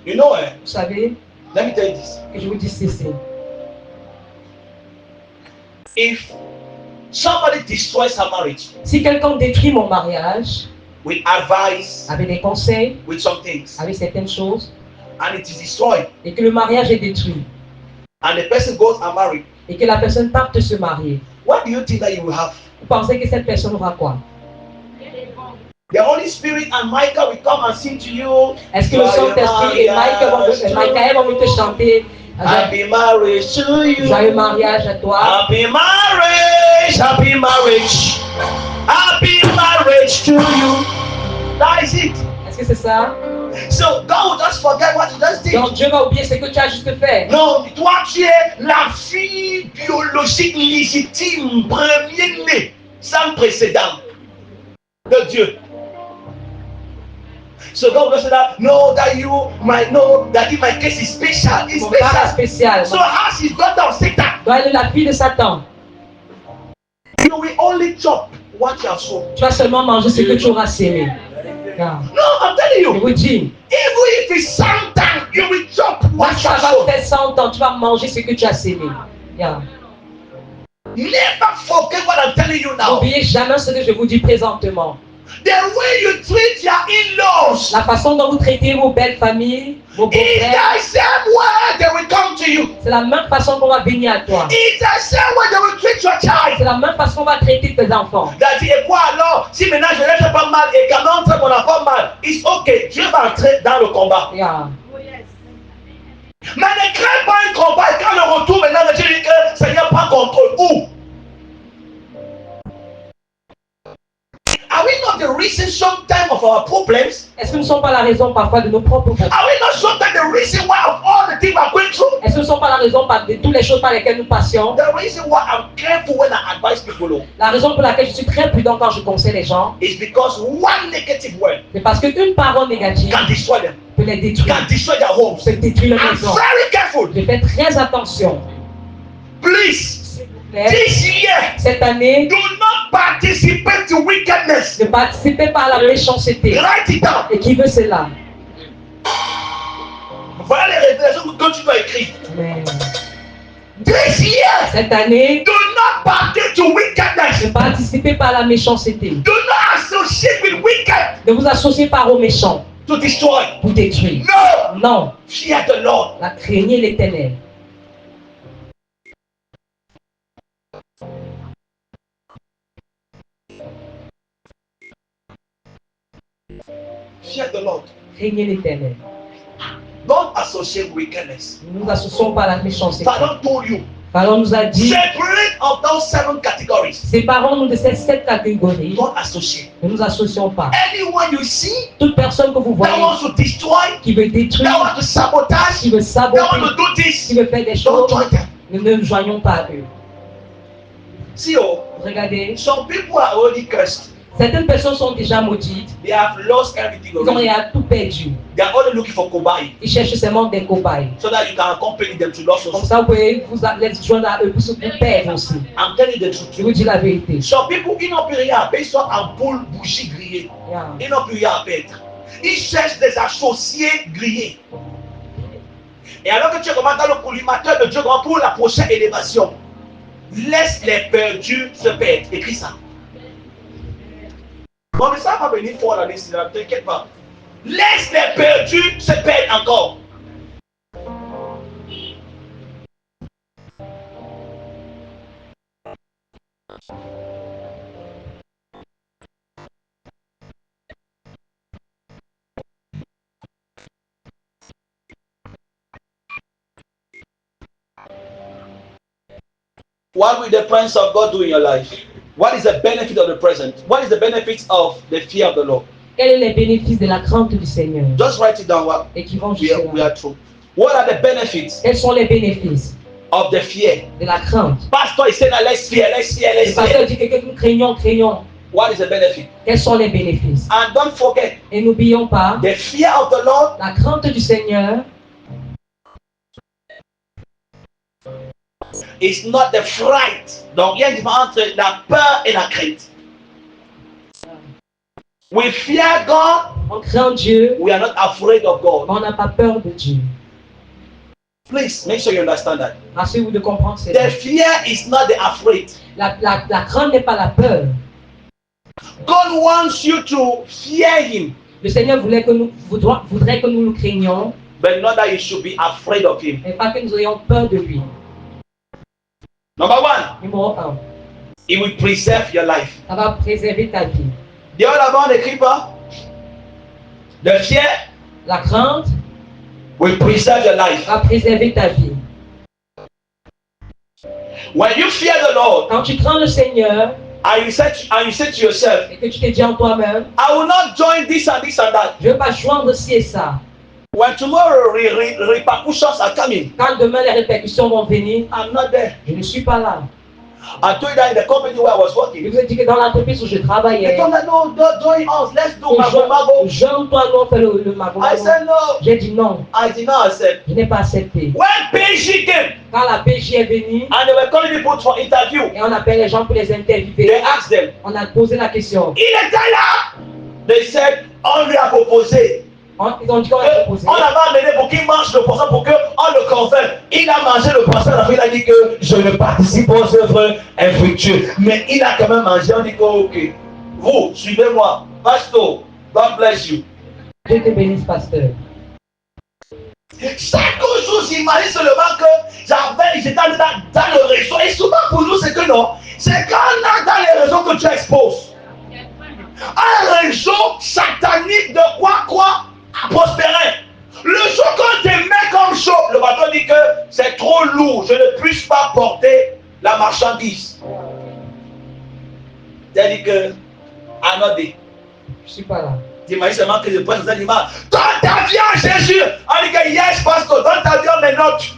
Speaker 2: You know,
Speaker 3: Vous savez,
Speaker 2: let me tell you this.
Speaker 3: que je vous dis ceci.
Speaker 2: If somebody destroys her marriage
Speaker 3: Si quelqu'un détruit mon mariage
Speaker 2: with advice,
Speaker 3: avec des conseils,
Speaker 2: with some things,
Speaker 3: avec certaines choses,
Speaker 2: and it is destroyed,
Speaker 3: et que le mariage est détruit,
Speaker 2: and the person goes and married,
Speaker 3: et que la personne parte se marier,
Speaker 2: what do you think that you will have?
Speaker 3: vous pensez que cette personne aura quoi?
Speaker 2: The Holy Spirit and Michael will come and sing to you.
Speaker 3: Est-ce que le Saint-Esprit et Michael vont te chanter
Speaker 2: Happy marriage to you.
Speaker 3: joyeux mariage à toi?
Speaker 2: Happy marriage. Happy marriage. Happy marriage to you. That is it.
Speaker 3: Est-ce que c'est ça?
Speaker 2: So God will just forget what you just did.
Speaker 3: Donc Dieu va oublier ce que tu as juste fait.
Speaker 2: Non, toi tu es la fille biologique légitime, premier-née, sans précédent de Dieu. So God will say that, no, that you might know that in my case is special. It's
Speaker 3: Mon cas est
Speaker 2: special.
Speaker 3: spécial.
Speaker 2: So as his daughter of Satan,
Speaker 3: Donc elle est la fille de Satan.
Speaker 2: you will only chop what you have sown.
Speaker 3: Tu vas seulement manger ce que tu auras sémé. Yeah.
Speaker 2: No, I'm telling
Speaker 3: Je
Speaker 2: you,
Speaker 3: vous dis,
Speaker 2: even if it's sometimes, you will chop
Speaker 3: moi
Speaker 2: what you
Speaker 3: ça
Speaker 2: have
Speaker 3: va
Speaker 2: sown.
Speaker 3: faire 100 ans, tu vas manger ce que tu as sémé. Yeah.
Speaker 2: Never forget what I'm telling you now.
Speaker 3: N'oubliez jamais ce que je vous dis présentement.
Speaker 2: The way you treat your in-laws
Speaker 3: La façon dont vous traitez vos belles familles, vos
Speaker 2: is
Speaker 3: beaux-frères,
Speaker 2: the same way they will come to you.
Speaker 3: c'est la même façon qu'on va venir à toi.
Speaker 2: It's the same way they will treat your
Speaker 3: C'est
Speaker 2: child.
Speaker 3: la même façon qu'on va traiter tes enfants.
Speaker 2: That et quoi alors? Si maintenant je ne fais pas mal et quand on traite mon enfant mal, it's okay. Dieu va entrer dans le combat.
Speaker 3: Yeah.
Speaker 2: Mais ne crée pas un combat et quand le retour maintenant, Dieu dit que Seigneur prend contrôle. Où? Are we not the reason sometimes of our problems?
Speaker 3: Est-ce que nous ne sommes pas la raison parfois de nos propres problèmes?
Speaker 2: Are we not sometimes the reason why of all the things we are going through?
Speaker 3: Est-ce que nous ne sommes pas la raison de toutes les choses par lesquelles nous passions?
Speaker 2: The reason why I'm careful when I advise people
Speaker 3: La raison pour laquelle je suis très prudent quand je conseille les gens,
Speaker 2: is because one negative word
Speaker 3: c'est parce qu'une parole négative
Speaker 2: can destroy them,
Speaker 3: peut les détruire,
Speaker 2: can destroy their homes.
Speaker 3: peut détruire leur
Speaker 2: I'm
Speaker 3: maison.
Speaker 2: very careful.
Speaker 3: Je fais très attention.
Speaker 2: Please,
Speaker 3: S'il vous plaît,
Speaker 2: this year,
Speaker 3: cette année,
Speaker 2: do not participate to wickedness.
Speaker 3: ne participez pas à la méchanceté.
Speaker 2: Write it down.
Speaker 3: Et qui veut cela?
Speaker 2: Voilà les révélations que tu dois écrire.
Speaker 3: Mais
Speaker 2: This year,
Speaker 3: cette année,
Speaker 2: do not participate to wickedness.
Speaker 3: ne participez pas à la méchanceté.
Speaker 2: Do not associate with wicked
Speaker 3: Ne vous associez pas aux méchants
Speaker 2: to destroy.
Speaker 3: pour détruire.
Speaker 2: No,
Speaker 3: Non,
Speaker 2: fear the Lord.
Speaker 3: la craignez l'Éternel.
Speaker 2: Fear the Lord.
Speaker 3: Craignez l'Éternel.
Speaker 2: Don't associate with wickedness.
Speaker 3: Ne nous associons pas à la méchanceté.
Speaker 2: Father told you,
Speaker 3: Pharaon nous a dit,
Speaker 2: separate of those 7 categories.
Speaker 3: séparons-nous de ces 7 catégories.
Speaker 2: Don't associate.
Speaker 3: Ne nous associons pas.
Speaker 2: Anyone you see
Speaker 3: Toute personne que vous
Speaker 2: that
Speaker 3: voyez
Speaker 2: wants to destroy,
Speaker 3: qui veut
Speaker 2: that
Speaker 3: détruire,
Speaker 2: wants to sabotage,
Speaker 3: qui veut
Speaker 2: that wants
Speaker 3: saboter,
Speaker 2: to do this,
Speaker 3: qui veut faire des
Speaker 2: don't
Speaker 3: choses,
Speaker 2: join them.
Speaker 3: nous ne nous joignons pas à eux.
Speaker 2: See, oh,
Speaker 3: Regardez,
Speaker 2: some people are already cursed.
Speaker 3: certaines personnes sont déjà maudites.
Speaker 2: They have lost everything
Speaker 3: Ils ont
Speaker 2: already.
Speaker 3: déjà tout perdu.
Speaker 2: They are only looking for cobaye
Speaker 3: Ils cherchent seulement des cobayes.
Speaker 2: so that you can accompany them to lost
Speaker 3: Comme
Speaker 2: souls.
Speaker 3: ça, vous pouvez vous les joindre à eux pour se perdre aussi.
Speaker 2: I'm telling you the
Speaker 3: Je
Speaker 2: truth.
Speaker 3: vous dis la vérité.
Speaker 2: Some people, ils n'ont plus rien à payer, ils sont en boule bougie grillée.
Speaker 3: Yeah.
Speaker 2: Ils n'ont plus rien à perdre. Ils cherchent des associés grillés. Et alors que tu commences dans le collimateur de Dieu pour la prochaine élévation, laisse les perdus se perdre. Écris ça. Bon, mais ça va venir fort l'année, ne t'inquiète pas. Laisse les perdus se perdre encore. What will the presence of God do in your life? What is the benefit of the present? What is the benefit of the fear of the Lord?
Speaker 3: Quels sont les bénéfices de la crainte du Seigneur?
Speaker 2: Just write it down. What
Speaker 3: Et qui vont
Speaker 2: we are
Speaker 3: jusque-là.
Speaker 2: through. What are the benefits
Speaker 3: Quels sont les bénéfices
Speaker 2: of the fear?
Speaker 3: de la crainte?
Speaker 2: Pastor is saying that let's fear, let's fear,
Speaker 3: Le
Speaker 2: let's
Speaker 3: pasteur
Speaker 2: fear.
Speaker 3: dit que nous craignons, craignons.
Speaker 2: What is the benefit?
Speaker 3: Quels sont les bénéfices?
Speaker 2: And don't forget,
Speaker 3: Et n'oublions pas,
Speaker 2: the fear of the Lord
Speaker 3: la crainte du Seigneur
Speaker 2: is not the fright. Donc il y a une différence entre la peur et la crainte. We fear God,
Speaker 3: on craint Dieu,
Speaker 2: we are not afraid of
Speaker 3: mais
Speaker 2: God.
Speaker 3: on n'a pas peur de Dieu.
Speaker 2: Please make sure you understand that.
Speaker 3: Rassurez-vous de comprendre cela.
Speaker 2: The fear is not the afraid.
Speaker 3: La crainte n'est pas la peur.
Speaker 2: God wants you to fear Him,
Speaker 3: Le Seigneur voudrait que nous le craignions,
Speaker 2: but not that you should be afraid of Him.
Speaker 3: mais pas que nous ayons peur de lui.
Speaker 2: Number 1,
Speaker 3: Numéro 1,
Speaker 2: He will preserve your life.
Speaker 3: ça va préserver ta vie.
Speaker 2: Dieu là-bas, on n'écrit pas. The fear
Speaker 3: La crainte
Speaker 2: will preserve your life.
Speaker 3: va préserver ta vie.
Speaker 2: When you fear the Lord,
Speaker 3: Quand tu crains le Seigneur
Speaker 2: and you say to yourself,
Speaker 3: et que tu te dis en toi-même,
Speaker 2: I will not join this and this and that.
Speaker 3: je ne veux pas joindre ci et ça.
Speaker 2: When tomorrow repercussions are coming,
Speaker 3: Quand demain les répercussions vont venir,
Speaker 2: I'm not there.
Speaker 3: je ne suis pas là.
Speaker 2: I told you that in the company where I was
Speaker 3: Je
Speaker 2: working.
Speaker 3: vous ai dit que dans l'entreprise où je
Speaker 2: They
Speaker 3: travaillais,
Speaker 2: told me, no, don't join us. Let's do mago mago.
Speaker 3: Jean, toi, nous, on fait le mago.
Speaker 2: I said no.
Speaker 3: J'ai dit non,
Speaker 2: I did not accept.
Speaker 3: je n'ai pas accepté.
Speaker 2: When PG came
Speaker 3: Quand la PJ est venue
Speaker 2: and they were calling people for interview,
Speaker 3: et on appelle les gens pour les
Speaker 2: they
Speaker 3: interviewer,
Speaker 2: asked them,
Speaker 3: on a posé la question.
Speaker 2: il était là. They said, on lui a proposé.
Speaker 3: Ils ont dit qu'on a proposé.
Speaker 2: On l'avait amené pour qu'il mange le poisson, pour qu'on le convainc. Il a mangé le poisson, il a dit que je ne participe pas aux œuvres infructueuses. Mais il a quand même mangé, on dit que ok, vous, suivez-moi. Pastor, God bless you.
Speaker 3: Dieu te bénisse, pasteur.
Speaker 2: Chaque jour, j'imagine seulement que j'étais dans le réseau. Et souvent pour nous, c'est que non. C'est quand on est dans les réseaux que tu exposes. Un réseau satanique de quoi prospérer. Le jour qu'on te met comme chaud, le bateau dit que c'est trop lourd, je ne puisse pas porter la marchandise. Il dit que, Anodé,
Speaker 3: Je ne suis pas là.
Speaker 2: t'imagines seulement que je prends ces animaux. Dans ta vie en Jésus, on dit que yes, pasteur, dans ta vie on mes notes.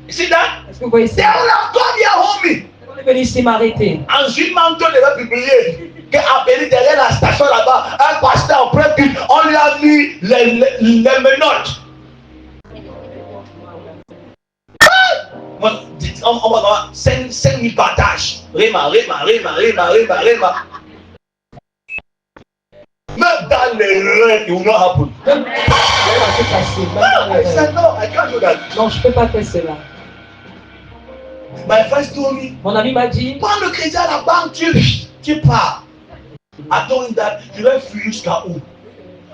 Speaker 2: You see that?
Speaker 3: Est-ce que vous voyez
Speaker 2: They
Speaker 3: ça?
Speaker 2: will have come here, homie.
Speaker 3: On est venu ici m'arrêter.
Speaker 2: Ensuite, Manto devait publier qu'appelé derrière la station là-bas, un pasteur en plein culte, on lui a mis les menottes. On va avoir 5 000 partages. Réma. Même dans les reins, it will not happen.
Speaker 3: Même c'est facile.
Speaker 2: I said, no, I can't do that.
Speaker 3: Non, je ne peux pas faire cela.
Speaker 2: My friends told me,
Speaker 3: Mon ami m'a dit,
Speaker 2: prends le crédit à la banque, tu pars. I told him that, je vais fuir jusqu'à où?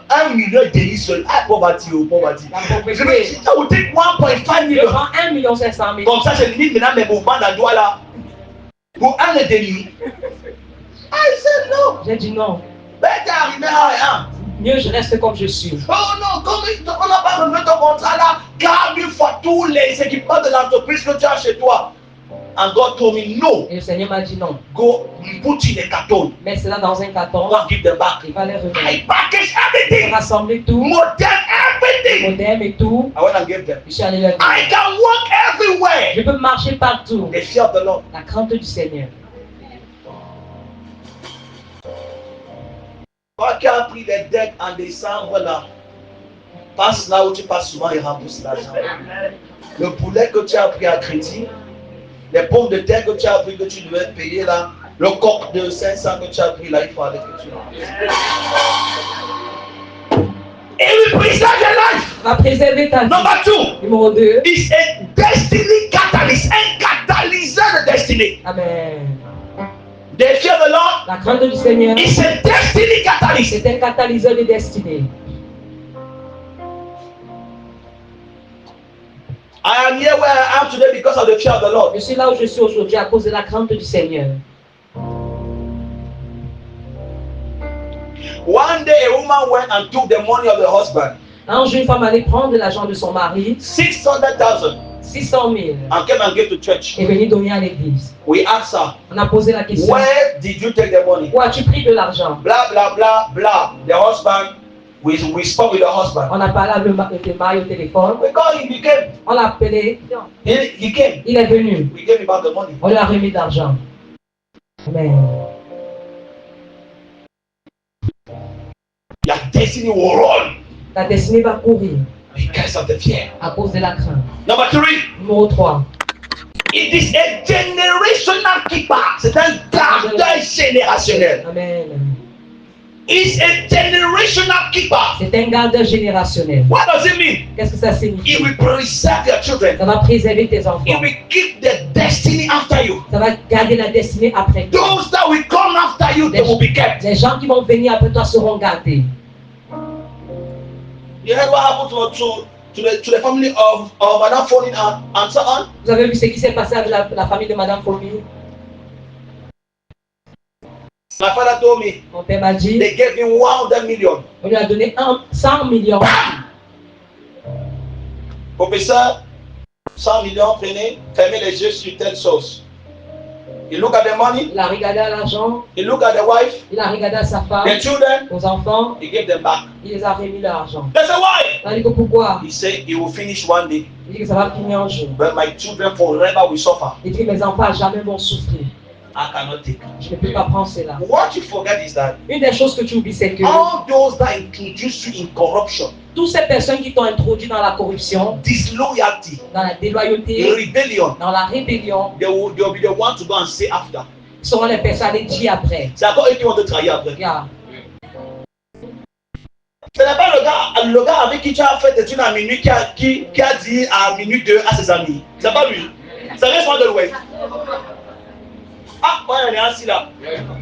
Speaker 2: 1 million et demi seul. Ah, pauvreté.
Speaker 3: la
Speaker 2: Je
Speaker 3: pauvreté.
Speaker 2: vais dire, ça vous dit 1,5
Speaker 3: Je
Speaker 2: million.
Speaker 3: prends 1 500 000.
Speaker 2: Comme ça, je limite maintenant mes mouvements dans le doigt là. Pour 1 et demi. I said no.
Speaker 3: J'ai dit non.
Speaker 2: Ben, t'es arrivé à rien.
Speaker 3: Mieux je reste comme je suis.
Speaker 2: Oh non, comme on n'a pas revu ton contrat là, garde une fois tous les équipements de l'entreprise que tu as chez toi. And God told me, no,
Speaker 3: Et le Seigneur m'a dit non.
Speaker 2: go put in a carton.
Speaker 3: Mets cela dans un carton.
Speaker 2: Go and give them back.
Speaker 3: Il va les remettre.
Speaker 2: I package
Speaker 3: J'ai
Speaker 2: everything.
Speaker 3: rassemblé tout.
Speaker 2: Modern everything.
Speaker 3: Modem et tout.
Speaker 2: I went and gave them.
Speaker 3: Je suis allé leur dire.
Speaker 2: I can walk everywhere.
Speaker 3: Je peux marcher partout.
Speaker 2: The fear of the Lord.
Speaker 3: La crainte du Seigneur.
Speaker 2: Toi qui as pris les dettes en décembre là, passe là où tu passes souvent et rembourse l'argent. Le poulet que tu as pris à crédit, les pommes de terre que tu as pris que tu devais payer là, le coq de 500 que tu as pris là, il faut aller que tu rembourses. Et we preserve your life.
Speaker 3: Va préserver ta vie.
Speaker 2: Number 2
Speaker 3: Numéro 2.
Speaker 2: is a destiny catalyst, un catalyseur de destinée.
Speaker 3: Amen.
Speaker 2: The fear of the Lord
Speaker 3: La crainte du Seigneur,
Speaker 2: is a destiny catalyst.
Speaker 3: c'est un catalyseur de destinée.
Speaker 2: I am here where I am today because of the fear of the Lord.
Speaker 3: Je suis là où je suis aujourd'hui à cause de la crainte du Seigneur.
Speaker 2: One day a woman went and took the money of the husband,
Speaker 3: Un jour, une femme allait prendre l'argent de son mari,
Speaker 2: 600,000,
Speaker 3: 600 000,
Speaker 2: and came and gave to church.
Speaker 3: et venir donner à l'église.
Speaker 2: We asked her,
Speaker 3: On a posé la question.
Speaker 2: where did you take the money?
Speaker 3: Où as-tu pris de l'argent?
Speaker 2: Blah, blah, blah, blah. The husband, we spoke with the husband.
Speaker 3: On a parlé avec le mari au téléphone.
Speaker 2: We called him, he came.
Speaker 3: On l'a appelé.
Speaker 2: He came.
Speaker 3: Il est venu.
Speaker 2: We gave him back the money.
Speaker 3: On lui a remis de l'argent. Amen.
Speaker 2: Your destiny will run
Speaker 3: Ta destinée va courir
Speaker 2: because of the fear.
Speaker 3: à cause de la crainte.
Speaker 2: Number 3,
Speaker 3: Numéro 3.
Speaker 2: it is a generational keeper. C'est un gardeur générationnel.
Speaker 3: Amen.
Speaker 2: It's a generational keeper.
Speaker 3: C'est un gardeur générationnel.
Speaker 2: What does it mean?
Speaker 3: Qu'est-ce que ça signifie?
Speaker 2: It will preserve your children.
Speaker 3: Ça va préserver tes enfants.
Speaker 2: It will keep the destiny after you.
Speaker 3: Ça va garder la destinée après toi.
Speaker 2: Those that will come after you, they will be kept.
Speaker 3: Les gens qui vont venir après toi seront gardés.
Speaker 2: You heard what happened to the family of Madame Fonin and so on?
Speaker 3: Vous avez vu ce qui s'est passé avec la famille de Madame Fomi?
Speaker 2: My father told me
Speaker 3: Mon père m'a dit,
Speaker 2: they gave him 100 million.
Speaker 3: on lui a donné 100 millions.
Speaker 2: Professeur, 100 millions, prenez, fermez les yeux sur telle chose. He look at the money.
Speaker 3: Il a regardé à l'argent.
Speaker 2: He look at the wife.
Speaker 3: Il a regardé à sa femme,
Speaker 2: The children.
Speaker 3: aux enfants.
Speaker 2: He gave them back.
Speaker 3: Il les a remis leur argent.
Speaker 2: They say why?
Speaker 3: Il a dit que pourquoi?
Speaker 2: He said he will finish one day.
Speaker 3: Il dit que ça va finir un jour.
Speaker 2: But my children forever will suffer.
Speaker 3: Il dit que mes enfants à jamais vont souffrir.
Speaker 2: I cannot take it.
Speaker 3: Je ne peux pas prendre cela.
Speaker 2: What you forget is that
Speaker 3: Une des choses que tu oublies, c'est que
Speaker 2: all those that introduce you in corruption,
Speaker 3: toutes ces personnes qui t'ont introduit dans la corruption,
Speaker 2: disloyalty,
Speaker 3: dans la déloyauté,
Speaker 2: rebellion,
Speaker 3: dans la rébellion,
Speaker 2: they will be the one to go and say after.
Speaker 3: seront les personnes à les dire après.
Speaker 2: C'est encore eux qui vont te trahir après.
Speaker 3: Regarde.
Speaker 2: Ce n'est pas le gars avec qui tu as fait études à minuit qui a dit à minuit 2 à ses amis. C'est pas lui. Ça reste de l'Ouest. Ah, on est assis là.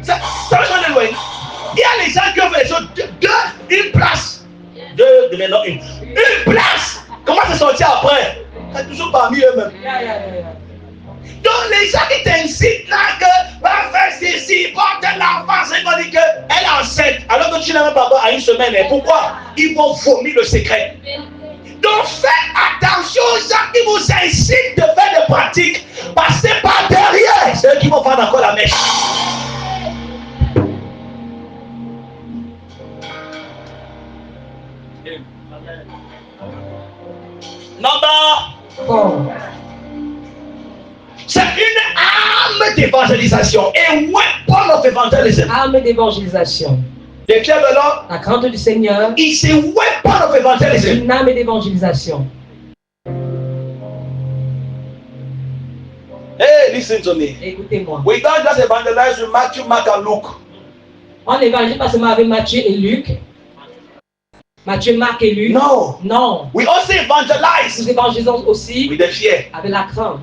Speaker 2: Ça reste de l'Ouest. Il y a les gens qui ont fait les choses une place. Deux de maintenant une. Une place. Comment c'est sorti après? C'est toujours parmi eux-mêmes. Donc les gens qui t'incitent là que va faire ceci, porte l'enfant, c'est qu'on dit qu'elle est enceinte alors que tu n'as même pas à une semaine. Et pourquoi? Ils vont vomir le secret. Donc faites attention aux gens qui vous incitent de faire des pratiques. Passez par derrière. C'est eux qui vont faire encore la mèche.
Speaker 3: Bon.
Speaker 2: C'est une arme d'évangélisation. A weapon of evangelism.
Speaker 3: Arme d'évangélisation.
Speaker 2: The fear of the Lord
Speaker 3: La crainte du Seigneur
Speaker 2: is a weapon of
Speaker 3: est
Speaker 2: evangelism.
Speaker 3: une arme d'évangélisation.
Speaker 2: Hey, listen to me.
Speaker 3: Écoutez-moi.
Speaker 2: We don't just evangelize with Matthew, Mark, and Luke.
Speaker 3: On évangélise pas seulement avec Matthieu et Luc. Matthieu, Marc et Luc.
Speaker 2: No.
Speaker 3: Non.
Speaker 2: We also evangelize
Speaker 3: Nous évangélisons aussi
Speaker 2: with the fear.
Speaker 3: avec la crainte.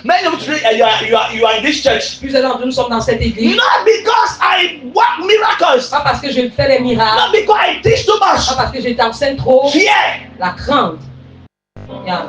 Speaker 2: Many of you today, you are in this church.
Speaker 3: Plusieurs d'entre nous sommes dans cette église.
Speaker 2: Not because I work miracles.
Speaker 3: Pas parce que je fais des miracles.
Speaker 2: Not because I teach too much.
Speaker 3: Pas parce que je t'enseigne trop.
Speaker 2: Fear.
Speaker 3: La crainte. Yeah.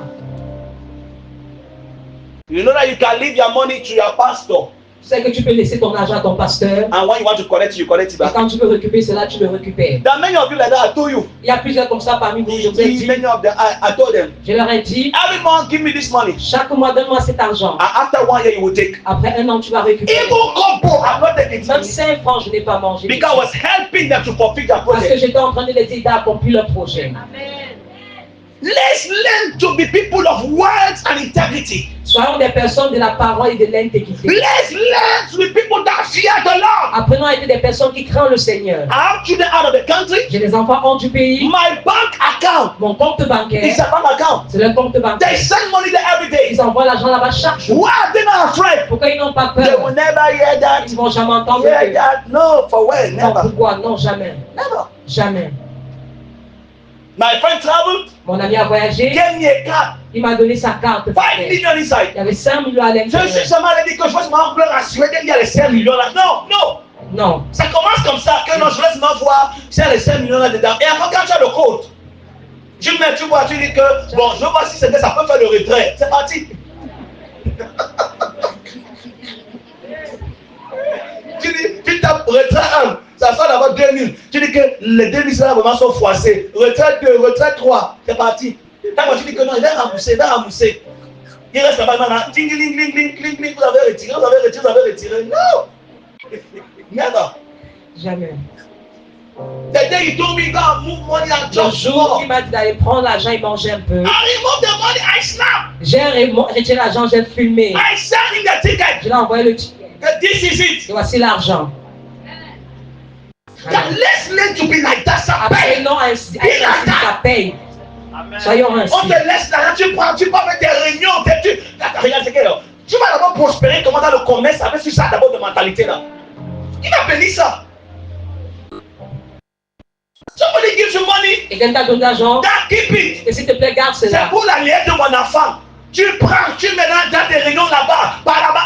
Speaker 2: You know that you can leave your money to your pastor.
Speaker 3: Tu sais que tu peux laisser ton argent à ton pasteur.
Speaker 2: And when you want to collect it, you collect it
Speaker 3: Et
Speaker 2: back.
Speaker 3: quand tu veux récupérer cela, tu le récupères.
Speaker 2: There are many of you like that. I told you.
Speaker 3: Il y a plusieurs comme ça parmi vous. Je vous ai dit.
Speaker 2: Many of them. I told them.
Speaker 3: Je leur ai dit.
Speaker 2: Every month, give me this money.
Speaker 3: Chaque mois, donne-moi cet argent.
Speaker 2: And after 1 year, you will take.
Speaker 3: Après un an, tu vas récupérer.
Speaker 2: Even couple, I'm not taking
Speaker 3: Même
Speaker 2: it.
Speaker 3: 5 francs, je n'ai pas mangé.
Speaker 2: Because I was helping them to fulfill their
Speaker 3: Parce que
Speaker 2: project.
Speaker 3: j'étais en train de les aider à accomplir leur projet.
Speaker 2: Let's learn to be people of words and integrity.
Speaker 3: Soyons des personnes de la parole et de l'intégrité.
Speaker 2: Let's learn to be people that fear the Lord.
Speaker 3: Apprenons à être des personnes qui craignent le Seigneur.
Speaker 2: I have children out of the country.
Speaker 3: J'ai des enfants hors du pays.
Speaker 2: My bank account
Speaker 3: Mon compte bancaire,
Speaker 2: is a bank account.
Speaker 3: c'est le compte
Speaker 2: They
Speaker 3: bancaire.
Speaker 2: send money there every day.
Speaker 3: Ils envoient l'argent là-bas chaque jour.
Speaker 2: Why are they not afraid?
Speaker 3: Pourquoi ils n'ont pas
Speaker 2: They
Speaker 3: peur?
Speaker 2: will never hear that.
Speaker 3: Ils ne vont jamais entendre.
Speaker 2: Hear that. No, for when?
Speaker 3: Non,
Speaker 2: Never.
Speaker 3: pourquoi? Non, jamais.
Speaker 2: Never.
Speaker 3: Jamais.
Speaker 2: My friend traveled,
Speaker 3: Mon ami a voyagé.
Speaker 2: gave me a card.
Speaker 3: Il m'a donné sa carte.
Speaker 2: 5 million inside.
Speaker 3: Il y avait 5 millions à
Speaker 2: Je suis
Speaker 3: l'intérieur.
Speaker 2: seulement allé dire que je vais me rassurer qu'il y a les 5 millions là. Non, non.
Speaker 3: Non.
Speaker 2: Ça commence comme ça, que non, je laisse me voir s'il y a les 5 millions là dedans. Et après, quand tu as le code, tu mets, tu vois, tu dis que, bon, je vois si ça peut faire le retrait. C'est parti. Tu tapes retrait 1, ça sort d'abord 2000. Tu dis que les 2000 là vraiment sont froissés. Retrait 2, retrait 3, c'est parti. Quand tu dis que non, il va rembourser, Il reste là-bas maintenant. Ding, ding, ding, ding, ding, ding, vous avez retiré, vous avez retiré. Non! Never.
Speaker 3: Jamais.
Speaker 2: The day he told me, God, move money and
Speaker 3: Le
Speaker 2: just
Speaker 3: jour où il m'a dit d'aller prendre l'argent et manger un peu,
Speaker 2: I remove the money, I snap.
Speaker 3: j'ai retiré l'argent, j'ai filmé.
Speaker 2: I send him the ticket.
Speaker 3: Je lui ai envoyé le ticket.
Speaker 2: This is it.
Speaker 3: Et voici l'argent.
Speaker 2: That let's learn to be like that, ça paye.
Speaker 3: Apprenons ainsi, ça paye. Soyons ainsi.
Speaker 2: On te laisse là, tu prends faire tes réunions, regarde ce qu'il y a. Tu vas d'abord prospérer comment dans le commerce avec ça d'abord de mentalité là. Il a béni ça. Somebody gives you money,
Speaker 3: Et quelqu'un t'a donné l'argent,
Speaker 2: that keep it.
Speaker 3: et s'il te plaît, garde
Speaker 2: C'est
Speaker 3: cela.
Speaker 2: pour la liette de mon enfant. Tu prends, tu mets dans des réunions là-bas.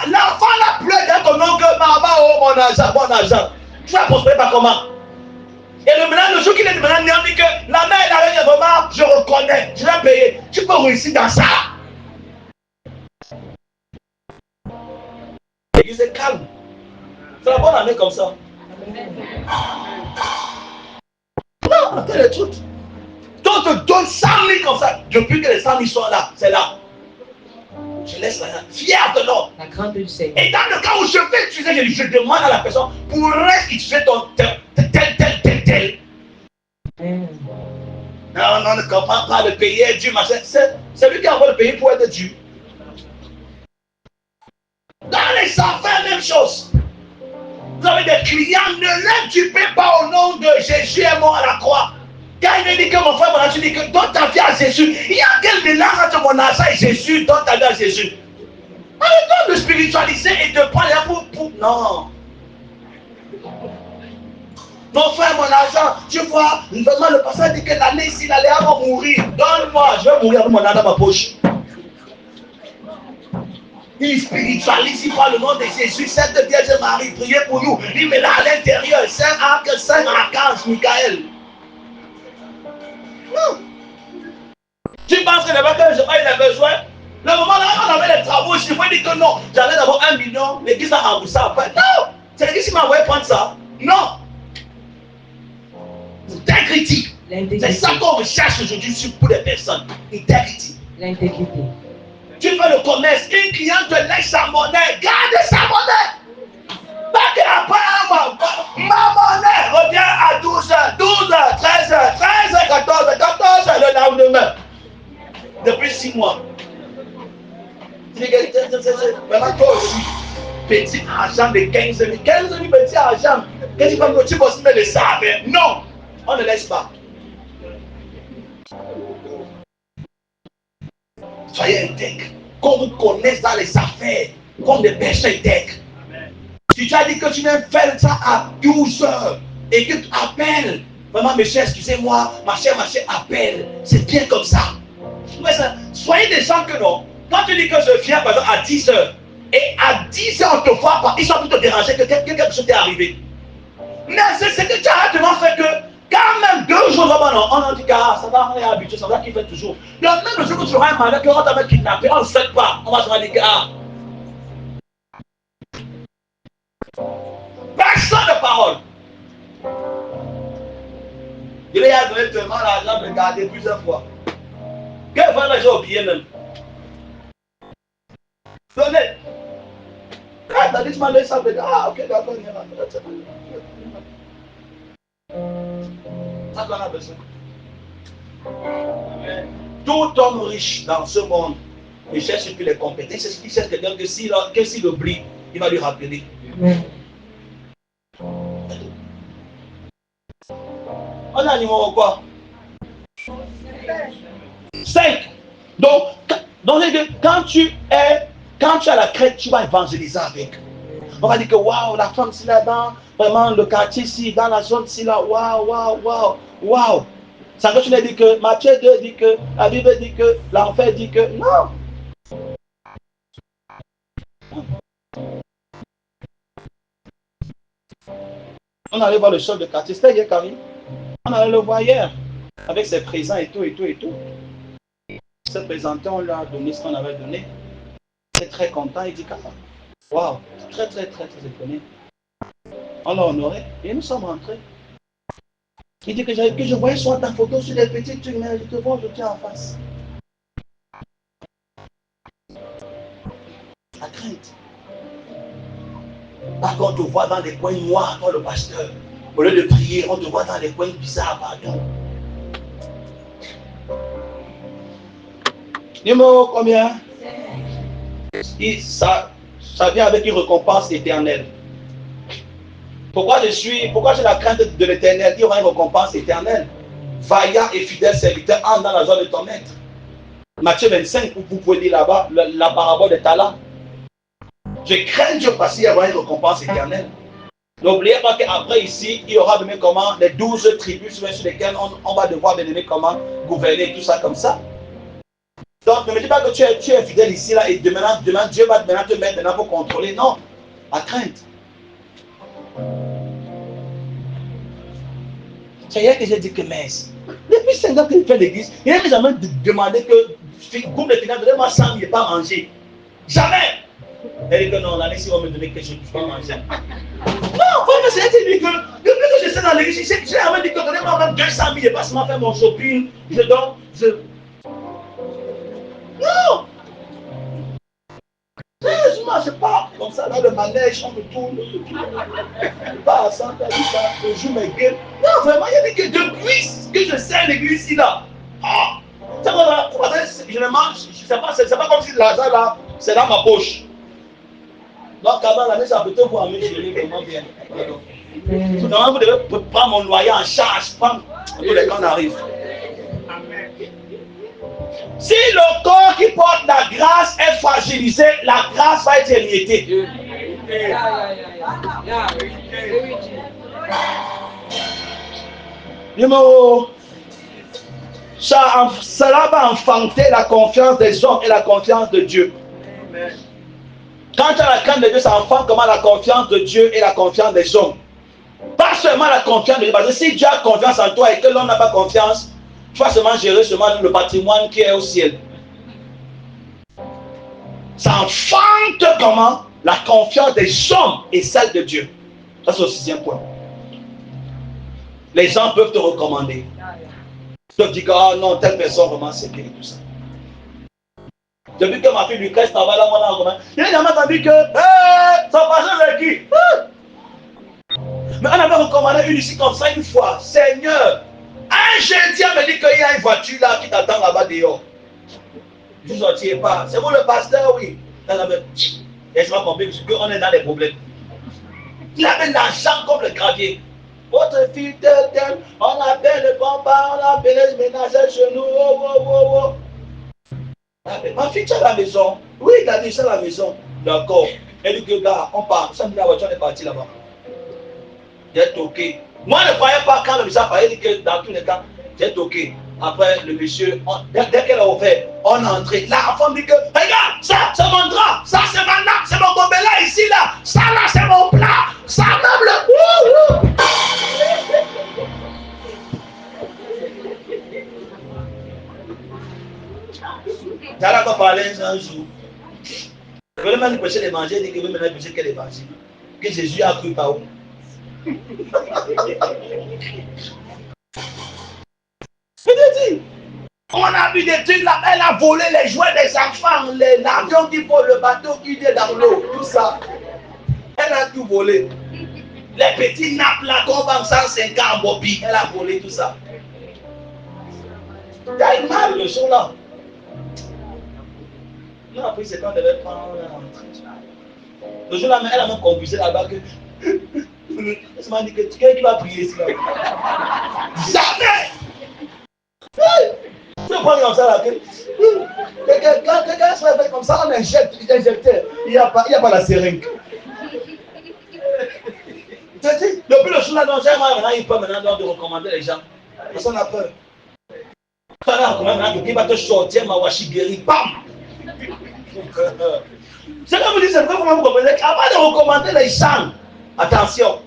Speaker 2: L'enfant là pleure dans ton oncle, maman, oh mon argent. Tu vas prospérer par comment? Et le jour qu'il est maintenant, il dit que la mère elle a vraiment, je reconnais, je vais payer. Tu peux réussir dans ça. L'église est calme. C'est la bonne année comme ça. Non, c'est le truc. Donc, on te donne 100 000 comme ça. Depuis que les 100 000 sont là, c'est là. Je laisse l'argent. Fier de l'homme.
Speaker 3: La crainte du Seigneur.
Speaker 2: Et dans le cas où je vais utiliser, je demande à la personne, pourrais-je utiliser ton tel. Non, ne comprends pas, le pays est Dieu, machin. C'est lui qui envoie le pays pour être Dieu. Dans les affaires, même chose. Vous avez des clients, ne l'indupez pas au nom de Jésus est mort à la croix. Quand il dit que mon frère, tu dis que donne ta vie à Jésus. Il y a quel mélange entre mon argent et Jésus, donne ta vie à Jésus. Arrêtons de spiritualiser et de prendre pour... Non. Mon frère, mon argent, tu vois, vraiment le pasteur dit que l'année ici, l'année va mourir. Donne-moi, je vais mourir avec mon argent dans ma poche. Il spiritualise, il parle le nom de Jésus, Sainte Vierge Marie, priez pour nous. Il met là à l'intérieur, Saint Archange, Michael. Non. Tu penses que le matin, il a besoin? Le moment là, on avait les travaux, je lui dis que non, j'allais d'avoir 1 million, l'église a remboursé après. Non, c'est l'église qui m'a envoyé prendre ça. Non. L'intégrité. C'est ça qu'on recherche aujourd'hui pour les personnes. L'intégrité.
Speaker 3: L'intégrité.
Speaker 2: Tu fais le commerce, une cliente te laisse sa monnaie, garde sa monnaie. Pas qu'après, ma monnaie revient à 12h, 12h, 13h, 13h, 14h, 14h le lendemain. Depuis 6 mois. Vraiment toi aussi, petit argent de 15 000, 15 000 petits argent. Qu'est-ce que tu peux aussi mettre le saveur? Non, on ne laisse pas. Soyez intègres. Qu'on vous connaisse dans les affaires, comme des personnes intègres. Si tu as dit que tu viens faire ça à 12h et que tu appelles, vraiment, monsieur, excusez-moi, ma chère, appelle. C'est bien comme ça. Mais ça, soyez des gens que non. Quand tu dis que je viens, par exemple, à 10h, et à 10h, on te voit pas, ils sont tous te déranger, que quelque chose t'est arrivé. Mais c'est ce que tu as tellement fait que, quand même 2 jours avant, on a dit que ça va, on est habitué, ça va qu'il fait toujours. Le même jour que tu auras un malheur, qu'on t'a kidnappé, on ne le souhaite pas. On va se dire que personne de parole. Il y a donné tellement l'argent de garder plusieurs fois. Quel fois les gens oublié même? Donnez. Quand tu as dit que tu m'as donné ça, ok, d'accord, il y a ça qu'on a besoin. Tout homme riche dans ce monde, il cherche plus les compétences. Il cherche quelqu'un que s'il oublie, il va lui rappeler. On a un numéro quoi? 5. Donc quand tu as la crête, tu vas évangéliser avec. On va dire que waouh, la femme c'est là-dedans, vraiment le quartier ici, dans la zone ici là, waouh. Ça que tu l'as dit que Matthieu 2 dit que, la Bible dit que, l'enfer dit que, non. On allait voir le chef de quartier, c'était hier Karim. On allait le voir hier, avec ses présents et tout. Se présenter, on lui a donné ce qu'on avait donné. Il était très content, il dit waouh, très étonné. On l'a honoré et nous sommes rentrés. Il dit que je voyais sur ta photo sur les petites trucs, mais je te vois, je tiens en face. La crainte. Par contre, on te voit dans les coins noirs, toi le pasteur. Au lieu de prier, on te voit dans les coins bizarres, pardon. Numéro combien? Ça vient avec une récompense éternelle. Pourquoi j'ai la crainte de l'éternel? Il y aura une récompense éternelle. Vaillant et fidèle serviteur, entre dans la joie de ton maître. Matthieu 25, vous pouvez lire là-bas la parabole des talents. Je crains Dieu parce qu'il y aura une récompense éternelle. N'oubliez pas qu'après ici, il y aura demain comment les 12 tribus sur lesquelles on va devoir donner comment gouverner tout ça comme ça. Donc ne me dis pas que tu es fidèle ici là et demain Dieu va maintenant te mettre maintenant pour contrôler. Non, la crainte. C'est hier que j'ai dit que mince. Depuis 5 ans qu'il fait l'église, il n'a jamais demandé que groupe de finances, donnez-moi 100 000 et pas manger. Jamais. Elle dit que non, l'année si on va me donner quelque chose, je ne peux pas manger. Non, vraiment, c'est dit que depuis que je suis dans l'église, j'ai jamais dit que donnez-moi même 200 000 et pas seulement faire mon shopping. Non. ça, dans le manège, on me tourne. Pas à ça, je joue mes games. Non, vraiment, il y a des que depuis que je sais l'église ici, là. Ah, c'est pas comme si l'argent là, c'est dans ma poche. Donc, avant l'année, ça peut te voir, mais chérie, vraiment bien. Tout vous devez prendre mon loyer en charge, prendre tous les quand on arrive. Si le corps qui porte la grâce est fragilisé, la grâce va être émiettée. Numéro, cela va enfanter la confiance des hommes et la confiance de Dieu. Quand tu as la crainte de Dieu, ça enfante comment la confiance de Dieu et la confiance des hommes. Pas seulement la confiance de Dieu, parce que si Dieu a confiance en toi et que l'homme n'a pas confiance, tu vas seulement gérer le patrimoine qui est au ciel. Ça enfante comment la confiance des hommes et celle de Dieu. Ça, c'est le 6e point. Les gens peuvent te recommander. Ils peuvent dire que oh non, telle personne vraiment c'est bien et tout ça. Depuis que ma fille Lucas travaille là, on a recommandé. Il a jamais entendu que son patron c'est qui? Mais on avait recommandé une ici comme ça une fois. Seigneur, un jeudi, on me dit qu'il y a une voiture là qui t'attend là-bas dehors. Je ne sortirai pas. C'est vous le pasteur, oui. Laisse-moi compris parce qu'on est dans les problèmes. Il avait l'argent comme le gravier. Votre fille tel, on appelle le papa, on appelle les ménagères chez nous. Oh. Ma fille, tu es à la maison. Oui, il a dit ça à la maison. D'accord. Elle dit que gars, on part. Ça me dit la voiture est partie là-bas. J'ai toqué. Moi, je ne croyais pas quand le monsieur a parlé, il dit que dans tous les cas, j'ai toqué. Après, le monsieur, dès qu'elle a ouvert, on est entré. La femme dit que, regarde, ça, c'est mon drap. Ça, c'est ma nappe. C'est mon gobelin ici, là. Ça, là, c'est mon plat. Ça, même le... Tu as pas parlé un jour. Je voulais même empêcher de manger, il dit que oui, maintenant, empêcher qu'elle est partie. Que Jésus a cru par où? Je te dis, on a vu des trucs là, elle a volé les jouets des enfants, l'avion qui vole, le bateau qui est dans l'eau, tout ça. Elle a tout volé. Les petits nappes là qu'on vend 105 ans en Bobby, elle a volé tout ça. Il y a une mal le jour là. Non, après c'est quand on devait prendre le jour là, elle a même confusé là-bas que. Elle m'a dit que quelqu'un qui va prier ici là. Jamais! Tu prends comme ça là. Quelqu'un se fait comme ça, on injecte, il n'y a pas la seringue. Depuis le jour là, maintenant il peut maintenant de recommander les gens. Personne n'a peur. Qui va te sortir, ma washi guéri, bam! C'est comme vous dites, c'est comment vous comprenez. Avant de recommander les gens, attention.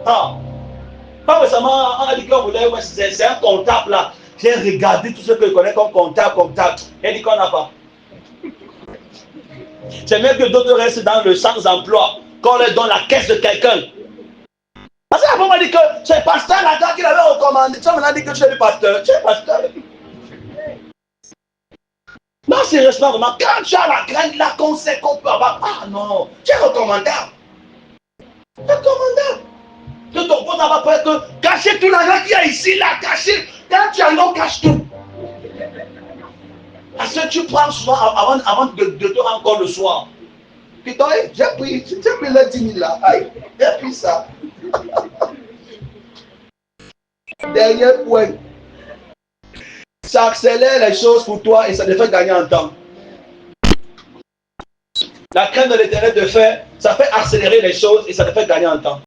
Speaker 2: Pas récemment, on a dit qu'on voulait, c'est un comptable là. J'ai regardé tout ce que je connais comme comptable. Elle dit qu'on n'a pas. C'est mieux que d'autres restent dans le sans emploi, qu'on leur donne la caisse de quelqu'un. Parce que la femme m'a dit que c'est le pasteur là-dedans qui l'avait recommandé. Tu as maintenant dit que tu es le pasteur. Tu es le pasteur. Non, sérieusement, vraiment, quand tu as la crainte là qu'on sait qu'on peut avoir. Ah non, tu es recommandable. Tu es recommandable. Que ton pote n'a pas peur que cacher tout l'argent qu'il y a ici, là, cacher. Quand tu as un homme, cache tout. Parce que tu prends souvent avant de te rendre compte le soir. Putain, j'ai pris les 10 000 là. Aïe, j'ai pris ça. Dernier point. Ça accélère les choses pour toi et ça te fait gagner en temps. La crainte de l'Éternel ça fait accélérer les choses et ça te fait gagner en temps.